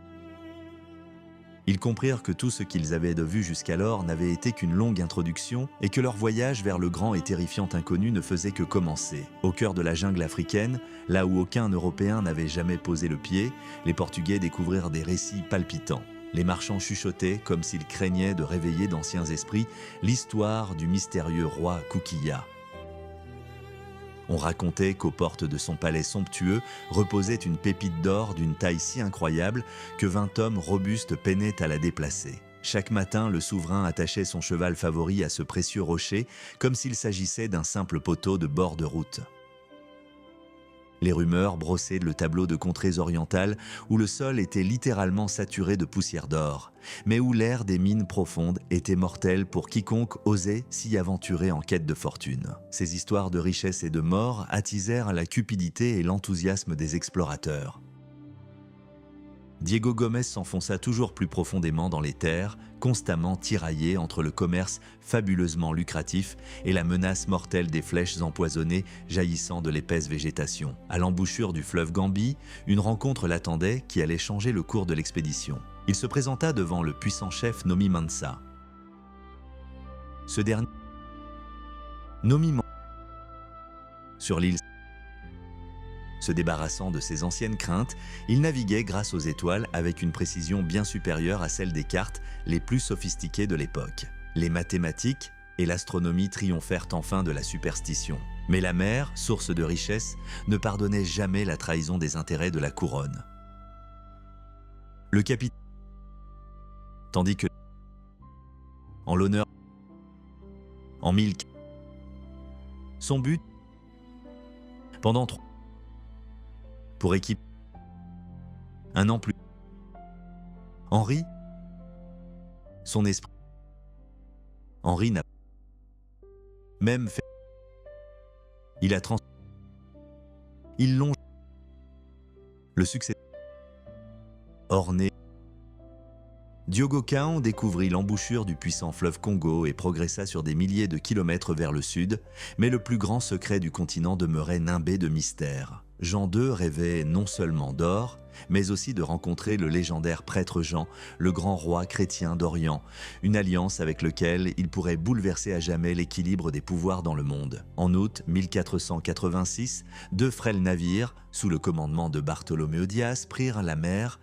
Ils comprirent que tout ce qu'ils avaient de vu jusqu'alors n'avait été qu'une longue introduction et que leur voyage vers le grand et terrifiant inconnu ne faisait que commencer. Au cœur de la jungle africaine, là où aucun Européen n'avait jamais posé le pied, les Portugais découvrirent des récits palpitants. Les marchands chuchotaient comme s'ils craignaient de réveiller d'anciens esprits l'histoire du mystérieux roi Kukia. On racontait qu'aux portes de son palais somptueux reposait une pépite d'or d'une taille si incroyable que 20 hommes robustes peinaient à la déplacer. Chaque matin, le souverain attachait son cheval favori à ce précieux rocher comme s'il s'agissait d'un simple poteau de bord de route. Les rumeurs brossaient le tableau de contrées orientales où le sol était littéralement saturé de poussière d'or, mais où l'air des mines profondes était mortel pour quiconque osait s'y aventurer en quête de fortune. Ces histoires de richesse et de mort attisèrent la cupidité et l'enthousiasme des explorateurs. Diego Gomes s'enfonça toujours plus profondément dans les terres, constamment tiraillé entre le commerce fabuleusement lucratif et la menace mortelle des flèches empoisonnées jaillissant de l'épaisse végétation. À l'embouchure du fleuve Gambie, une rencontre l'attendait qui allait changer le cours de l'expédition. Il se présenta devant le puissant chef Nomi Mansa. Ce dernier, Nomi Mansa, sur l'île. Se débarrassant de ses anciennes craintes, il naviguait grâce aux étoiles avec une précision bien supérieure à celle des cartes les plus sophistiquées de l'époque. Les mathématiques et l'astronomie triomphèrent enfin de la superstition. Mais la mer, source de richesse, ne pardonnait jamais la trahison des intérêts de la couronne. Le capitaine, tandis que, en l'honneur, en 1000, son but, pendant 3 pour équiper un an plus. Henri, son esprit. Henri n'a même fait. Il a trans. Il longe. Le succès. Orné. Diogo Caon découvrit l'embouchure du puissant fleuve Congo et progressa sur des milliers de kilomètres vers le sud, mais le plus grand secret du continent demeurait nimbé de mystère. Jean II rêvait non seulement d'or, mais aussi de rencontrer le légendaire prêtre Jean, le grand roi chrétien d'Orient, une alliance avec laquelle il pourrait bouleverser à jamais l'équilibre des pouvoirs dans le monde. En août 1486, 2 frêles navires, sous le commandement de Bartholoméo Dias, prirent la mer.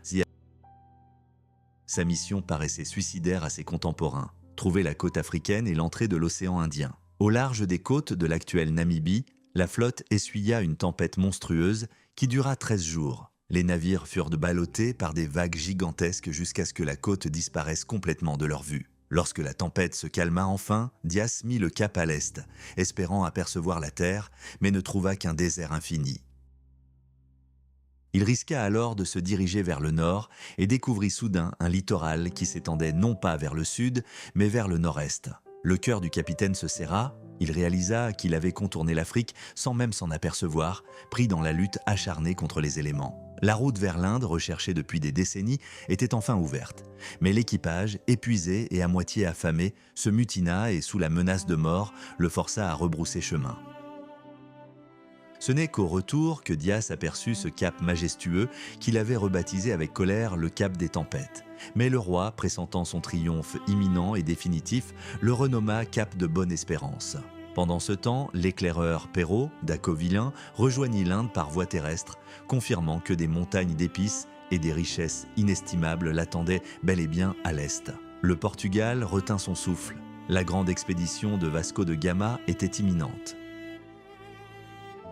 Sa mission paraissait suicidaire à ses contemporains, trouver la côte africaine et l'entrée de l'océan Indien. Au large des côtes de l'actuelle Namibie, la flotte essuya une tempête monstrueuse qui dura 13 jours. Les navires furent ballottés par des vagues gigantesques jusqu'à ce que la côte disparaisse complètement de leur vue. Lorsque la tempête se calma enfin, Dias mit le cap à l'est, espérant apercevoir la terre, mais ne trouva qu'un désert infini. Il risqua alors de se diriger vers le nord et découvrit soudain un littoral qui s'étendait non pas vers le sud, mais vers le nord-est. Le cœur du capitaine se serra, Il réalisa qu'il avait contourné l'Afrique sans même s'en apercevoir, pris dans la lutte acharnée contre les éléments. La route vers l'Inde, recherchée depuis des décennies, était enfin ouverte. Mais l'équipage, épuisé et à moitié affamé, se mutina et, sous la menace de mort, le força à rebrousser chemin. Ce n'est qu'au retour que Dias aperçut ce cap majestueux qu'il avait rebaptisé avec colère le cap des tempêtes. Mais le roi, pressentant son triomphe imminent et définitif, le renomma cap de Bonne-Espérance. Pendant ce temps, l'éclaireur Perrault, d'Acovillain, rejoignit l'Inde par voie terrestre, confirmant que des montagnes d'épices et des richesses inestimables l'attendaient bel et bien à l'est. Le Portugal retint son souffle. La grande expédition de Vasco de Gama était imminente.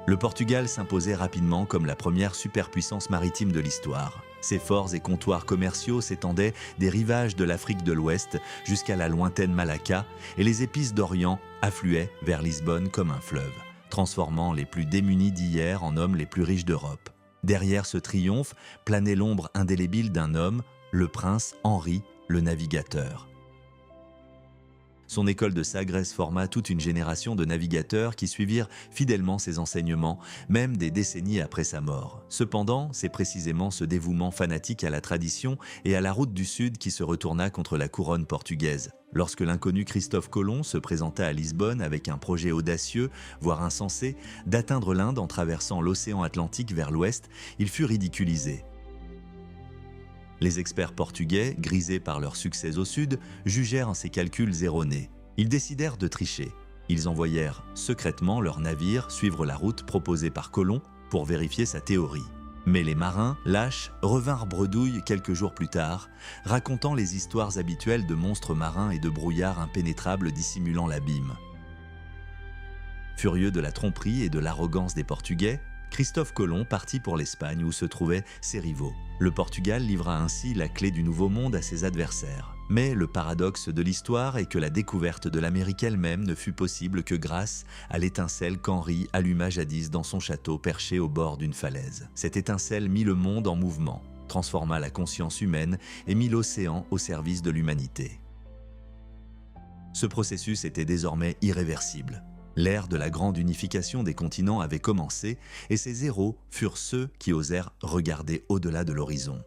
Le Portugal s'imposait rapidement comme la première superpuissance maritime de l'histoire. Ses forts et comptoirs commerciaux s'étendaient des rivages de l'Afrique de l'Ouest jusqu'à la lointaine Malacca, et les épices d'Orient affluaient vers Lisbonne comme un fleuve, transformant les plus démunis d'hier en hommes les plus riches d'Europe. Derrière ce triomphe planait l'ombre indélébile d'un homme, le prince Henri, le navigateur. Son école de Sagres forma toute une génération de navigateurs qui suivirent fidèlement ses enseignements, même des décennies après sa mort. Cependant, c'est précisément ce dévouement fanatique à la tradition et à la route du Sud qui se retourna contre la couronne portugaise. Lorsque l'inconnu Christophe Colomb se présenta à Lisbonne avec un projet audacieux, voire insensé, d'atteindre l'Inde en traversant l'océan Atlantique vers l'ouest, il fut ridiculisé. Les experts portugais, grisés par leur succès au sud, jugèrent ces calculs erronés. Ils décidèrent de tricher. Ils envoyèrent secrètement leurs navires suivre la route proposée par Colomb pour vérifier sa théorie. Mais les marins, lâches, revinrent bredouille quelques jours plus tard, racontant les histoires habituelles de monstres marins et de brouillards impénétrables dissimulant l'abîme. Furieux de la tromperie et de l'arrogance des Portugais, Christophe Colomb partit pour l'Espagne où se trouvaient ses rivaux. Le Portugal livra ainsi la clé du Nouveau Monde à ses adversaires. Mais le paradoxe de l'histoire est que la découverte de l'Amérique elle-même ne fut possible que grâce à l'étincelle qu'Henri alluma jadis dans son château perché au bord d'une falaise. Cette étincelle mit le monde en mouvement, transforma la conscience humaine et mit l'océan au service de l'humanité. Ce processus était désormais irréversible. L'ère de la grande unification des continents avait commencé et ces héros furent ceux qui osèrent regarder au-delà de l'horizon.